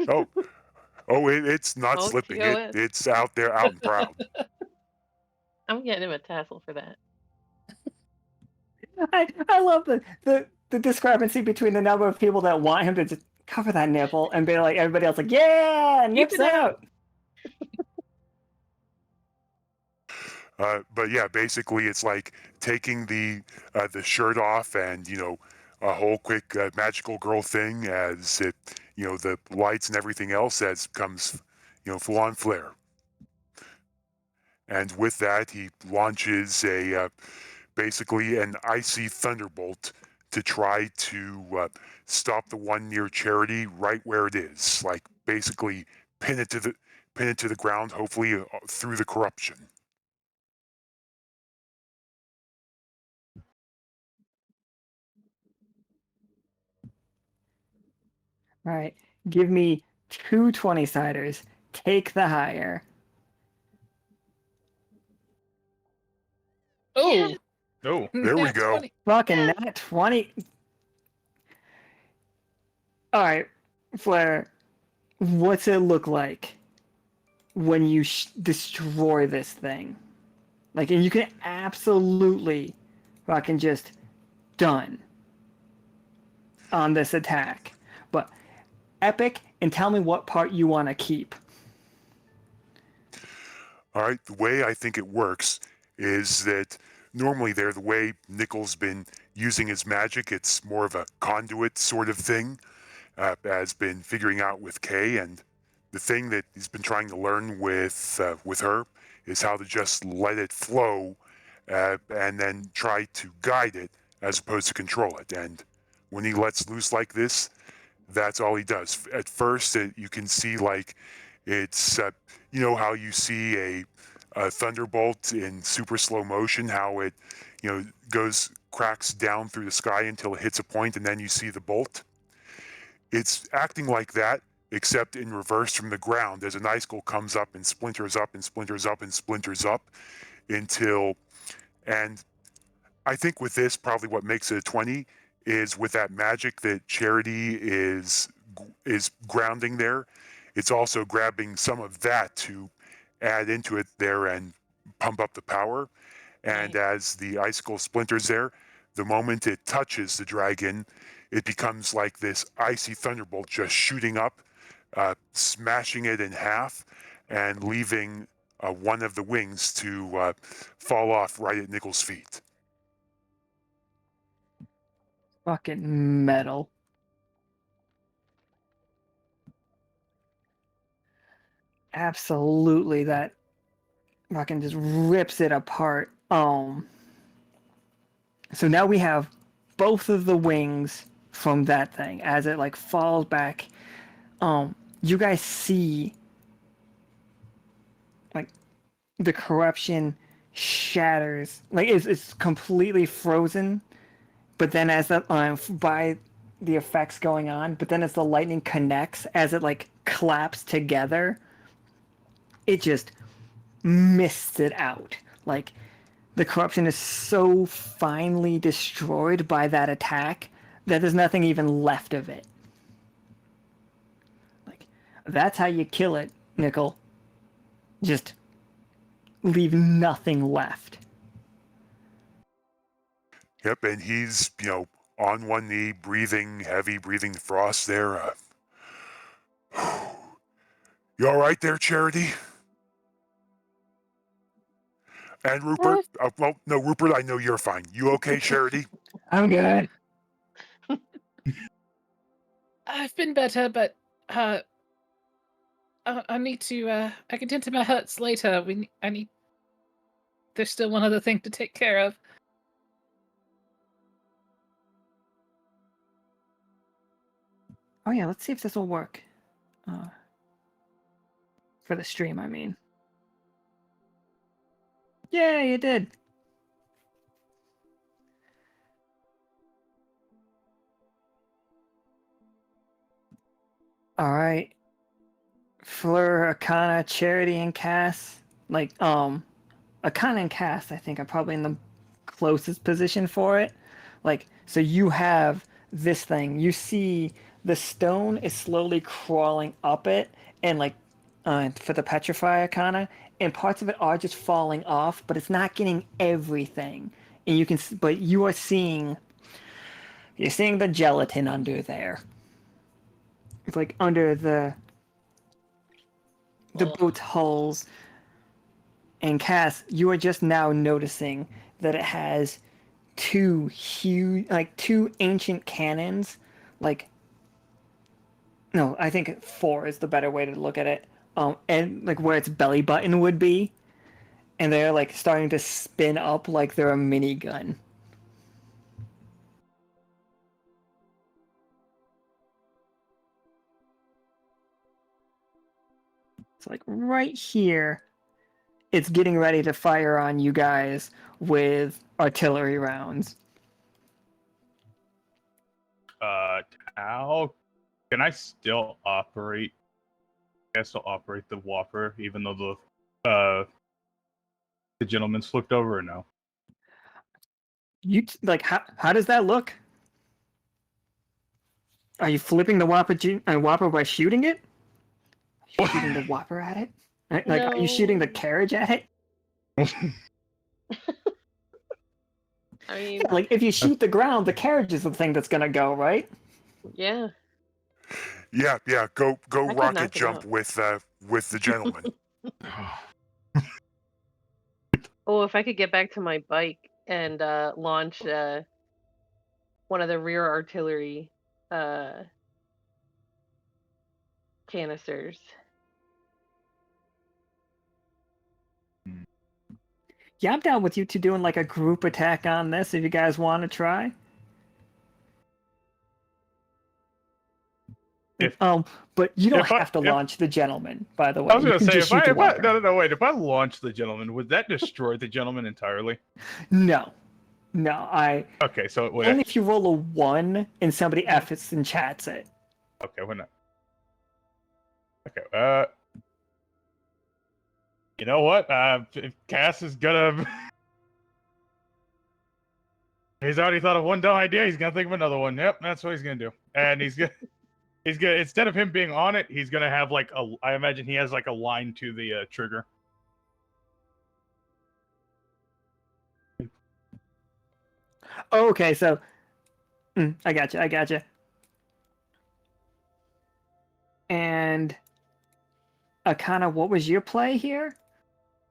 D: oh, it's not
E: Don't
D: slipping.
E: kill it.
D: It's out there, out and proud.
E: I'm getting him a tassel for that.
A: I love the discrepancy between the number of people that want him to just cover that nipple and be like everybody else like, yeah, nips
E: it out.
A: out.
D: But yeah, basically, it's like taking the shirt off and a whole quick magical girl thing as it the lights and everything else as comes full on flare. And with that, he launches basically an icy thunderbolt to try to stop the one near Charity right where it is. Like basically pin it to the ground, hopefully through the corruption.
A: All right, give me 2 20-siders. Take the higher.
C: Oh,
B: Oh,
D: There we
C: nat
D: go.
C: 20.
A: Fucking nat 20. All right, Flair, what's it look like when you destroy this thing? Like, and you can absolutely fucking just done on this attack. But epic, and tell me what part you want to keep.
D: All right, the way I think it works is that normally the way Nichol's been using his magic, it's more of a conduit sort of thing, has been figuring out with Kay, and the thing that he's been trying to learn with her is how to just let it flow and then try to guide it as opposed to control it. And when he lets loose like this, that's all he does. At first, you can see like it's how you see a thunderbolt in super slow motion, how it cracks down through the sky until it hits a point, and then you see the bolt. It's acting like that, except in reverse from the ground, as an icicle comes up and splinters up and splinters up and splinters up until, and I think with this, probably what makes it a 20 is with that magic that Charity is grounding there. It's also grabbing some of that to add into it there and pump up the power. And
E: Nice.
D: as the icicle splinters there, the moment it touches the dragon, it becomes like this icy thunderbolt just shooting up, smashing it in half, and leaving one of the wings to fall off right at Nichol's feet.
A: Fucking metal. Absolutely, that fucking just rips it apart. So now we have both of the wings from that thing as it like falls back. You guys see like the corruption shatters, like it's completely frozen. But then as the by the effects going on, but then as the lightning connects, as it like claps together, it just mists it out. Like the corruption is so finely destroyed by that attack that there's nothing even left of it. Like that's how you kill it, Nichol. Just leave nothing left.
D: Yep, and he's, on one knee, heavy breathing frost there. You all right there, Charity? And Rupert? Well, no, Rupert, I know you're fine. You okay, Charity?
A: I'm good.
C: I've been better, but I need to. I can tend to my huts later. I need. There's still one other thing to take care of.
A: Oh yeah, let's see if this will work. For the stream, I mean. Yeah, you did. All right. Fleur, Akhana, Charity, and Cass. Akhana and Cass, I think, are probably in the closest position for it. So you have this thing. You see the stone is slowly crawling up it, and for the petrify Akhana, and parts of it are just falling off, but it's not getting everything. And but you're seeing the gelatin under there. It's like under the boat's hulls. And Cass, you are just now noticing that it has two ancient cannons. No, I think 4 is the better way to look at it. And where its belly button would be, and they're starting to spin up like they're a minigun. It's right here. It's getting ready to fire on you guys with artillery rounds.
B: How can I still operate? I still operate the Whopper, even though the gentleman's flipped over, or no?
A: How does that look? Are you flipping the Whopper by shooting it? Are you shooting the Whopper at it? Are you shooting the carriage at it?
E: I mean,
A: if you shoot the ground, the carriage is the thing that's gonna go, right?
E: yeah.
D: Yeah. Go
E: could
D: rocket
E: knock it
D: jump
E: out.
D: with the gentleman.
E: Oh, if I could get back to my bike and launch one of the rear artillery canisters.
A: Yeah, I'm down with you two doing a group attack on this if you guys want to try. But you don't have to launch the gentleman, by the way.
B: I was going to say,
A: if I
B: launch the gentleman, would that destroy the gentleman entirely?
A: No.
B: Okay, so it would.
A: Only if you roll a 1 and somebody F's and chats it.
B: Okay, we're not. Okay, you know what? If Cass is gonna. He's already thought of one dumb idea, he's gonna think of another one. Yep, that's what he's gonna do. And he's gonna. Instead of him being on it, he's gonna have I imagine he has a line to the trigger.
A: Oh, okay, so I gotcha. And Akhana, what was your play here?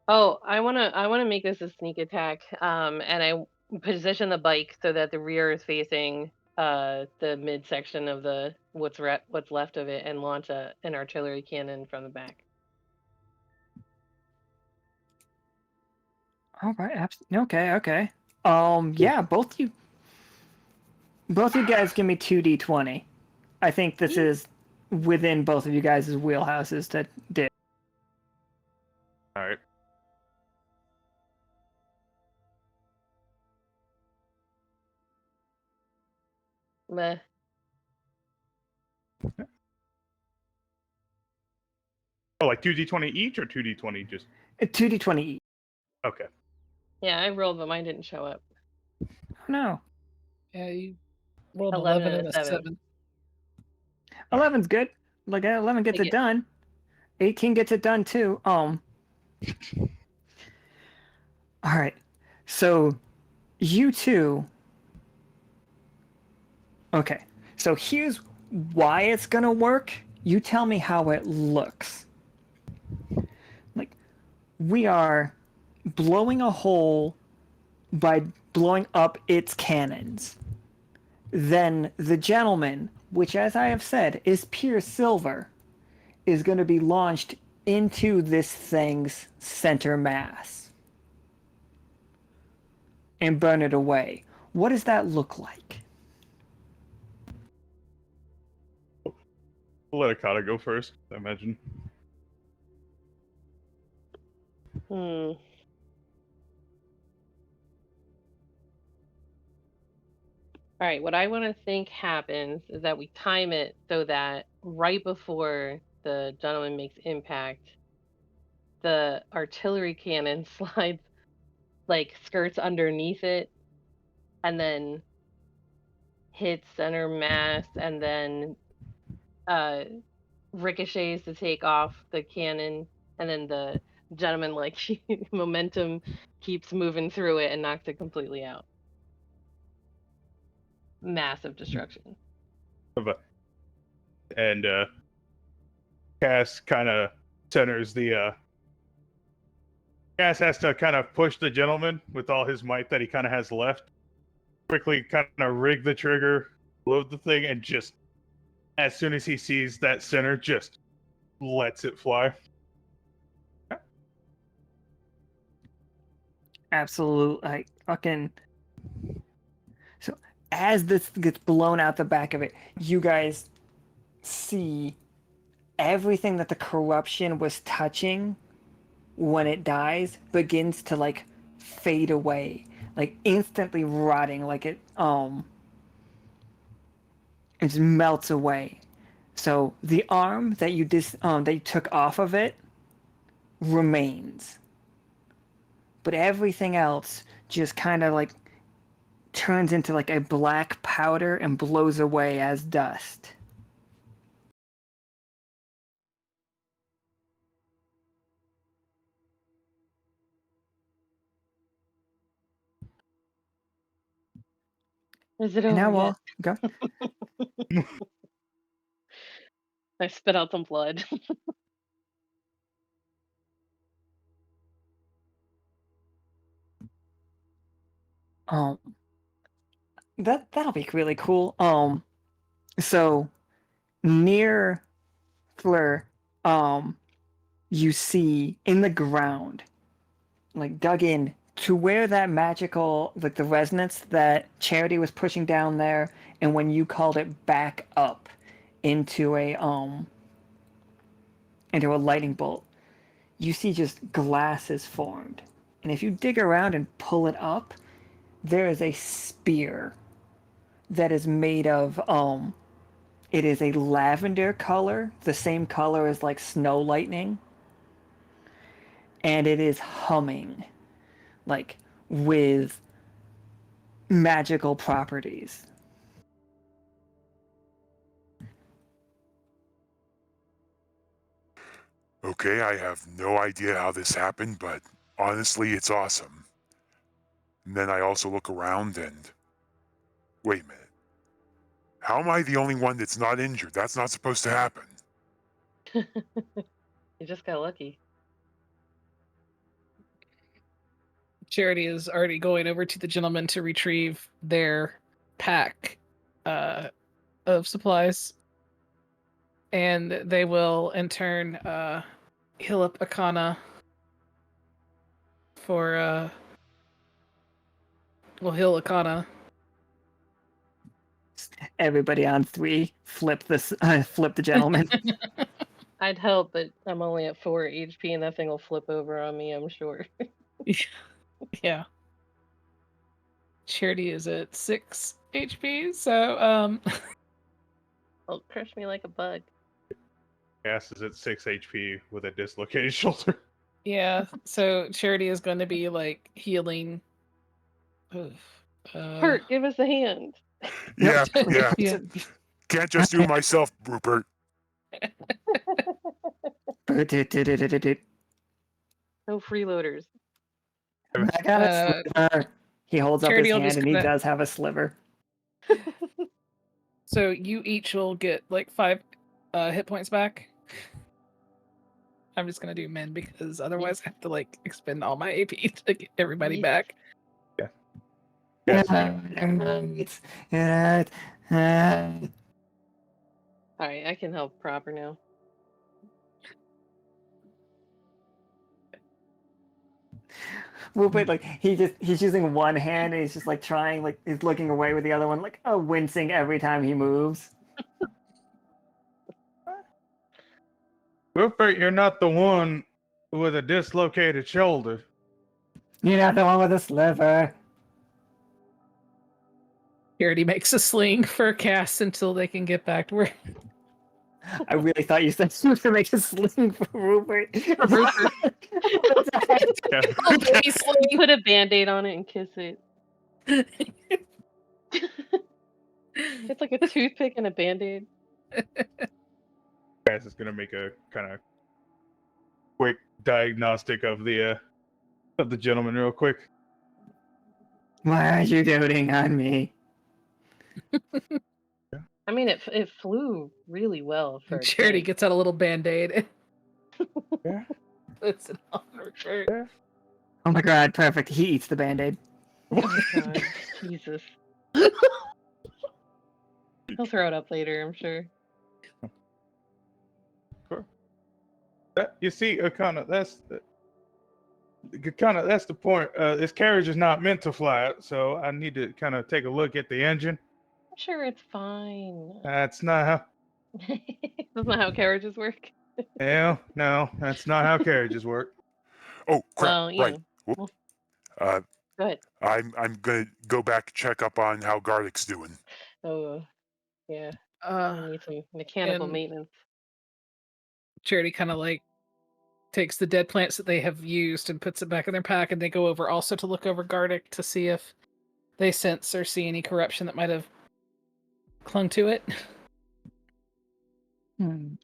E: Oh, I wanna make this a sneak attack. And I position the bike so that the rear is facing the midsection of the what's left of it, and launch an artillery cannon from the back.
A: All right, okay. Yeah, both you guys give me 2d20. I think this is within both of you guys' wheelhouses to do.
B: All right.
E: Meh.
B: Oh, 2d20 each or 2d20 just?
A: 2d20 each.
B: Okay.
E: Yeah, I rolled, but mine didn't show up.
A: Oh, no.
C: Yeah, you rolled
E: 11
C: 11 and a 7.
A: 11's good. 11 gets it done. 18 gets it done too. All right. So you two. Okay. So here's why it's gonna work. You tell me how it looks. We are blowing a hole by blowing up its cannons. Then the gentleman, which as I have said is pure silver, is going to be launched into this thing's center mass and burn it away. What does that look like?
B: We'll let Akhana go first, I imagine.
E: Hmm. All right, what I want to think happens is that we time it so that right before the gentleman makes impact, the artillery cannon slides, like skirts underneath it, and then hits center mass, and then ricochets to take off the cannon, and then the gentleman, like, momentum keeps moving through it and knocks it completely out. Massive destruction.
B: And Cass kind of centers the. Cass has to kind of push the gentleman with all his might that he kind of has left. Quickly kind of rig the trigger, load the thing, and just as soon as he sees that center, just lets it fly.
A: Absolute, like, fucking. So as this gets blown out the back of it, you guys see everything that the corruption was touching when it dies begins to like fade away, like instantly rotting, like it just melts away. So the arm that you that you took off of it remains, but everything else just kind of like turns into like a black powder and blows away as dust.
E: Is it
A: And
E: over
A: now
E: yet?
A: go.
E: I spit out some blood.
A: Um, that'll be really cool. So near Fleur, you see in the ground, like dug in to where that magical, like the resonance that Charity was pushing down there, and when you called it back up into a lightning bolt, you see just glasses formed. And if you dig around and pull it up, there is a spear that is made of it is a lavender color, the same color as like snow lightning, and it is humming like with magical properties.
D: Okay, I have no idea how this happened, but honestly, it's awesome. And then I also look around and wait a minute. How am I the only one that's not injured? That's not supposed to happen.
E: You just got lucky.
C: Charity is already going over to the gentleman to retrieve their pack of supplies. And they will, in turn, heal up Akhana for, will heal Akhana.
A: Everybody on 3, flip the gentleman.
E: I'd help, but I'm only at 4 HP, and that thing will flip over on me, I'm sure.
C: Yeah. Charity is at 6 HP, so
E: It'll crush me like a bug.
B: Cass is at 6 HP with a dislocated shoulder.
C: yeah. So Charity is going to be like healing.
D: Yeah,
E: Give us a hand.
D: yeah.
C: Yeah.
D: Can't just do myself, Rupert.
E: No freeloaders.
A: I got a sliver. He holds up his
C: Charity will
A: hand
C: just
A: and he
C: kinda-
A: does have a sliver.
C: So you each will get like 5 hit points back. I'm just gonna do men because otherwise I have to like expend all my AP to get everybody
E: Yeah.
C: back.
B: Yes.
E: Alright, I can help proper now.
A: Rupert, like he's using one hand and he's just like trying, like he's looking away with the other one, like wincing every time he moves.
B: Rupert, you're not the one with a dislocated shoulder.
A: You're not the one with the sliver.
C: Charity makes a sling for cast until they can get back to where.
A: I really thought you said you were gonna make a sling for Rupert.
C: Rupert. Baby sling.
E: Put a band-aid on it and kiss it. It's like a toothpick and a band-aid.
B: Cass is gonna make a kind of quick diagnostic of the gentleman real quick.
A: Why are you doting on me?
E: I mean, it flew really well for a
C: Charity
E: kid.
C: gets out a little band-aid.
B: Yeah.
C: Puts it on her shirt.
B: Yeah.
A: Oh my god, perfect. He eats the band-aid.
E: Oh my god, Jesus. He'll throw it up later, I'm sure.
B: You see, Akhana, that's the point. This carriage is not meant to fly, so I need to kind of take a look at the engine.
E: I'm sure it's fine.
B: That's not how.
E: That's not how carriages work.
B: No, that's not how carriages work.
D: Oh, crap.
E: Well, you
D: right.
E: know.
D: Whoop.
E: Go ahead.
D: I'm going to go back and check up on how Garlic's doing.
E: Oh, yeah. I need some mechanical
C: and-
E: maintenance.
C: Charity kind of like takes the dead plants that they have used and puts it back in their pack, and they go over also to look over Gardic to see if they sense or see any corruption that might have clung to it.
A: I'm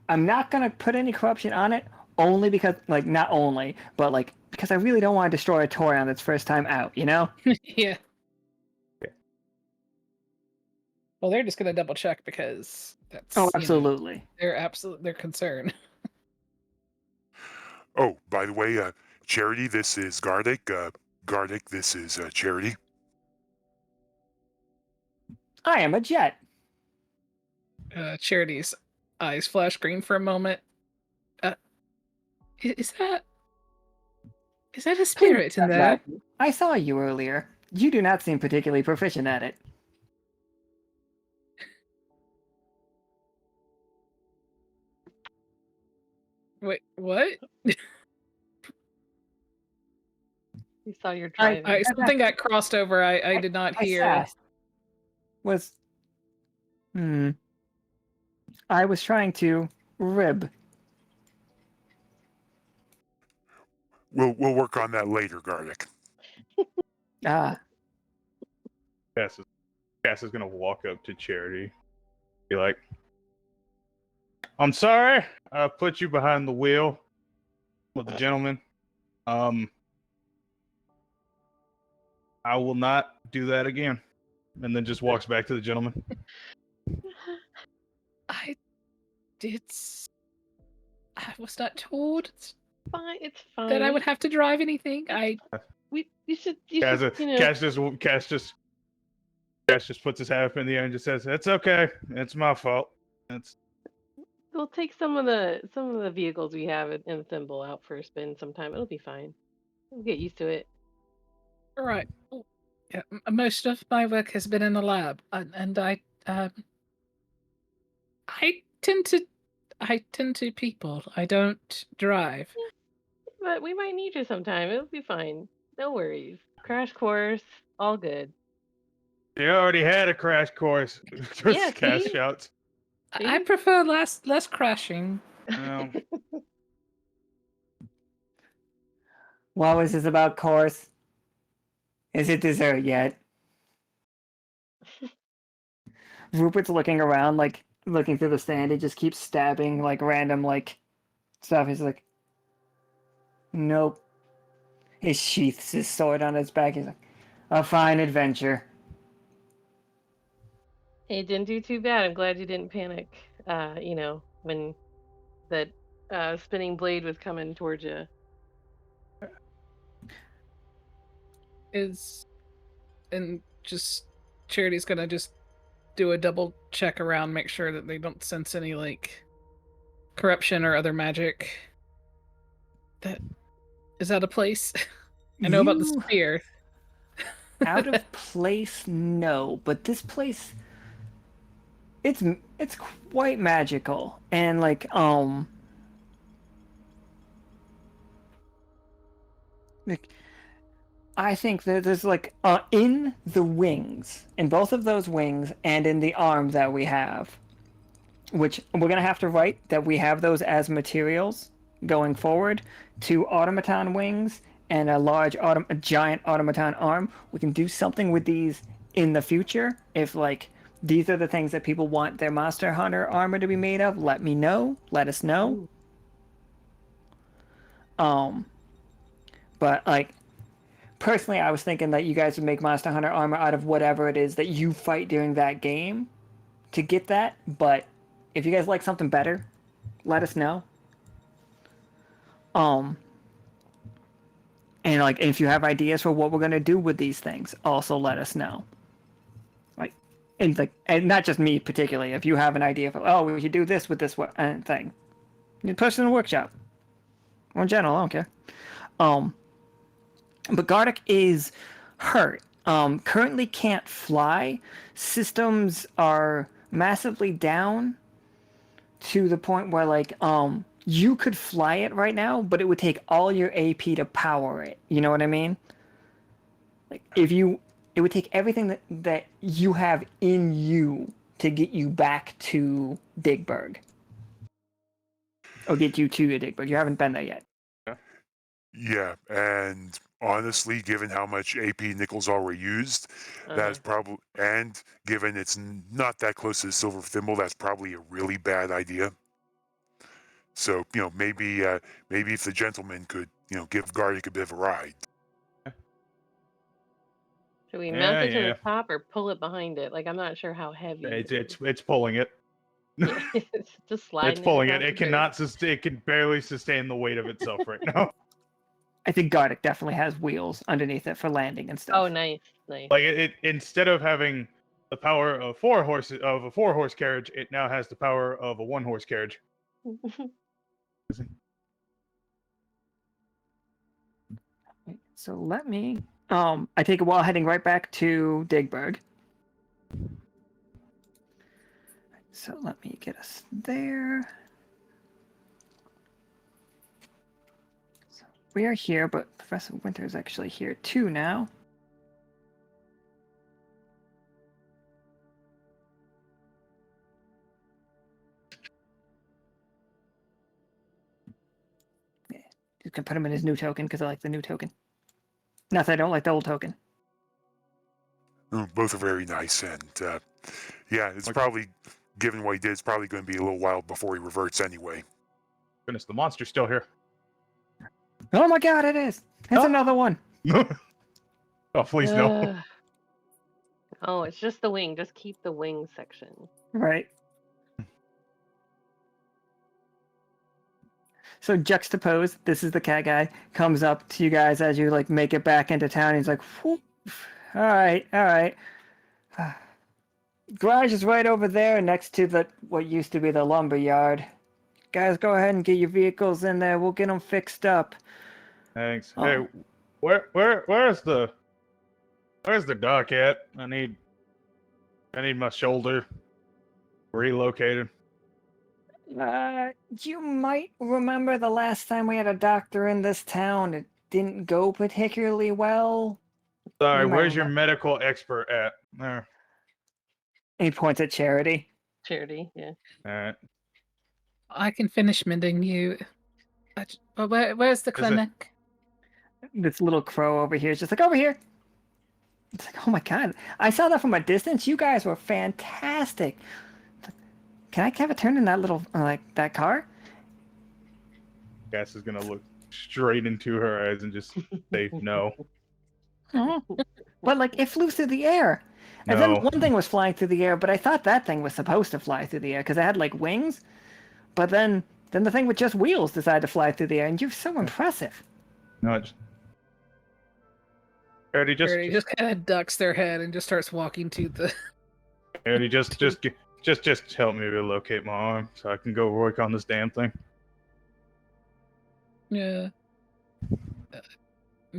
A: not gonna put any corruption on it, only because, like, not only, but like because I really don't want to destroy a toy on its first time out, you know?
C: Yeah. Well, they're just gonna double check because that's
A: Oh, absolutely.
C: their concern.
D: Oh, by the way, Charity, this is Gardic. Gardic, this is Charity.
A: I am a jet.
C: Charity's eyes flash green for a moment. Is that a spirit in there?
A: I saw you earlier. You do not seem particularly proficient at it.
C: Wait, what?
E: You saw your driving.
C: Something got crossed over. I did not hear.
A: sass was I was trying to rib.
D: We'll work on that later, Gardic.
A: Ah,
B: Cass is gonna walk up to Charity, be like, "I'm sorry, I put you behind the wheel with the gentleman. I will not do that again." And then just walks back to the gentleman.
C: I was not told
E: Fine, it's fine.
C: that I would have to drive anything.
E: You should,
B: Cass
E: you know.
B: just puts his hat up in the air and just says, "It's okay. It's my fault. It's
E: We'll take some of the vehicles we have in the thimble out for a spin sometime. It'll be fine. We'll get used to it.
C: All right. Yeah, most of my work has been in the lab, and I tend to people. I don't drive.
E: But we might need you sometime. It'll be fine. No worries. Crash course, all good.
B: You already had a crash course."
E: Yeah,
B: Cass
E: see?
B: shouts.
C: I prefer less crashing.
B: Well,
A: what was this about course? Is it dessert yet? Rupert's looking around, like looking through the stand. He just keeps stabbing like random like stuff. He's like, nope. He sheaths his sword on his back. He's like, a fine adventure.
E: Hey, didn't do too bad. I'm glad you didn't panic. When that spinning blade was coming towards you.
C: And just Charity's gonna just do a double check around, make sure that they don't sense any like corruption or other magic. That is that a place? I know about the
A: You-
C: spear.
A: Out of place, no, but this place, it's quite magical, and like I think that there's like in the wings, in both of those wings, and in the arm that we have, which we're gonna have to write that we have those as materials going forward. 2 automaton wings and a giant automaton arm. We can do something with these in the future if like these are the things that people want their Monster Hunter armor to be made of. Let me know. Let us know. But like personally, I was thinking that you guys would make Monster Hunter armor out of whatever it is that you fight during that game to get that. But if you guys like something better, let us know. And like if you have ideas for what we're gonna do with these things, also let us know. Like, and not just me particularly. If you have an idea for, oh, we should do this with this thing, you push it in the workshop. Or in general, I don't care. But Gardic is hurt. Currently can't fly. Systems are massively down to the point where like you could fly it right now, but it would take all your AP to power it. You know what I mean? Like it would take everything that you have in you to get you back to Digburg. Or get you to Digburg. You haven't been there yet.
D: Yeah, and honestly, given how much AP Nichol's already used, that's probably, and given it's not that close to the silver thimble, that's probably a really bad idea. So, maybe if the gentleman could, give Gardic a bit of a ride.
E: Should we mount it to the top or pull it behind it? Like, I'm not sure how heavy.
B: It's pulling it.
E: Yeah, it's just sliding.
B: It's pulling it.
E: across
B: It
E: the dirt.
B: cannot it can barely sustain the weight of itself right now.
A: I think Gardic definitely has wheels underneath it for landing and stuff.
E: Oh, nice.
B: Like it instead of having the power of 4 horses of a 4-horse carriage, it now has the power of a 1-horse carriage.
A: So let me I take a while heading right back to Digburg. So let me get us there. So we are here, but Professor Winter is actually here too now. Yeah, just gonna put him in his new token because I like the new token. Not that I don't like the old token.
D: Both are very nice, and yeah, it's probably, given what he did, it's probably going to be a little while before he reverts anyway.
B: Goodness, the monster's still here.
A: Oh my god, it is! It's another one!
B: Oh, please no.
E: Oh, it's just the wing. Just keep the wing section.
A: Right. So juxtapose, this is the cat guy, comes up to you guys as you like make it back into town. He's like, whoop. All right. Garage is right over there next to what used to be the lumber yard. Guys, go ahead and get your vehicles in there. We'll get them fixed up.
B: Thanks.
A: Oh.
B: Hey, where's the dock at? I need my shoulder relocated.
A: You might remember the last time we had a doctor in this town. It didn't go particularly well.
B: Sorry, where's your medical expert at? There.
A: He points at Charity.
E: Charity, yeah.
B: All right.
C: I can finish mending you. Where's the clinic?
A: This little crow over here is just like, over here. It's like, oh my god. I saw that from a distance. You guys were fantastic. Can I have a turn in that little, that car?
B: Cass is going to look straight into her eyes and just say no.
A: But, it flew through the air. And then one thing was flying through the air, but I thought that thing was supposed to fly through the air because it had, wings. But then the thing with just wheels decided to fly through the air, and you're so impressive.
B: No, Charity
C: just kind of ducks their head and just starts walking to the...
B: Charity, just help me relocate my arm so I can go work on this damn thing.
C: Yeah.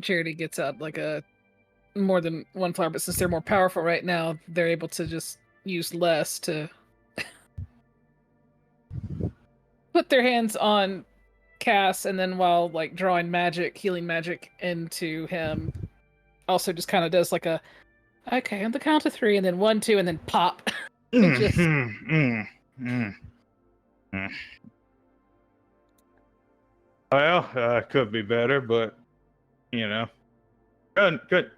C: Charity gets out like a more than one flower, but since they're more powerful right now, they're able to just use less to put their hands on Cass, and then while like drawing magic, healing magic into him, also just kind of does like a okay on the count of 3, and then 1, 2, and then pop. And just
B: Well, could be better, but you know, could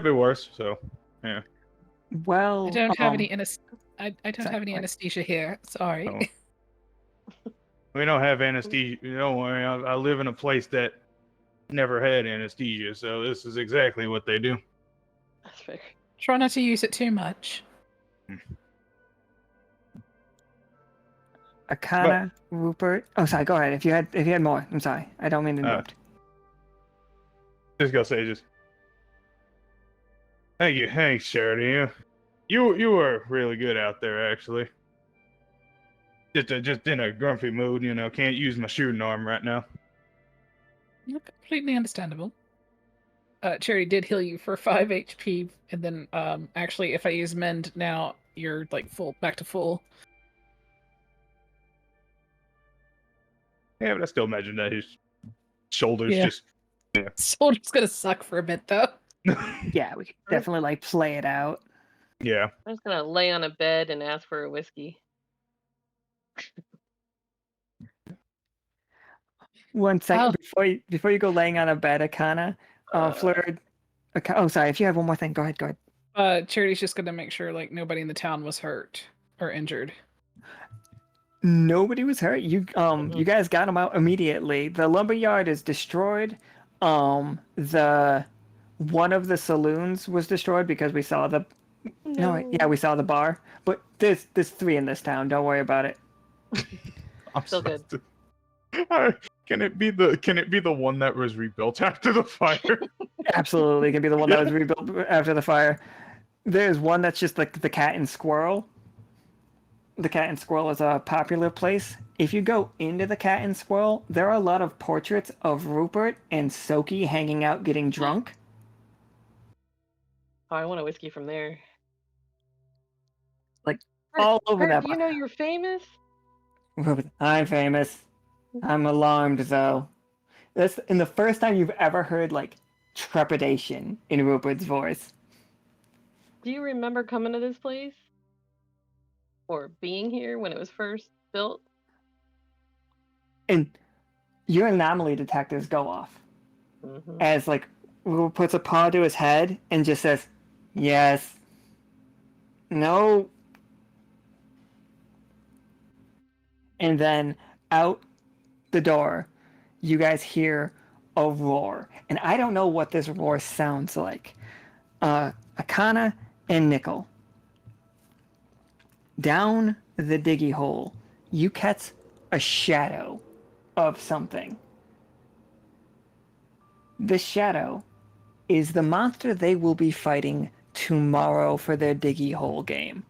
B: be worse. So yeah.
A: Well,
C: I don't have any I don't
A: sorry,
C: have any
A: what?
C: anesthesia here. Sorry.
B: Oh. We don't have anesthesia. Don't worry. I live in a place that never had anesthesia, so this is exactly what they do.
E: That's fair.
C: Try not to use it too much.
A: Akhana, Rupert. Oh, sorry. Go ahead. If you had more, I'm sorry. I don't mean to interrupt.
B: Just gonna say, thank you, thanks, Charity. You were really good out there, actually. Just in a grumpy mood, you know. Can't use my shooting arm right now.
C: Yeah, completely understandable. Charity did heal you for 5 HP, and then actually, if I use mend now, you're like back to full.
B: Yeah, but I still imagine that his shoulders
C: Yeah.
B: just. Yeah.
C: Soldier's gonna suck for a bit though.
A: Yeah, we could definitely like play it out.
B: Yeah.
E: I'm just gonna lay on a bed and ask for a whiskey.
A: One second before you go laying on a bed, Akhana. Fleur. Oh, sorry. If you have one more thing, go ahead. Go ahead.
C: Charity's just gonna make sure like nobody in the town was hurt or injured.
A: Nobody was hurt. You guys got them out immediately. The lumberyard is destroyed. The one of the saloons was destroyed because we saw the we saw the bar. But there's 3 in this town. Don't worry about it.
B: I'm
E: Still good.
B: Can it be the one that was rebuilt after the fire?
A: Absolutely, it can be the one that was rebuilt after the fire. There's one that's just like the Cat and Squirrel. The Cat and Squirrel is a popular place. If you go into the Cat and Squirrel, there are a lot of portraits of Rupert and Soki hanging out getting drunk.
E: Oh, I want a whiskey from there.
A: Like all over that.
E: Do you know you're famous?
A: Rupert, I'm famous. I'm alarmed though. That's in the first time you've ever heard like trepidation in Rupert's voice.
E: Do you remember coming to this place? Or being here when it was first built?
A: And your anomaly detectors go off as like Rupert puts a paw to his head and just says, "Yes, no," and then out the door, you guys hear a roar, and I don't know what this roar sounds like. Akhana and Nichol. Down the diggy hole, you catch a shadow of something. This shadow is the monster they will be fighting tomorrow for their diggy hole game.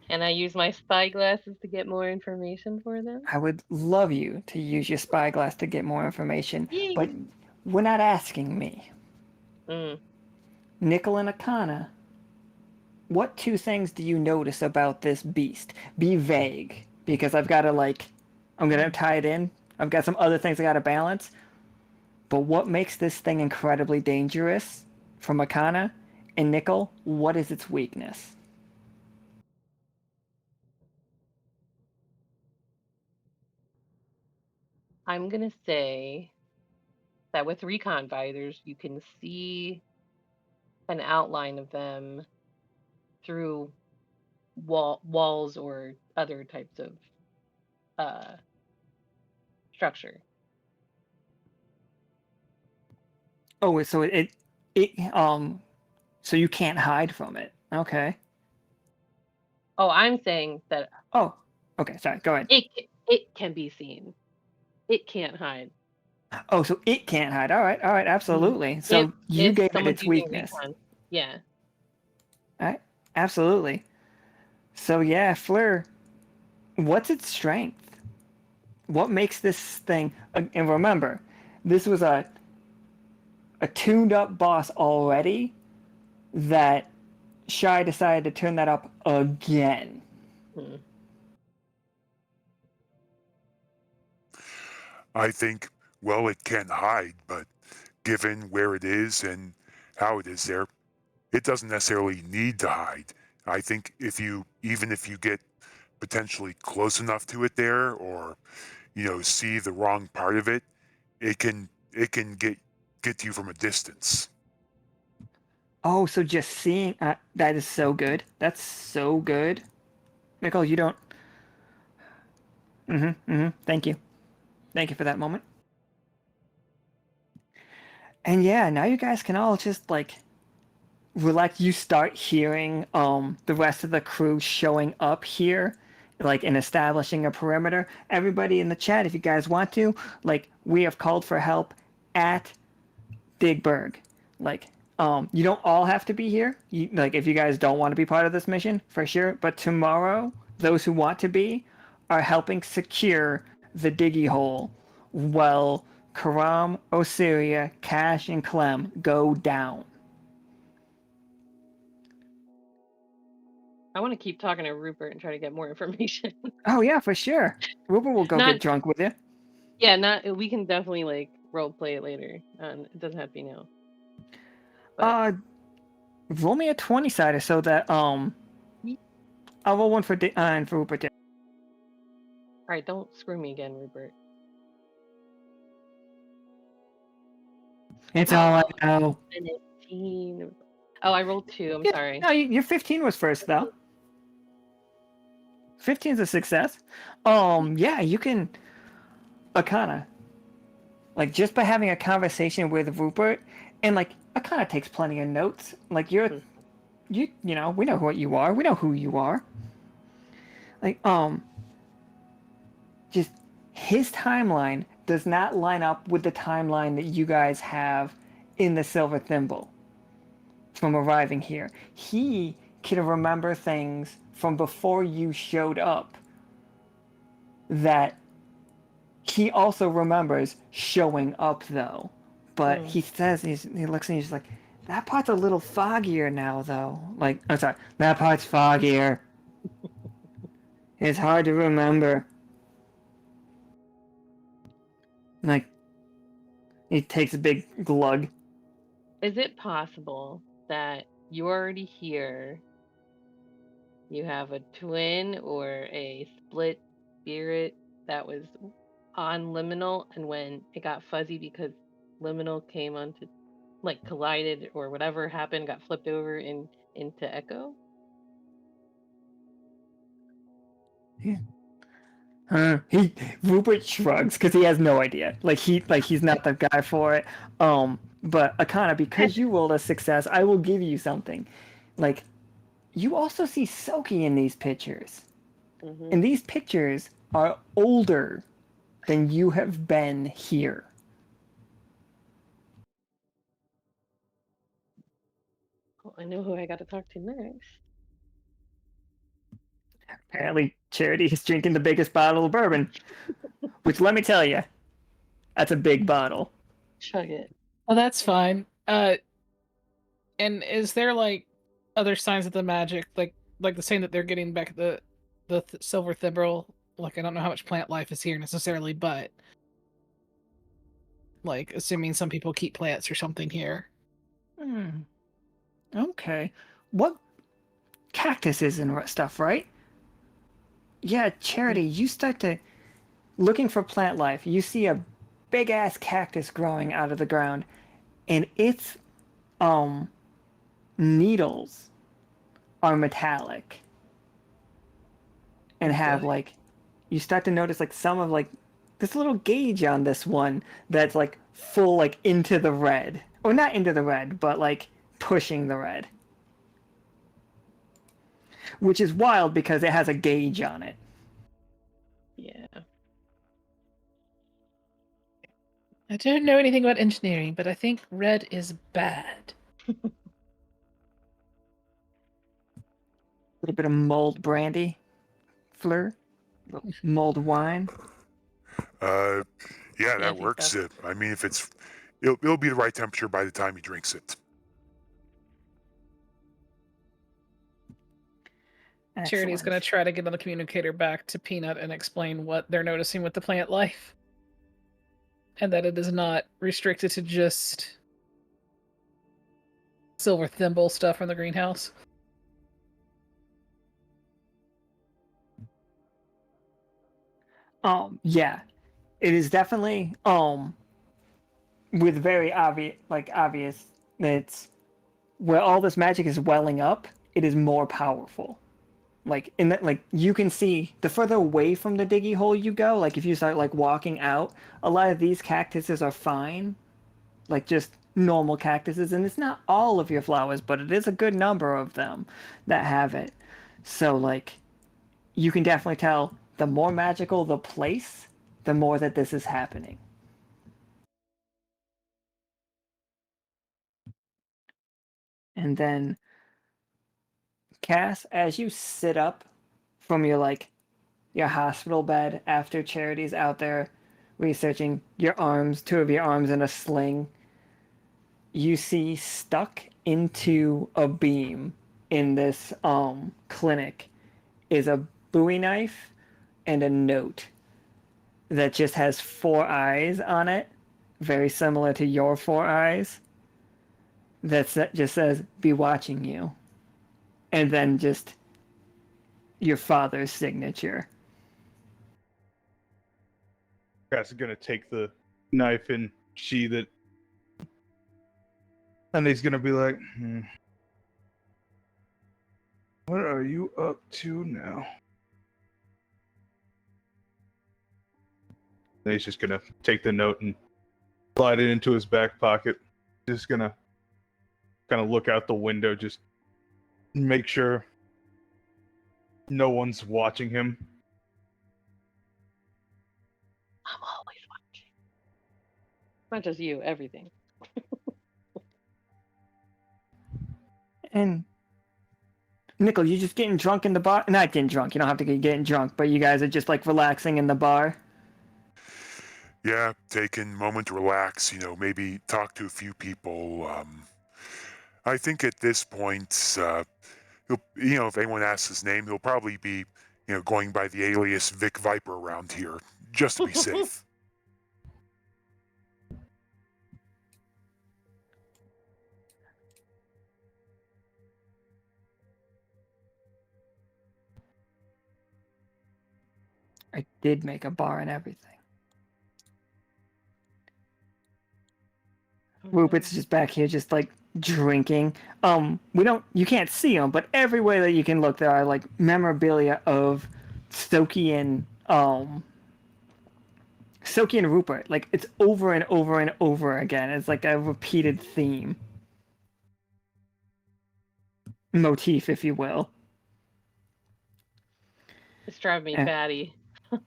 E: Can I use my spy glasses to get more information for them?
A: I would love you to use your spyglass to get more information,
E: Yay.
A: but we're not asking me. Nichol and Akhana, what 2 things do you notice about this beast? Be vague, because I'm gonna tie it in. I've got some other things I gotta balance. But what makes this thing incredibly dangerous from Akhana and Nichol? What is its weakness?
E: I'm gonna say that with recon visors, you can see an outline of them through walls or other types of structure.
A: Oh, so so you can't hide from it. Okay.
E: Oh, I'm saying that.
A: Oh, okay. Sorry. Go ahead.
E: It can be seen. It can't hide.
A: Oh, so it can't hide. All right. Absolutely. So you gave it its weakness.
E: Recon. Yeah.
A: All right. Absolutely. So yeah, Fleur, what's its strength? What makes this thing? And remember, this was a a tuned up boss already that Shy decided to turn that up again.
D: I think, well, it can hide, but given where it is and how it is there, it doesn't necessarily need to hide. I think even if you get potentially close enough to it there, or see the wrong part of it, it can get to you from a distance.
A: Oh, so just seeing that is so good. That's so good. Nichol, you don't. Thank you. Thank you for that moment. And yeah, now you guys can all just like relax. You start hearing the rest of the crew showing up here, like and establishing a perimeter. Everybody in the chat, if you guys want to, like we have called for help at Digberg. Like you don't all have to be here. Like if you guys don't want to be part of this mission, for sure. But tomorrow, those who want to be are helping secure the diggy hole while Karam, Osiria, Cash, and Clem go down.
E: I want to keep talking to Rupert and try to get more information.
A: Oh yeah, for sure. Rupert will go get drunk with you.
E: Yeah, we can definitely like role play it later. It doesn't have to be now. But...
A: roll me a 20-sider so that I'll roll one for Rupert. Too.
E: All right, don't screw me again, Rupert.
A: It's all I know.
E: 15. Oh, I rolled 2. I'm sorry.
A: No, your 15 was first though. 15 is a success. Yeah, you can Akhana. Like just by having a conversation with Rupert, and like Akhana takes plenty of notes. Like we know what you are. We know who you are. Like just his timeline does not line up with the timeline that you guys have in the Silver Thimble from arriving here. He can remember things from before you showed up that he also remembers showing up though. But he says, he looks and he's like, that part's a little foggier now though. Like, I'm sorry, that part's foggier. It's hard to remember. Like, he takes a big glug.
E: Is it possible that you're already here? You have a twin or a split spirit that was on Liminal, and when it got fuzzy because Liminal came onto, like, collided or whatever happened, got flipped over into Echo?
A: Yeah. Rupert shrugs because he has no idea. He's not the guy for it. But Akhana, because you rolled a success, I will give you something. Like, you also see Soki in these pictures, and these pictures are older than you have been here.
E: Well, I know who I got to talk to next.
A: Apparently, Charity is drinking the biggest bottle of bourbon, which let me tell you, that's a big bottle.
E: Chug it.
C: Oh, that's fine. And is there like other signs of the magic, like the saying that they're getting back the silver thimble? Like, I don't know how much plant life is here necessarily, but like assuming some people keep plants or something here.
A: Okay. What cactuses and stuff, right? Yeah, Charity, you start to looking for plant life. You see a big ass cactus growing out of the ground, and its needles are metallic and have like, you start to notice like some of like this little gauge on this one that's like full like into the red, or not into the red, but like pushing the red, which is wild because it has a gauge on it.
E: Yeah.
C: I don't know anything about engineering, but I think red is bad.
A: A little bit of mulled brandy, Fleur, mulled wine.
D: Yeah,
E: I
D: that
E: think
D: works.
E: that's-
D: I mean, if it's it'll be the right temperature by the time he drinks it.
C: Charity's going to try to get on the communicator back to Peanut and explain what they're noticing with the plant life. And that it is not restricted to just silver thimble stuff from the greenhouse.
A: Yeah. It is definitely with very obvious that it's where all this magic is welling up, it is more powerful. Like in that, like you can see the further away from the diggy hole you go, like if you start like walking out, a lot of these cactuses are fine, like just normal cactuses, and it's not all of your flowers, but it is a good number of them that have it. So like you can definitely tell the more magical the place, the more that this is happening. And then Cass, as you sit up from your hospital bed after Charity's out there researching your arms, two of your arms in a sling, you see stuck into a beam in this clinic is a Bowie knife and a note that just has 4 eyes on it, very similar to your 4 eyes. That just says, "Be watching you," and then just your father's signature.
B: Cass is gonna take the knife and sheath it, and he's gonna be like, "What are you up to now?" Then he's just gonna take the note and slide it into his back pocket. Just gonna kind of look out the window, just make sure no one's watching him.
E: I'm always watching. Not just you, everything.
A: And Nichol, you just getting drunk in the bar? Not getting drunk. You don't have to get getting drunk, but you guys are just like relaxing in the bar.
D: Yeah, taking a moment to relax, maybe talk to a few people. I think at this point, if anyone asks his name, he'll probably be, going by the alias Vic Viper around here, just to be safe.
A: I did make a bar and everything. Rupert's just back here, just like drinking. You can't see him, but everywhere that you can look, there are like memorabilia of Soki and Rupert. Like it's over and over and over again. It's like a repeated theme, motif, if you will.
E: It's driving me batty. I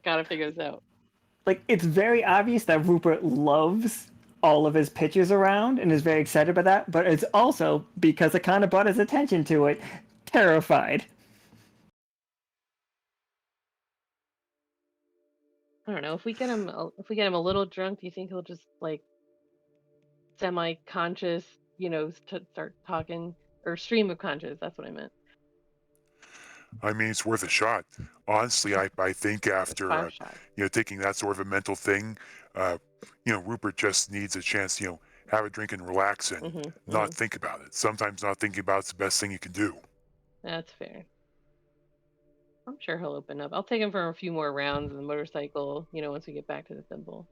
E: gotta figure this out.
A: Like it's very obvious that Rupert loves all of his pictures around and is very excited about that, but it's also because it kind of brought his attention to it, terrified.
E: I don't know, if we get him a little drunk, do you think he'll just like semi-conscious, start talking, or stream of conscious? That's what I meant.
D: I mean, it's worth a shot. Honestly, I think after taking that sort of a mental thing, Rupert just needs a chance, have a drink and relax and not think about it. Sometimes not thinking about it's the best thing you can do.
E: That's fair. I'm sure he'll open up. I'll take him for a few more rounds in the motorcycle, once we get back to the thimble.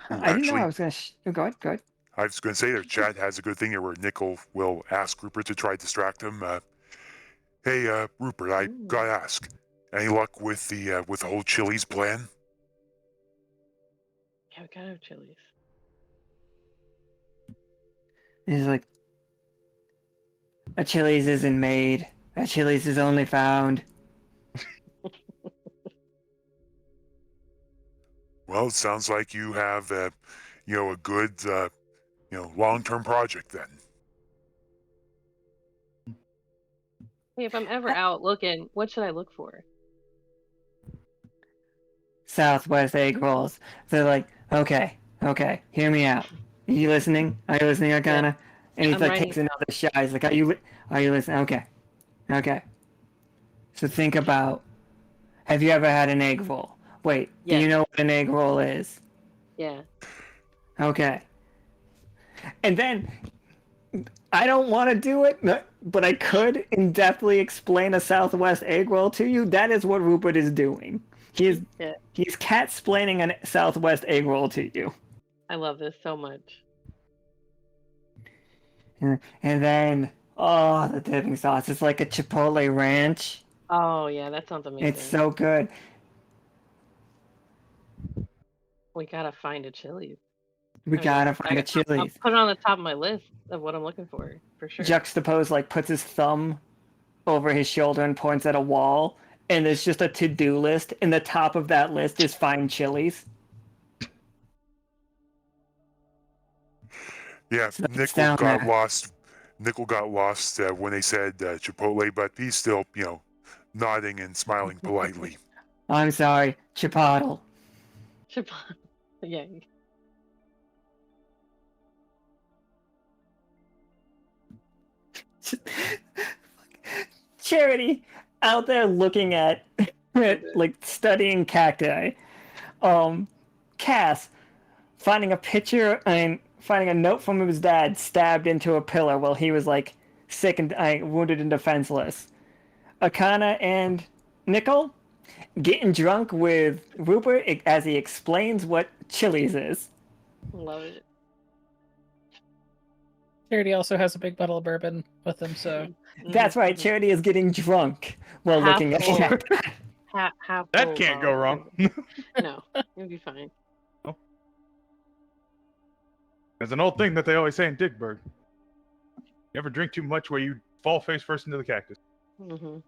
A: I didn't know I was going to... Go ahead.
D: I was going to say that Chad has a good thing here where Nichol will ask Rupert to try to distract him. Hey, Rupert, I gotta ask, any luck with the whole Chili's plan?
E: Yeah, we gotta have Chili's.
A: He's like, a Chili's isn't made. A Chili's is only found.
D: Well, it sounds like you have, a good, long-term project then.
E: Hey, if I'm ever out looking, what should I look for?
A: Southwest egg rolls. They're like, okay, hear me out. Are you listening? Are you listening, Akhana? And he's
E: I'm
A: like,
E: writing.
A: takes another shot. He's like, are you listening? Okay. So think about, have you ever had an egg roll? Wait, do
E: Yes.
A: you know what an egg roll is?
E: Yeah.
A: Okay. And then, I don't want to do it, but I could in-depthly explain a Southwest egg roll to you. That is what Rupert is doing. He's cat-splaining a Southwest egg roll to you.
E: I love this so much.
A: And then, oh, the dipping sauce. It's like a Chipotle ranch.
E: Oh yeah, that sounds amazing.
A: It's so good.
E: We gotta find a Chili's.
A: We gotta find a
E: I'll
A: Chili's.
E: put it on the top of my list of what I'm looking for sure.
A: Juxtapose, like, puts his thumb over his shoulder and points at a wall, and there's just a to-do list, and the top of that list is find Chili's.
D: Yeah,
A: So it's
D: Nichol
A: down
D: got
A: there.
D: lost. Nichol got lost when they said Chipotle, but he's still, nodding and smiling politely.
A: I'm sorry, Chipotle.
E: Chipotle. Yeah.
A: Charity out there looking at like studying cacti. Cass finding a picture and finding a note from his dad stabbed into a pillar while he was like sick and wounded and defenseless. Akhana and Nichol getting drunk with Rupert as he explains what Chili's is.
E: Love it.
C: Charity also has a big bottle of bourbon with him, so
A: That's right, Charity is getting drunk while
E: Half
A: looking at
E: full.
A: cacti.
E: Half
B: That
E: full
B: can't go
E: bottle.
B: wrong.
E: No, it'll be fine.
B: There's an old thing that they always say in Dickburg. You ever drink too much where you fall face first into the cactus.
E: Mm-hmm.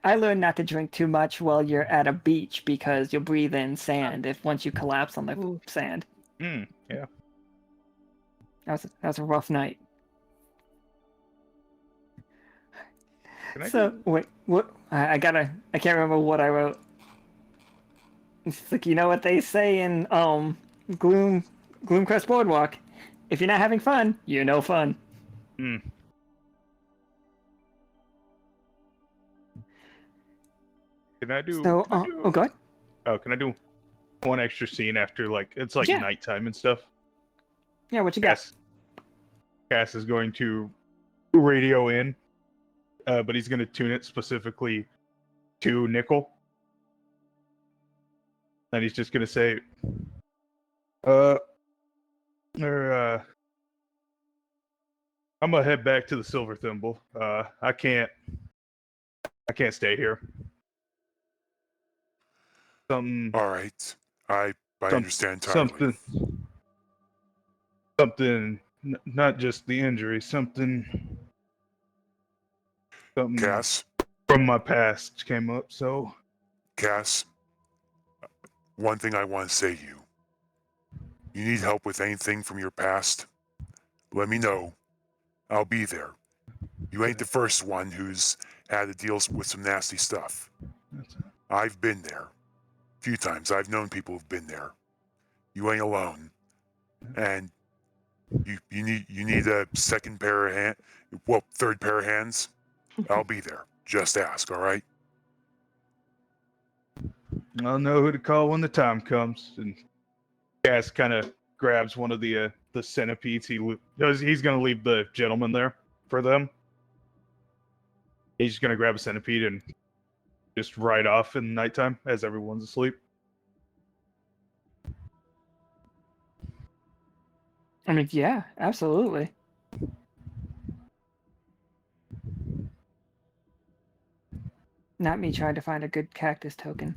A: I learned not to drink too much while you're at a beach because you'll breathe in sand once you collapse on the sand.
B: Yeah.
A: That was a rough night.
B: Can
A: wait, what? I can't remember what I wrote. It's like, you know what they say in Gloomcrest Boardwalk? If you're not having fun, you're no fun.
B: Hmm. Can I do?
A: So, oh, go ahead.
B: Oh, can I do one extra scene after it's like
A: Yeah.
B: nighttime and stuff?
A: Yeah, what you got?
B: Cass is going to radio in, but he's going to tune it specifically to Nichol. And he's just going to say, I'm going to head back to the Silver Thimble. I can't stay here. Something.
D: All right. I understand entirely.
B: Something, not just the injury, something
D: Cass,
B: from my past came up, so...
D: Cass, one thing I want to say to you. You need help with anything from your past? Let me know. I'll be there. You ain't the first one who's had to deal with some nasty stuff. I've been there. A few times. I've known people who've been there. You ain't alone. And you need a second pair of third pair of hands? I'll be there. Just ask, all right?
B: I'll know who to call when the time comes. And Cass kind of grabs one of the centipedes. He's going to leave the gentleman there for them. He's just going to grab a centipede and just ride off in the nighttime as everyone's asleep.
A: I mean, yeah, absolutely. Not me trying to find a good cactus token.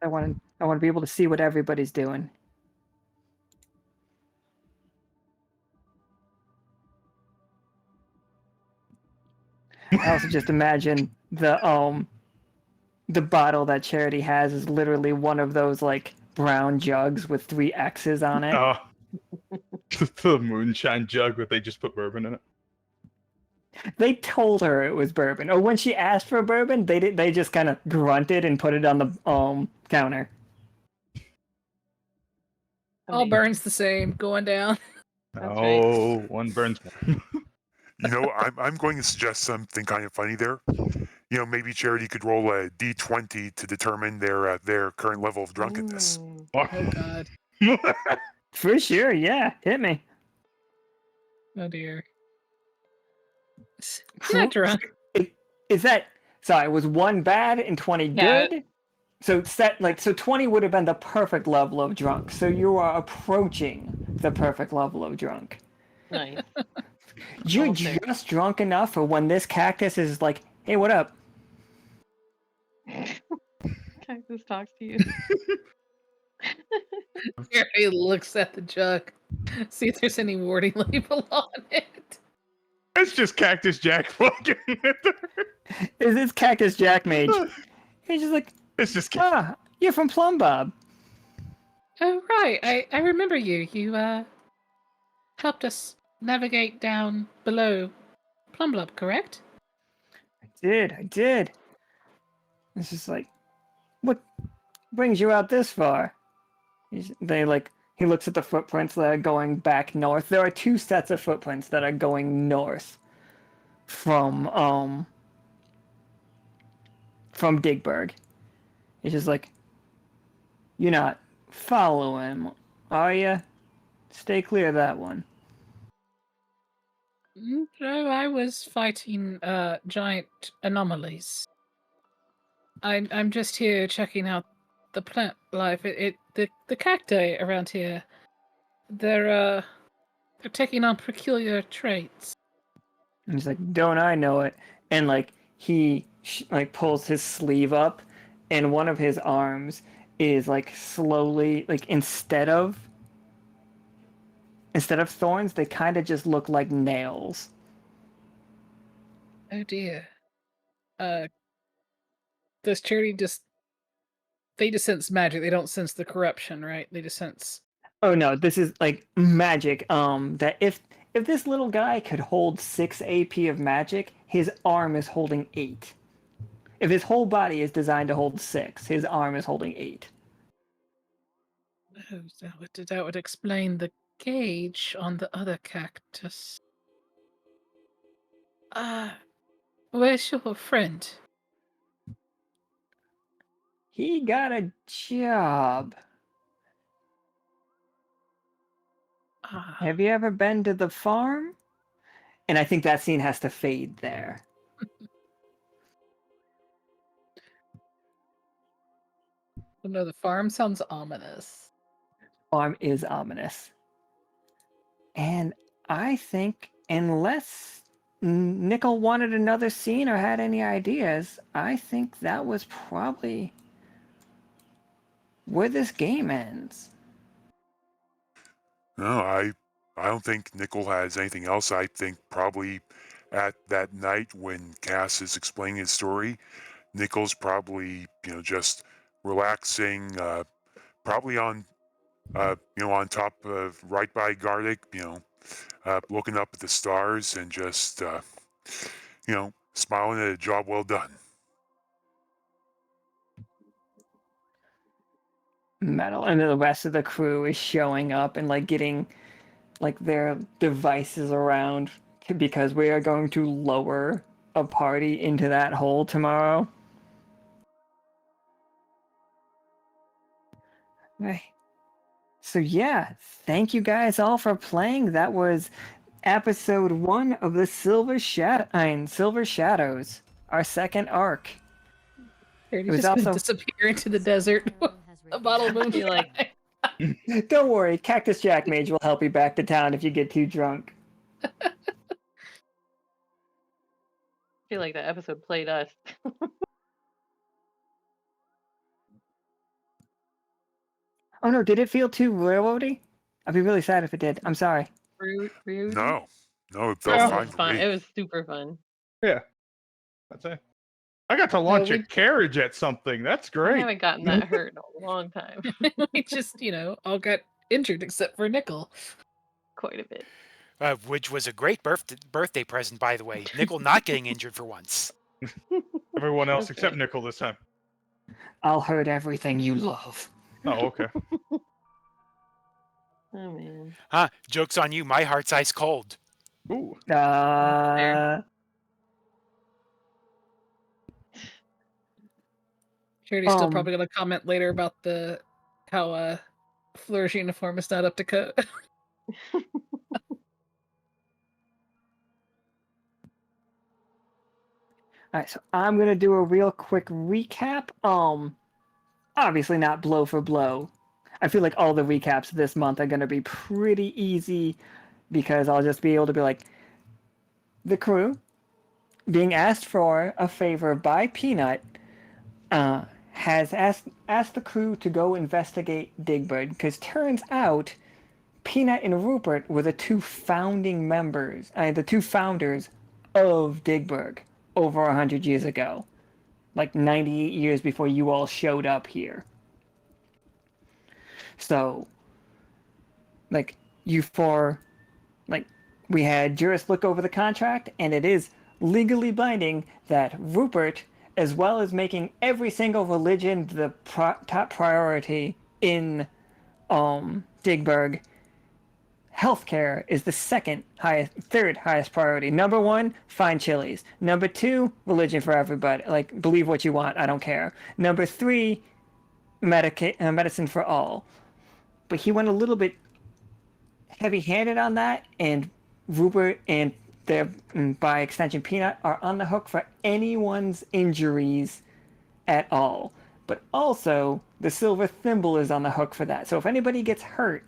A: I want to be able to see what everybody's doing. I also just imagine the bottle that Charity has is literally one of those like brown jugs with 3 X's on it.
B: Oh, the moonshine jug that they just put bourbon in it.
A: They told her it was bourbon, or when she asked for bourbon, they just kind of grunted and put it on the counter.
C: All
E: Amazing.
C: burns the same, going down.
E: That's
B: Oh, one burns more.
D: You know, I'm going to suggest something kind of funny there. You know, maybe Charity could roll a d20 to determine their current level of drunkenness.
E: Ooh.
C: Oh God.
A: For sure, yeah. Hit me.
C: Oh dear. You're not drunk.
A: Is that sorry? Was 1 bad and 20
E: Yeah.
A: good? So 20 would have been the perfect level of drunk. So you are approaching the perfect level of drunk.
E: Nice.
A: You're
E: Almost there.
A: just drunk enough for when this cactus is like, "Hey, what up?"
E: Cactus talks to you.
C: Harry looks at the jug, see if there's any warning label on it.
B: It's just Cactus Jack fucking with her.
A: Is this Cactus Jack Mage? He's just like,
B: It's just
A: you're from Plum Bob.
C: Oh right, I remember you. You helped us navigate down below Plumblub, correct?
A: I did. It's just like, what brings you out this far? He looks at the footprints that are going back north. There are 2 sets of footprints that are going north from Digburg. It's just like, you're not following, are you? Stay clear of that one.
C: No, I was fighting giant anomalies. I'm just here checking out the plant life. The cacti around here, they're taking on peculiar traits.
A: And he's like, don't I know it? And like he pulls his sleeve up, and one of his arms is like slowly instead of thorns, they kind of just look like nails.
C: Oh dear. Does Charity they just sense magic, they don't sense the corruption, right? They just sense
A: Oh no, this is like magic. That if this little guy could hold 6 AP of magic, his arm is holding 8. If his whole body is designed to hold 6, his arm is holding 8.
C: oh, that would explain the gauge on the other cactus. Where's your friend?
A: He got a job. Have you ever been to the farm? And I think that scene has to fade there.
C: Oh no, the farm sounds ominous.
A: Farm is ominous. And I think, unless Nichol wanted another scene or had any ideas, I think that was probably where this game ends.
D: No, I don't think Nichol has anything else. I think probably at that night when Cass is explaining his story, Nichol's probably, you know, just relaxing, probably on, you know, on top of right by Garlic, you know, looking up at the stars and just, you know, smiling at a job well done.
A: Metal, and then the rest of the crew is showing up and like getting like their devices around, because we are going to lower a party into that hole tomorrow. Right. So yeah, thank you guys all for playing. That was episode 1 of the Silver Shadows, our second arc.
C: Charity's
A: It was
C: just gonna
A: also-
C: disappear into the desert. A bottle of moonshine.
E: like-
A: Don't worry, Cactus Jack Mage will help you back to town if you get too drunk.
E: I feel like that episode played us.
A: Oh no, did it feel too railroady? I'd be really sad if it did. I'm sorry.
E: Rude.
D: No, it
E: Oh,
D: felt
E: it
D: fine
E: was
D: for
E: fun.
D: me.
E: It was super fun.
B: Yeah. That's it. I got to launch a
C: we-
B: carriage at something. That's
E: I
B: great.
E: haven't gotten that hurt in a long time.
C: we just, all got injured except for Nichol.
E: Quite a bit.
F: Which was a great birthday present, by the way. Nichol not getting injured for once.
B: Everyone else
E: That's
B: except
E: right.
B: Nichol this time.
A: I'll hurt everything you love.
B: Oh, okay.
E: Oh man.
F: Huh? Joke's on you. My heart's ice cold.
B: Ooh.
C: Charity's still
A: Um,
C: probably gonna comment later about how Flourish uniform is not up to code.
A: all right, so I'm gonna do a real quick recap. Obviously not blow for blow. I feel like all the recaps this month are gonna be pretty easy because I'll just be able to be like, the crew being asked for a favor by Peanut has asked the crew to go investigate Digbird because turns out Peanut and Rupert were the two founding members, the two founders of Digburg over 100 years ago, like 98 years before you all showed up here. So, like, we had Juris look over the contract, and it is legally binding that Rupert, as well as making every single religion the top priority in Digburg, healthcare is the third highest priority. Number one, find chilies. Number two, religion for everybody. Like, believe what you want, I don't care. Number three, medicine for all. But he went a little bit heavy-handed on that, and Rupert and by extension Peanut are on the hook for anyone's injuries at all. But also, the Silver Thimble is on the hook for that. So if anybody gets hurt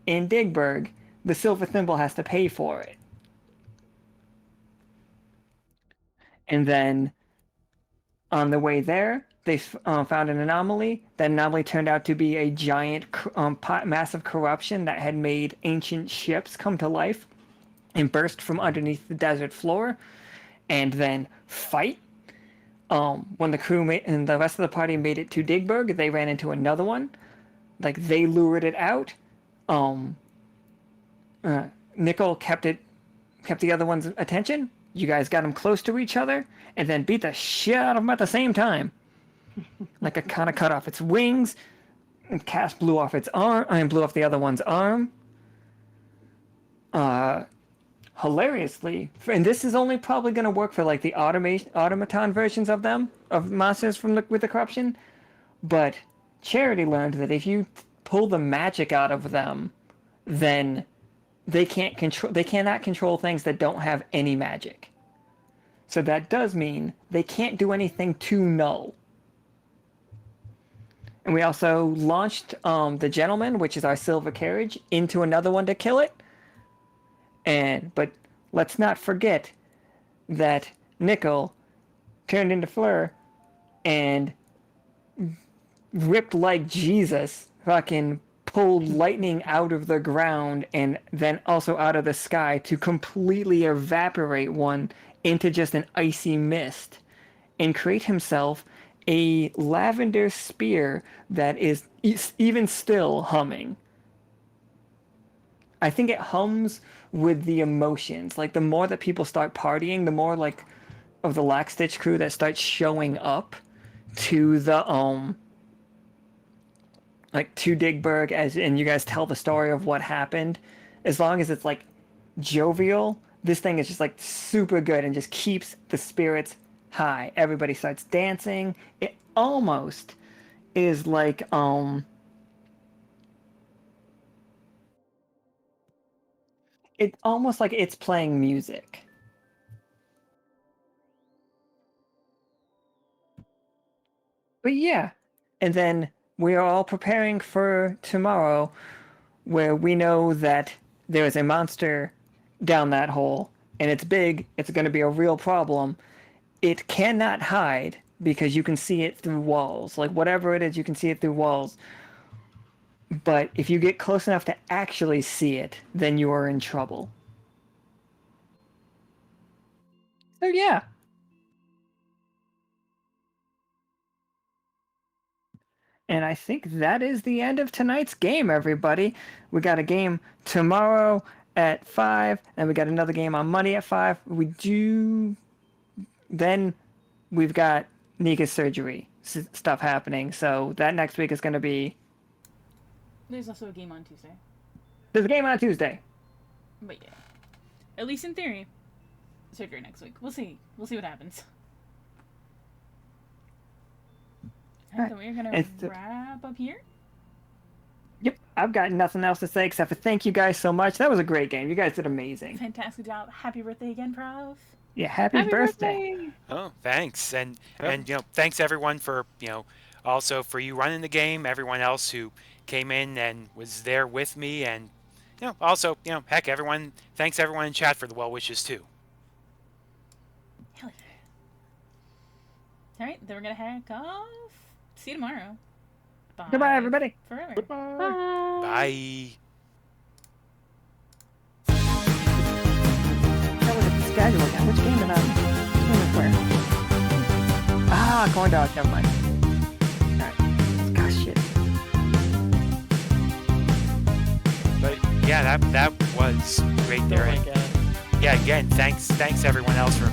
A: in Digburg, the Silver Thimble has to pay for it. And then on the way there, they found an anomaly. That anomaly turned out to be a giant, massive corruption that had made ancient ships come to life and burst from underneath the desert floor and then fight. When the crew and the rest of the party made it to Digburg, they ran into another one. Like, they lured it out. Nichol kept the other one's attention. You guys got them close to each other, and then beat the shit out of them at the same time. Like, Akhana cut off its wings, and Cass blew off its arm, and blew off the other one's arm. Hilariously, and this is only probably going to work for like the automaton versions of them, of monsters with the corruption, but Charity learned that if you pull the magic out of them, then they cannot control things that don't have any magic. So that does mean they can't do anything too null. And we also launched the Gentleman, which is our silver carriage, into another one to kill it. But let's not forget that Nichol turned into Fleur and ripped like Jesus, fucking pulled lightning out of the ground and then also out of the sky to completely evaporate one into just an icy mist and create himself a lavender spear that is even still humming. I think it hums with the emotions. Like, the more that people start partying, the more like of the Lockstitch crew that starts showing up to the to Digburg, and you guys tell the story of what happened. As long as it's like jovial, this thing is just like super good and just keeps the spirits high. Everybody starts dancing. It almost is like it's almost like it's playing music. But yeah, and then we are all preparing for tomorrow, where we know that there is a monster down that hole, and it's big. It's going to be a real problem. It cannot hide because you can see it through walls. Like, whatever it is, you can see it through walls. But if you get close enough to actually see it, then you are in trouble. So yeah. And I think that is the end of tonight's game, everybody. We got a game tomorrow at 5, and we got another game on Monday at 5. Then we've got Nika's surgery stuff happening. So that next week is going to be...
G: There's also a game on Tuesday.
A: There's a game on Tuesday.
G: But yeah. At least in theory. Surgery next week. We'll see. We'll see what happens.
A: All
G: So we're gonna wrap up here.
A: Yep, I've got nothing else to say except for thank you guys so much. That was a great game. You guys did amazing.
G: Fantastic job. Happy birthday again, Prof.
A: Yeah, happy birthday.
F: Oh, thanks. And thanks everyone for, also for you running the game, everyone else who came in and was there with me, and also, heck, thanks everyone in chat for the well wishes too.
G: Hell yeah. All right, then we're gonna hack off. See you tomorrow. Bye.
A: Goodbye, everybody.
G: Forever.
B: Goodbye.
F: Bye.
A: That was a schedule again. Which game did I? Ah, corn dog. Never mind. Alright. Gosh, shit.
F: But yeah, that was great there.
E: Oh my God.
F: Yeah, again, thanks everyone else for